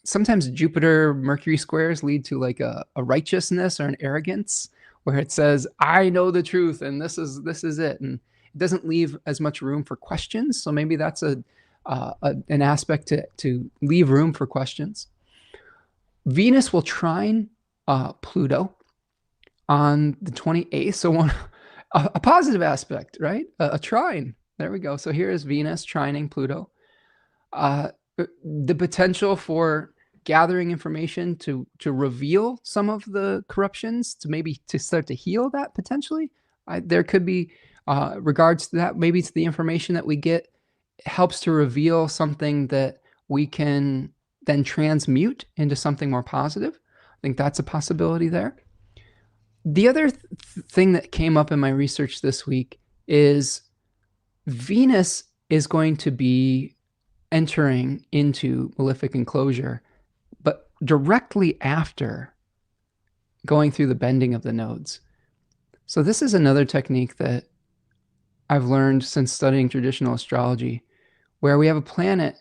sometimes Jupiter Mercury squares lead to like a righteousness or an arrogance where it says, I know the truth and this is it. And it doesn't leave as much room for questions. So maybe that's an aspect to leave room for questions. Venus will trine Pluto on the 28th. So a positive aspect, right? A trine. There we go. So here is Venus trining Pluto. The potential for gathering information to reveal some of the corruptions, to start to heal that potentially. There could be regards to that. Maybe it's the information that we get helps to reveal something that we can then transmute into something more positive. I think that's a possibility there. The other thing that came up in my research this week is Venus is going to be entering into malefic enclosure, but directly after going through the bending of the nodes. So this is another technique that I've learned since studying traditional astrology, where we have a planet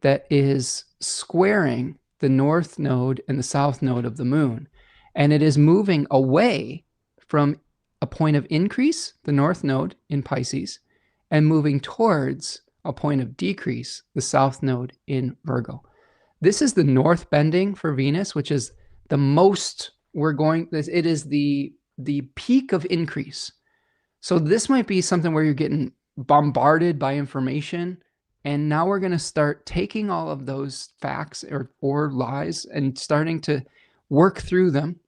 that is squaring the north node and the south node of the moon. And it is moving away from a point of increase, the north node in Pisces, and moving towards a point of decrease, the south node in Virgo. This is the north bending for Venus, which is the most it is the peak of increase. So this might be something where you're getting bombarded by information, and now we're going to start taking all of those facts or lies and starting to work through them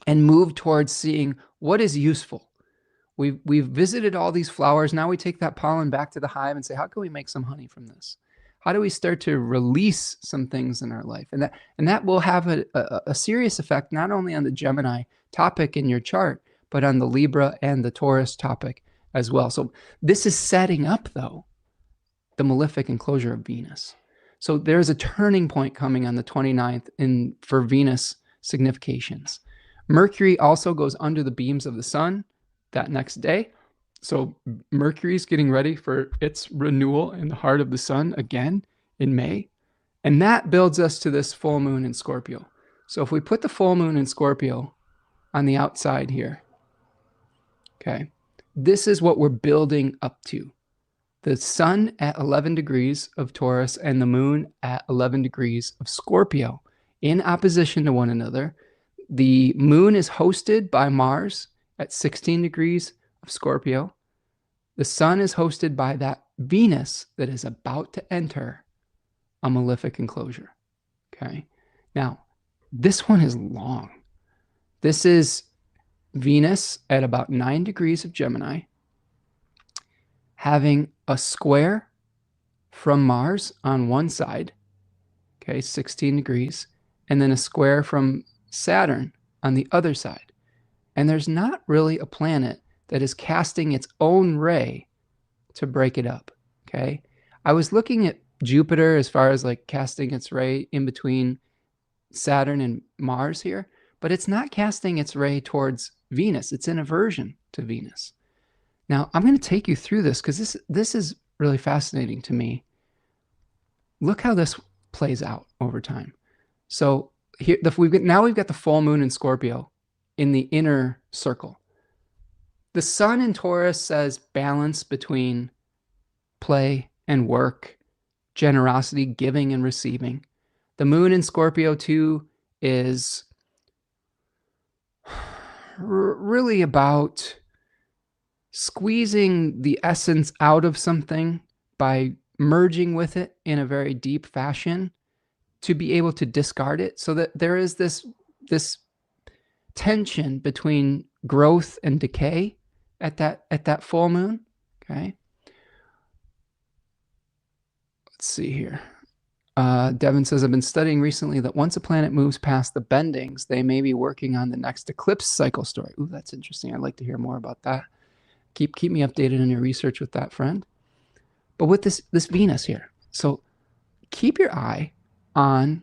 and move towards seeing what is useful. We've visited all these flowers. Now we take that pollen back to the hive and say, how can we make some honey from this? How do we start to release some things in our life? And that will have a serious effect, not only on the Gemini topic in your chart, but on the Libra and the Taurus topic as well. So this is setting up, though, the malefic enclosure of Venus. So there's a turning point coming on the 29th for Venus significations. Mercury also goes under the beams of the sun that next day. So Mercury's getting ready for its renewal in the heart of the sun again in May. And that builds us to this full moon in Scorpio. So if we put the full moon in Scorpio on the outside here, okay, this is what we're building up to. The sun at 11 degrees of Taurus and the moon at 11 degrees of Scorpio in opposition to one another. The moon is hosted by Mars at 16 degrees of Scorpio. The sun is hosted by that Venus that is about to enter a malefic enclosure. Okay. Now, this one is long. This is Venus at about 9 degrees of Gemini, having a square from Mars on one side, okay, 16 degrees, and then a square from Saturn on the other side. And there's not really a planet that is casting its own ray to break it up, okay? I was looking at Jupiter as far as like casting its ray in between Saturn and Mars here, but it's not casting its ray towards Venus. It's in aversion to Venus. Now, I'm going to take you through this because this is really fascinating to me. Look how this plays out over time. So here, now we've got the full moon in Scorpio in the inner circle. The sun in Taurus says balance between play and work, generosity, giving and receiving. The moon in Scorpio too is really about squeezing the essence out of something by merging with it in a very deep fashion to be able to discard it, so that there is this tension between growth and decay at that full moon. Okay. Let's see here. Devin says, I've been studying recently that once a planet moves past the bendings, they may be working on the next eclipse cycle story. Ooh, that's interesting. I'd like to hear more about that. Keep me updated on your research with that, friend. But with this Venus here, so keep your eye on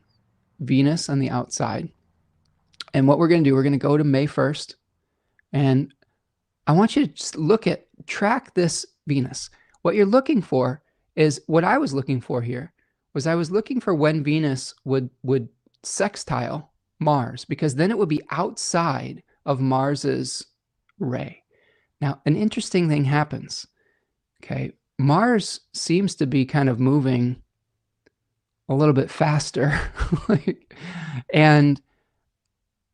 Venus on the outside. And what we're going to do, we're going to go to May 1st. And I want you to just track this Venus. What you're looking for is what I was looking for here was I was looking for when Venus would sextile Mars, because then it would be outside of Mars's ray. Now, an interesting thing happens. Okay. Mars seems to be kind of moving a little bit faster. And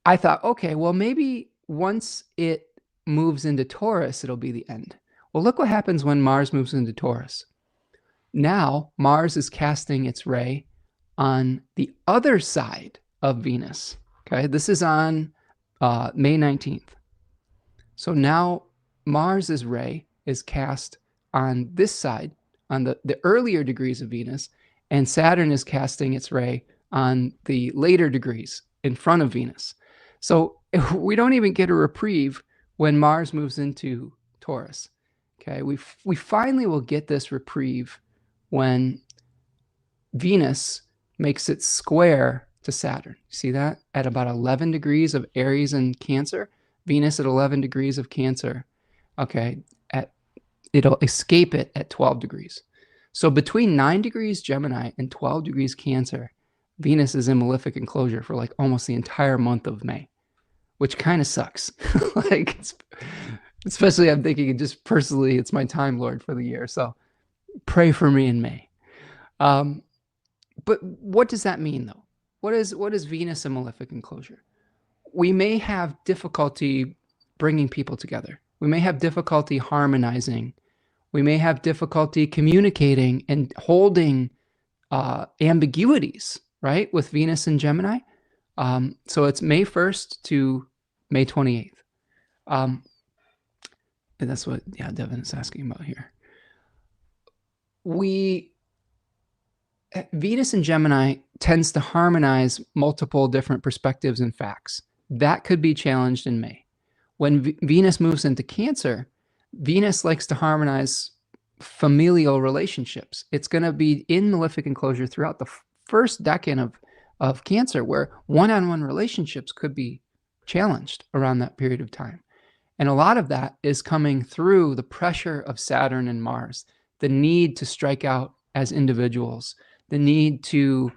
I thought, okay, well, maybe once it moves into Taurus, it'll be the end. Well, look what happens when Mars moves into Taurus. Now, Mars is casting its ray on the other side of Venus. Okay, this is on May 19th. So now Mars's ray is cast on this side, on the earlier degrees of Venus, and Saturn is casting its ray on the later degrees in front of Venus. So we don't even get a reprieve when Mars moves into Taurus. Okay, we finally will get this reprieve when Venus makes it square to Saturn. See that? At about 11 degrees of Aries and Cancer, Venus at 11 degrees of Cancer. Okay, it'll escape it at 12 degrees. So between 9 degrees Gemini and 12 degrees Cancer, Venus is in malefic enclosure for like almost the entire month of May, which kind of sucks. Like, especially I'm thinking just personally, it's my time lord for the year. So pray for me in May. But what does that mean, though? What is Venus in malefic enclosure? We may have difficulty bringing people together. We may have difficulty harmonizing. We may have difficulty communicating and holding ambiguities, right, with Venus and Gemini. So it's May 1st to May 28th. And that's what, Devin is asking about here. Venus and Gemini tends to harmonize multiple different perspectives and facts. That could be challenged in May. When Venus moves into Cancer, Venus likes to harmonize familial relationships. It's going to be in malefic enclosure throughout the first decade of Cancer, where one-on-one relationships could be challenged around that period of time. And a lot of that is coming through the pressure of Saturn and Mars, the need to strike out as individuals, the need to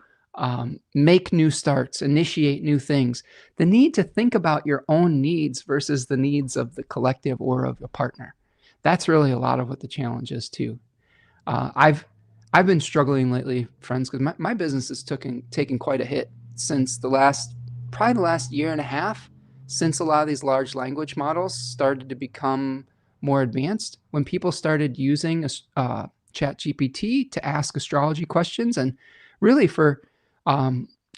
make new starts, initiate new things, the need to think about your own needs versus the needs of the collective or of a partner. That's really a lot of what the challenge is too. I've been struggling lately, friends, because my business is taking quite a hit since probably the last year and a half, since a lot of these large language models started to become more advanced. When people started using ChatGPT to ask astrology questions, and really for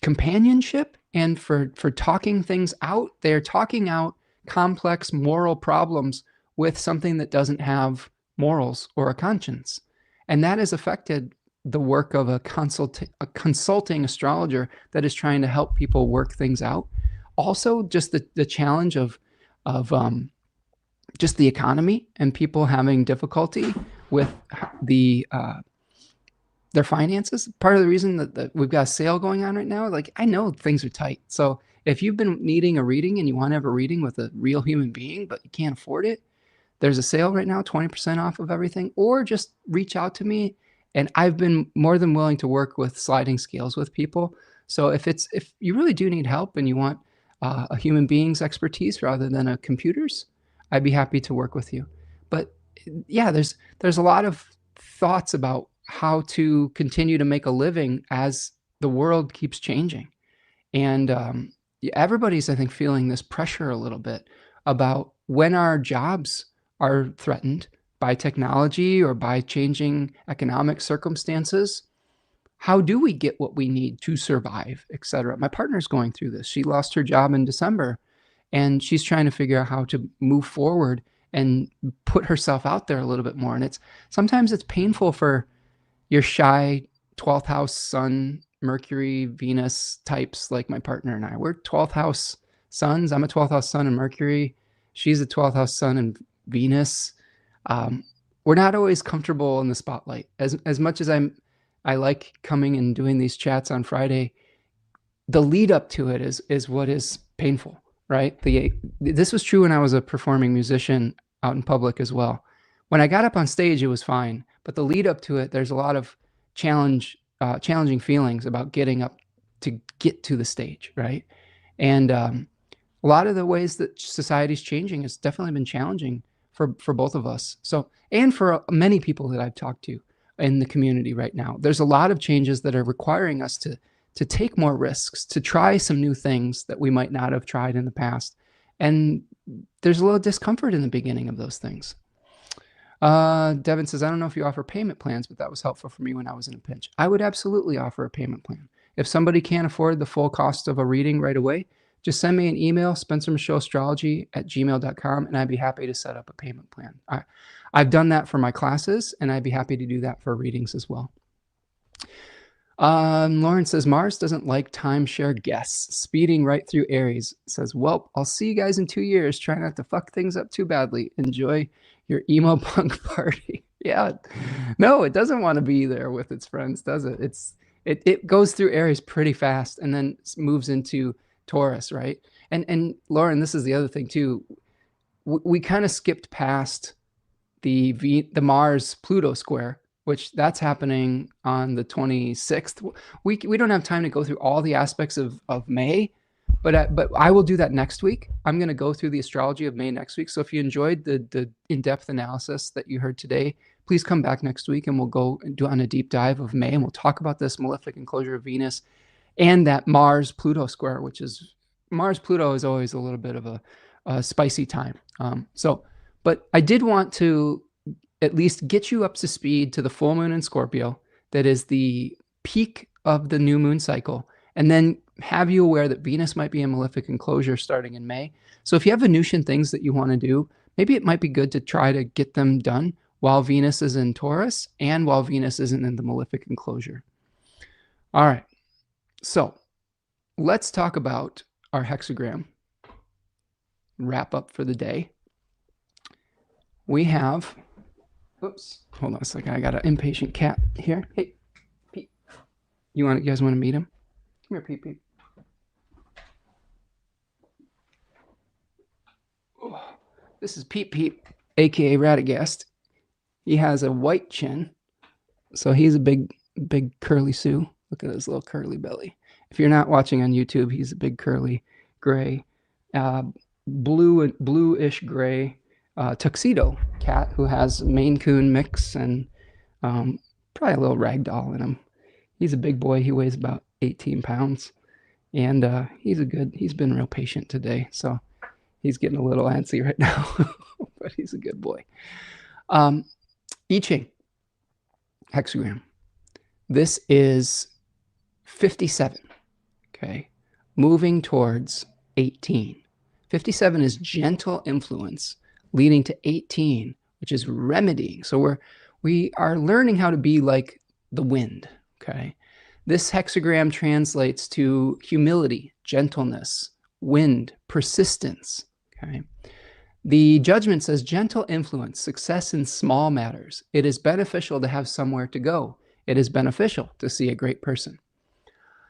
companionship and for talking things out, they're talking out complex moral problems with something that doesn't have morals or a conscience. And that has affected the work of a consulting astrologer that is trying to help people work things out. Also, just the challenge of just the economy and people having difficulty with their finances. Part of the reason that we've got a sale going on right now, like, I know things are tight. So if you've been needing a reading and you want to have a reading with a real human being, but you can't afford it, there's a sale right now, 20% off of everything, or just reach out to me. And I've been more than willing to work with sliding scales with people. So if you really do need help and you want a human being's expertise rather than a computer's, I'd be happy to work with you. But yeah, there's a lot of thoughts about how to continue to make a living as the world keeps changing. And everybody's, I think, feeling this pressure a little bit about when our jobs are threatened by technology or by changing economic circumstances. How do we get what we need to survive, etc.? My partner's going through this. She lost her job in December, and she's trying to figure out how to move forward and put herself out there a little bit more. And sometimes it's painful for your shy 12th house Sun, Mercury, Venus types like my partner and I. We're 12th house suns. I'm a 12th house Sun and Mercury. She's a 12th house Sun and Venus. We're not always comfortable in the spotlight. As much as I like coming and doing these chats on Friday, the lead up to it is what is painful, right? This was true when I was a performing musician out in public as well. When I got up on stage, it was fine, but the lead up to it, there's a lot of challenging feelings about getting up to get to the stage, right? And a lot of the ways that society's changing has definitely been challenging for both of us. So, and for many people that I've talked to in the community right now, there's a lot of changes that are requiring us to take more risks, to try some new things that we might not have tried in the past. And there's a little discomfort in the beginning of those things. Devin says, I don't know if you offer payment plans, but that was helpful for me when I was in a pinch. I would absolutely offer a payment plan. If somebody can't afford the full cost of a reading right away, just send me an email, spencermichaudastrology@gmail.com, and I'd be happy to set up a payment plan. I've done that for my classes, and I'd be happy to do that for readings as well. Lauren says, Mars doesn't like timeshare guests. Speeding right through Aries. Says, well, I'll see you guys in 2 years. Try not to fuck things up too badly. Enjoy your emo punk party. Yeah. No, it doesn't want to be there with its friends, does it? It goes through Aries pretty fast and then moves into Taurus, right? And Lauren, this is the other thing too. We kind of skipped past the Mars Pluto square, which that's happening on the 26th. We don't have time to go through all the aspects of May, but I will do that next week. I'm going to go through the astrology of May next week. So if you enjoyed the in-depth analysis that you heard today, please come back next week and we'll go and do on a deep dive of May, and we'll talk about this malefic enclosure of Venus and that Mars Pluto square, which is Mars Pluto is always a little bit of a spicy time. But I did want to at least get you up to speed to the full moon in Scorpio. That is the peak of the new moon cycle. And then have you aware that Venus might be in malefic enclosure starting in May. So if you have Venusian things that you want to do, maybe it might be good to try to get them done while Venus is in Taurus and while Venus isn't in the malefic enclosure. All right. So let's talk about our hexagram. Wrap up for the day. We have, oops, hold on a second. I got an impatient cat here. Hey, Pete, you guys want to meet him? Come here, Pete. Oh, this is Pete, aka Radagast. He has a white chin, so he's a big curly Sue. Look at his little curly belly. If you're not watching on YouTube, he's a big curly gray, bluish gray tuxedo cat who has Maine Coon mix and probably a little ragdoll in him. He's a big boy. He weighs about 18 pounds, and he's been real patient today, so he's getting a little antsy right now, but he's a good boy. I-Ching hexagram. This is 57. Okay, moving towards 18. 57 is gentle influence, leading to 18, which is remedying. So we are learning how to be like the wind. Okay, this hexagram translates to humility, gentleness, wind, persistence. Okay, the judgment says gentle influence, success in small matters. It is beneficial to have somewhere to go. It is beneficial to see a great person.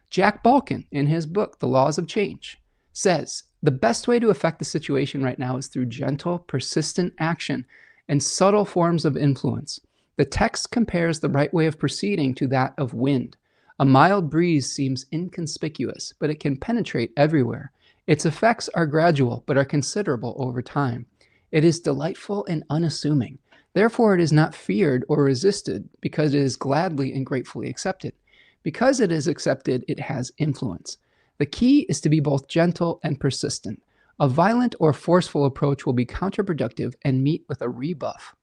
Jack Balkin, in his book, The Laws of Change, says, the best way to affect the situation right now is through gentle, persistent action and subtle forms of influence. The text compares the right way of proceeding to that of wind. A mild breeze seems inconspicuous, but it can penetrate everywhere. Its effects are gradual, but are considerable over time. It is delightful and unassuming. Therefore, it is not feared or resisted, because it is gladly and gratefully accepted. Because it is accepted, it has influence. The key is to be both gentle and persistent. A violent or forceful approach will be counterproductive and meet with a rebuff.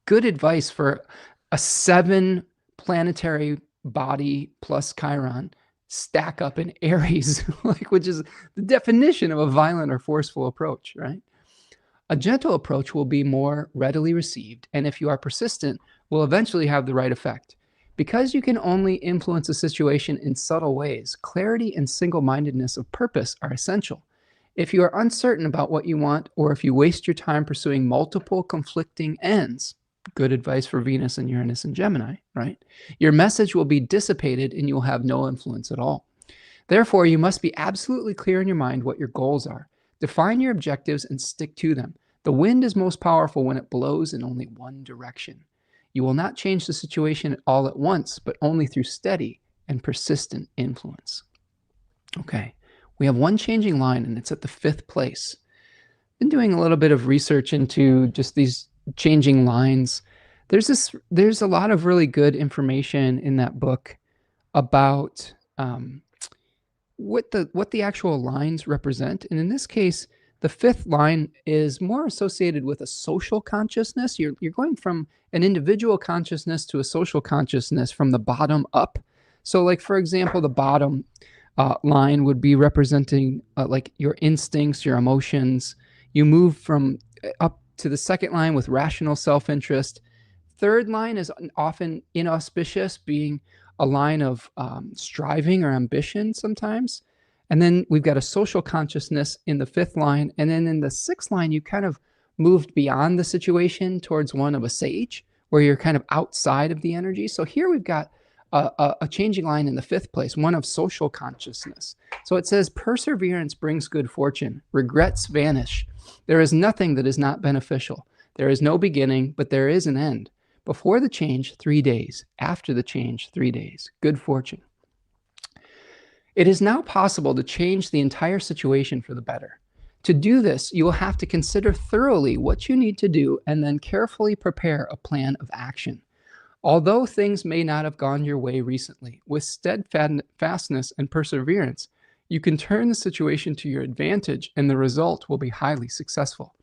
Good advice for a 7 planetary body plus Chiron stack up in Aries, which is the definition of a violent or forceful approach, right? A gentle approach will be more readily received, and if you are persistent, will eventually have the right effect. Because you can only influence a situation in subtle ways, clarity and single-mindedness of purpose are essential. If you are uncertain about what you want, or if you waste your time pursuing multiple conflicting ends, good advice for Venus and Uranus and Gemini, right? Your message will be dissipated and you will have no influence at all. Therefore, you must be absolutely clear in your mind what your goals are. Define your objectives and stick to them. The wind is most powerful when it blows in only one direction. You will not change the situation all at once, but only through steady and persistent influence. Okay, we have one changing line, and it's at the 5th place. Been doing a little bit of research into just these changing lines. There's a lot of really good information in that book about what the actual lines represent. And in this case, the 5th line is more associated with a social consciousness. You're going from an individual consciousness to a social consciousness from the bottom up. So like, for example, the bottom line would be representing like your instincts, your emotions. You move from up to the 2nd line with rational self-interest. 3rd line is often inauspicious, being a line of striving or ambition sometimes. And then we've got a social consciousness in the 5th line. And then in the 6th line, you kind of moved beyond the situation towards one of a sage, where you're kind of outside of the energy. So here we've got a changing line in the 5th place, one of social consciousness. So it says, perseverance brings good fortune, regrets vanish. There is nothing that is not beneficial. There is no beginning, but there is an end. Before the change, 3 days. After the change, 3 days. Good fortune. It is now possible to change the entire situation for the better. To do this, you will have to consider thoroughly what you need to do and then carefully prepare a plan of action. Although things may not have gone your way recently, with steadfastness and perseverance, you can turn the situation to your advantage and the result will be highly successful.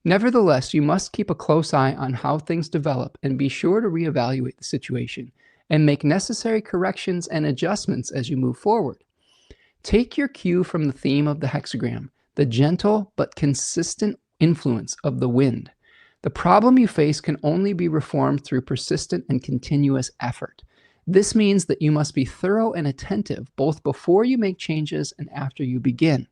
Nevertheless, you must keep a close eye on how things develop and be sure to reevaluate the situation and make necessary corrections and adjustments as you move forward. Take your cue from the theme of the hexagram, the gentle but consistent influence of the wind. The problem you face can only be reformed through persistent and continuous effort. This means that you must be thorough and attentive both before you make changes and after you begin.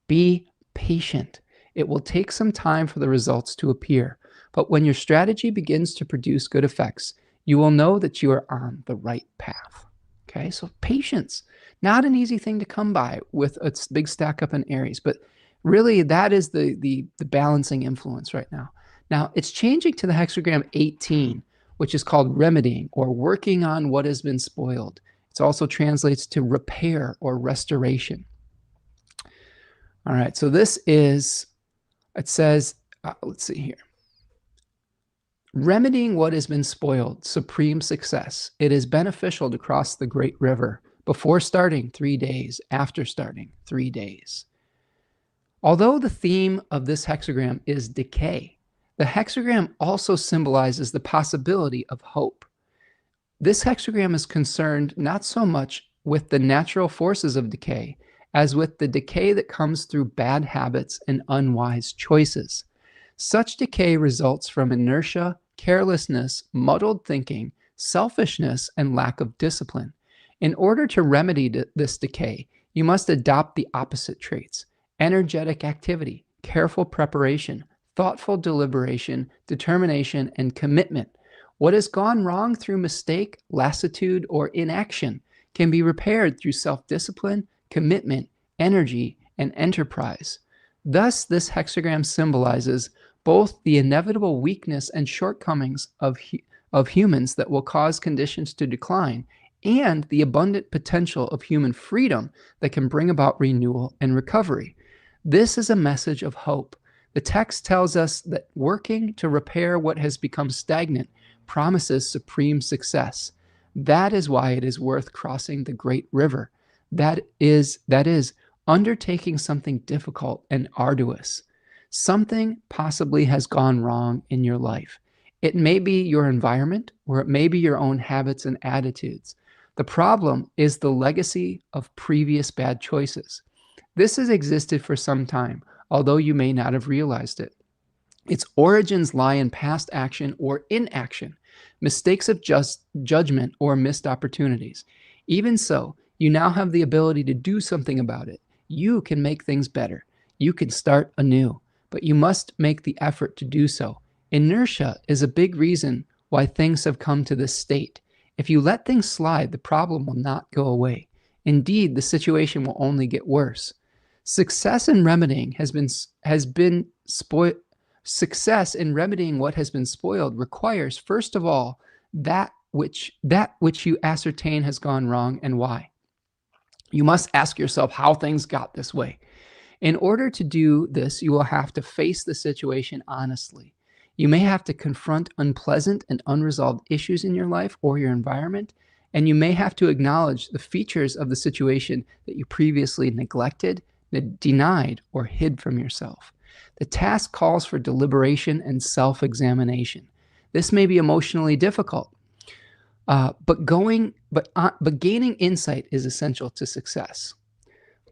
Be patient. It will take some time for the results to appear, but when your strategy begins to produce good effects, you will know that you are on the right path. Okay, so patience, not an easy thing to come by with a big stack up in Aries, but really that is the balancing influence right now. Now it's changing to the hexagram 18, which is called remedying or working on what has been spoiled. It also translates to repair or restoration. All right, so this is, it says, let's see here. Remedying what has been spoiled, supreme success. It is beneficial to cross the great river before starting 3 days, after starting 3 days. Although the theme of this hexagram is decay, the hexagram also symbolizes the possibility of hope. This hexagram is concerned not so much with the natural forces of decay as with the decay that comes through bad habits and unwise choices. Such decay results from inertia, carelessness, muddled thinking, selfishness, and lack of discipline. In order to remedy this decay, you must adopt the opposite traits: energetic activity, careful preparation, thoughtful deliberation, determination, and commitment. What has gone wrong through mistake, lassitude, or inaction can be repaired through self-discipline, commitment, energy, and enterprise. Thus, this hexagram symbolizes both the inevitable weakness and shortcomings of humans that will cause conditions to decline, and the abundant potential of human freedom that can bring about renewal and recovery. This is a message of hope. The text tells us that working to repair what has become stagnant promises supreme success. That is why it is worth crossing the great river. That is undertaking something difficult and arduous. Something possibly has gone wrong in your life. It may be your environment, or it may be your own habits and attitudes. The problem is the legacy of previous bad choices. This has existed for some time, although you may not have realized it. Its origins lie in past action or inaction, mistakes of judgment, or missed opportunities. Even so, you now have the ability to do something about it. You can make things better. You can start anew, but you must make the effort to do so. Inertia is a big reason why things have come to this state. If you let things slide, the problem will not go away. Indeed, the situation will only get worse. Success in remedying Success in remedying what has been spoiled requires, first of all, that which you ascertain has gone wrong and why. You must ask yourself how things got this way. In order to do this, you will have to face the situation honestly. You may have to confront unpleasant and unresolved issues in your life or your environment, and you may have to acknowledge the features of the situation that you previously neglected, denied, or hid from yourself. The task calls for deliberation and self-examination. This may be emotionally difficult, but gaining insight is essential to success.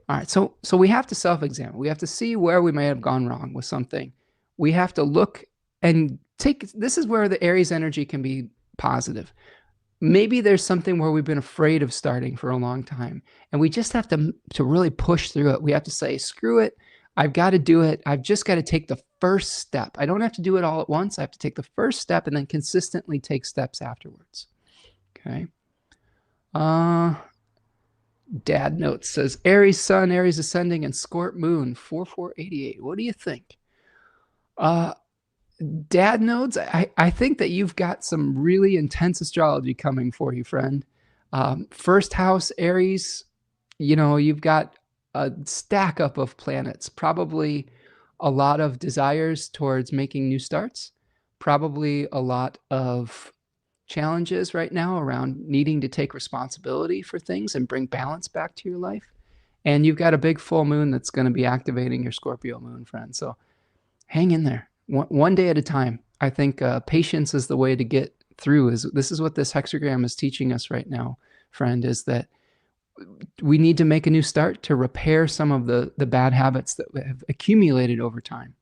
All right, so we have to self-examine. We have to see where we may have gone wrong with something. We have to look and this is where the Aries energy can be positive. maybe there's something where we've been afraid of starting for a long time, and we just have to really push through it. We have to say, screw it. I've got to do it. I've just got to take the first step. I don't have to do it all at once. I have to take the first step and then consistently take steps afterwards. Okay. Dad Notes says Aries Sun, Aries Ascending, and Scorp Moon, 4488. What do you think? Dad Nodes, I think that you've got some really intense astrology coming for you, friend. First house, Aries, you've got a stack up of planets, probably a lot of desires towards making new starts, probably a lot of challenges right now around needing to take responsibility for things and bring balance back to your life. And you've got a big full moon that's going to be activating your Scorpio moon, friend. So hang in there. One day at a time. I think patience is the way to get through. This is what this hexagram is teaching us right now, friend, is that we need to make a new start to repair some of the bad habits that have accumulated over time.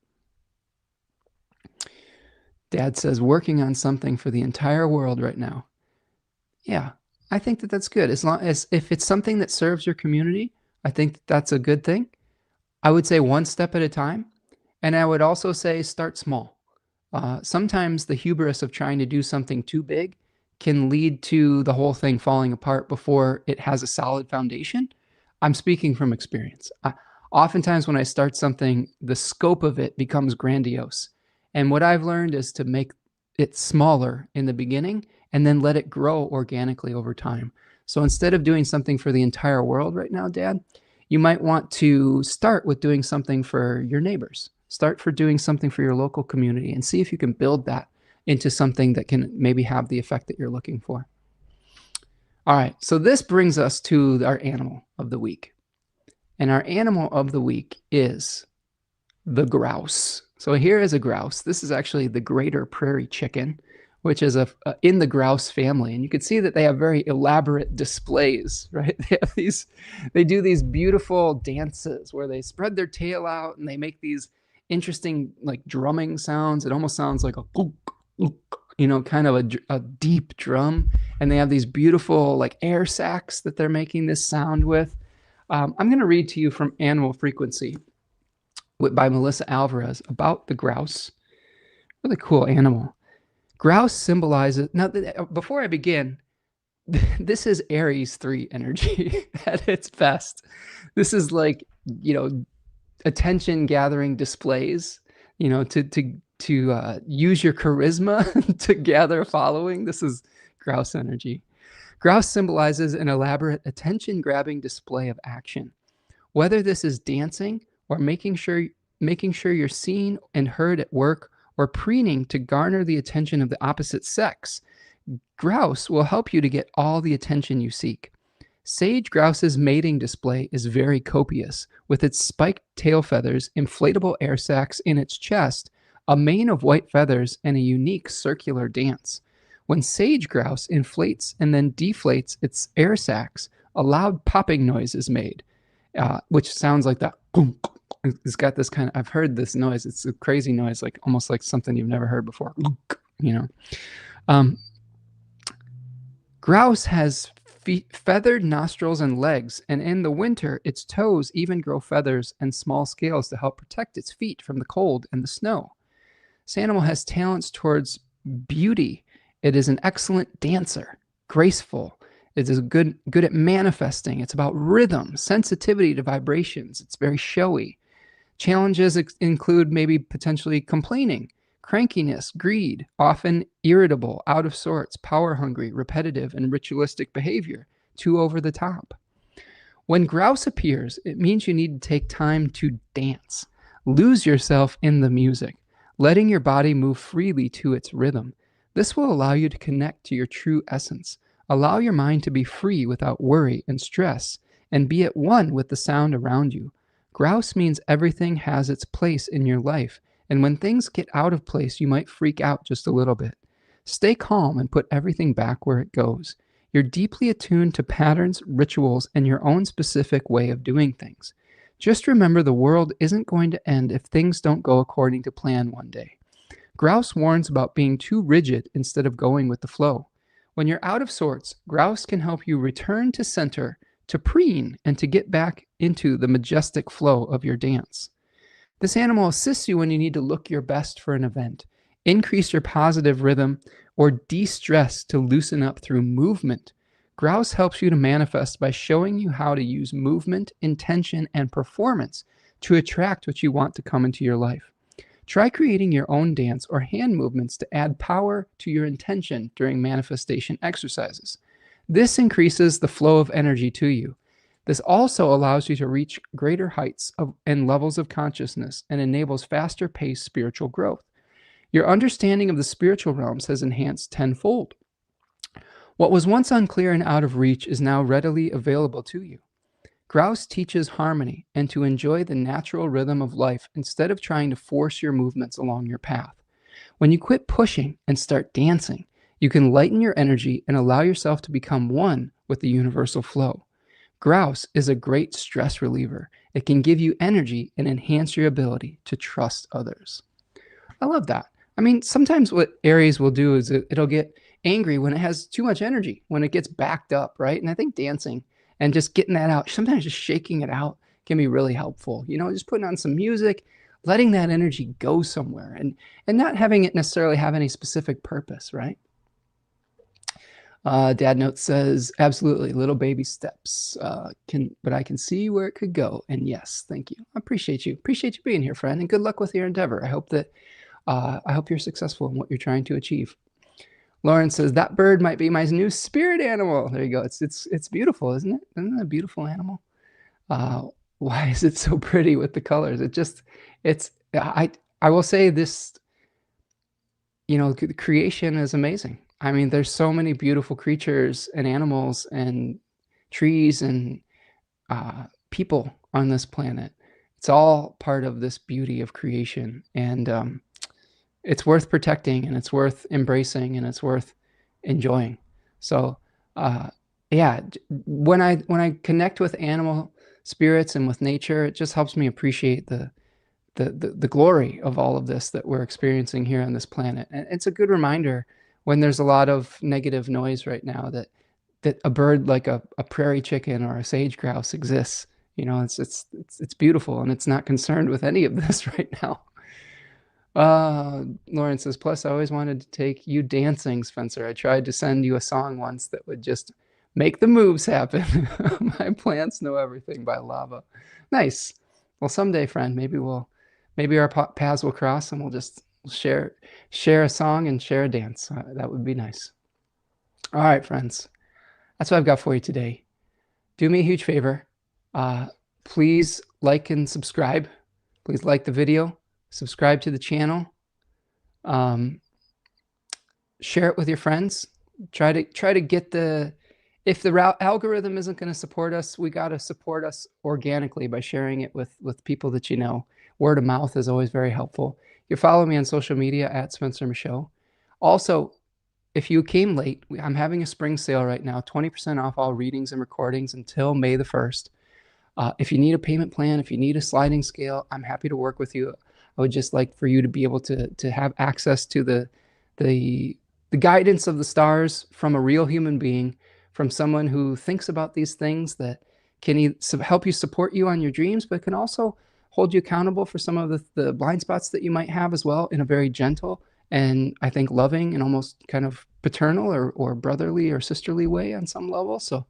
Dad says, working on something for the entire world right now. Yeah, I think that that's good. As long as if it's something that serves your community, I think that that's a good thing. I would say one step at a time. And I would also say start small. Sometimes the hubris of trying to do something too big can lead to the whole thing falling apart before it has a solid foundation. I'm speaking from experience. Oftentimes when I start something, the scope of it becomes grandiose. And what I've learned is to make it smaller in the beginning and then let it grow organically over time. So instead of doing something for the entire world right now, Dad, you might want to start with doing something for your neighbors. Start for doing something for your local community and see if you can build that into something that can maybe have the effect that you're looking for. All right, so this brings us to our animal of the week. And our animal of the week is the grouse. So here is a grouse. This is actually the greater prairie chicken, which is in the grouse family. And you can see that they have very elaborate displays, right? They do these beautiful dances where they spread their tail out and they make these interesting like drumming sounds. It almost sounds like a kind of a deep drum. And they have these beautiful like air sacs that they're making this sound with. I'm going to read to you from Animal Frequency by Melissa Alvarez about the grouse. Really cool animal. Grouse symbolizes, now before I begin, this is Aries III energy at its best. This is like, attention gathering displays, to use your charisma to gather a following. This is grouse energy. Grouse symbolizes an elaborate attention grabbing display of action. Whether this is dancing or making sure you're seen and heard at work or preening to garner the attention of the opposite sex, grouse will help you to get all the attention you seek. Sage grouse's mating display is very copious, with its spiked tail feathers, inflatable air sacs in its chest, a mane of white feathers, and a unique circular dance. When sage grouse inflates and then deflates its air sacs, a loud popping noise is made, which sounds like that. It's got this kind of, I've heard this noise. It's a crazy noise, like almost like something you've never heard before. Grouse has feathered nostrils and legs, and in the winter, its toes even grow feathers and small scales to help protect its feet from the cold and the snow. This animal has talents towards beauty. It is an excellent dancer, graceful. It is good at manifesting. It's about rhythm, sensitivity to vibrations. It's very showy. Challenges include maybe potentially complaining, crankiness, greed, often irritable, out of sorts, power hungry, repetitive, and ritualistic behavior, too over the top. When grouse appears, it means you need to take time to dance. Lose yourself in the music, letting your body move freely to its rhythm. This will allow you to connect to your true essence. Allow your mind to be free without worry and stress, and be at one with the sound around you. Grouse means everything has its place in your life, and when things get out of place, you might freak out just a little bit. Stay calm and put everything back where it goes. You're deeply attuned to patterns, rituals, and your own specific way of doing things. Just remember the world isn't going to end if things don't go according to plan one day. Grouse warns about being too rigid instead of going with the flow. When you're out of sorts, grouse can help you return to center, to preen, and to get back into the majestic flow of your dance. This animal assists you when you need to look your best for an event, increase your positive rhythm, or de-stress to loosen up through movement. Grouse helps you to manifest by showing you how to use movement, intention, and performance to attract what you want to come into your life. Try creating your own dance or hand movements to add power to your intention during manifestation exercises. This increases the flow of energy to you. This also allows you to reach greater heights and levels of consciousness and enables faster paced spiritual growth. Your understanding of the spiritual realms has enhanced tenfold. What was once unclear and out of reach is now readily available to you. Grouse teaches harmony and to enjoy the natural rhythm of life instead of trying to force your movements along your path. When you quit pushing and start dancing, you can lighten your energy and allow yourself to become one with the universal flow. Grouse is a great stress reliever. It can give you energy and enhance your ability to trust others. I love that. I mean, sometimes what Aries will do is it'll get angry when it has too much energy, when it gets backed up, right? And I think dancing and just getting that out, sometimes just shaking it out can be really helpful. You know, just putting on some music, letting that energy go somewhere and not having it necessarily have any specific purpose, right? Dad Note says, absolutely, little baby steps, but I can see where it could go. And yes, thank you. I appreciate you. Appreciate you being here, friend, and good luck with your endeavor. I hope you're successful in what you're trying to achieve. Lauren says, that bird might be my new spirit animal. There you go. It's beautiful, isn't it? Isn't it a beautiful animal? Why is it so pretty with the colors? I will say this, you know, the creation is amazing. I mean, there's so many beautiful creatures and animals and trees and people on this planet. It's all part of this beauty of creation. And it's worth protecting, and it's worth embracing, and it's worth enjoying. So yeah, when I connect with animal spirits and with nature, it just helps me appreciate the glory of all of this that we're experiencing here on this planet. And it's a good reminder when there's a lot of negative noise right now that a bird like a prairie chicken or a sage grouse exists. You know, it's beautiful, and it's not concerned with any of this right now. Lauren says, plus I always wanted to take you dancing, Spencer. I tried to send you a song once that would just make the moves happen. My plants know everything by Lava. Nice. Well, someday, friend, maybe our paths will cross and we'll just share a song and share a dance. That would be nice. All right, friends. That's what I've got for you today. Do me a huge favor. Please like and subscribe. Please like the video. Subscribe to the channel. Share it with your friends. Try to get if the algorithm isn't going to support us, we got to support us organically by sharing it with people that you know. Word of mouth is always very helpful. You follow me on social media at Spencer Michaud. Also, if you came late, I'm having a spring sale right now, 20% off all readings and recordings until May the 1st. If you need a payment plan, if you need a sliding scale, I'm happy to work with you. I would just like for you to be able to have access to the guidance of the stars from a real human being, from someone who thinks about these things, that can help you support you on your dreams, but can also hold you accountable for some of the blind spots that you might have as well, in a very gentle and I think loving and almost kind of paternal or brotherly or sisterly way on some level. So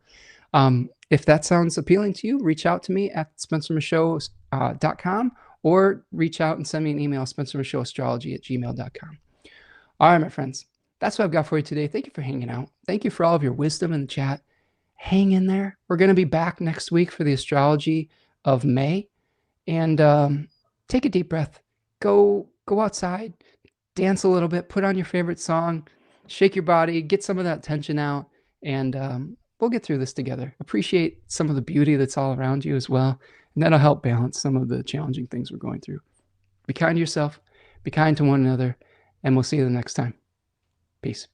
if that sounds appealing to you, reach out to me at spencermichaud.com or reach out and send me an email, spencermichaudastrology@gmail.com. All right, my friends, that's what I've got for you today. Thank you for hanging out. Thank you for all of your wisdom in the chat. Hang in there. We're going to be back next week for the astrology of May. And take a deep breath. Go outside, dance a little bit, put on your favorite song, shake your body, get some of that tension out, and we'll get through this together. Appreciate some of the beauty that's all around you as well, and that'll help balance some of the challenging things we're going through. Be kind to yourself, be kind to one another, and we'll see you the next time. Peace.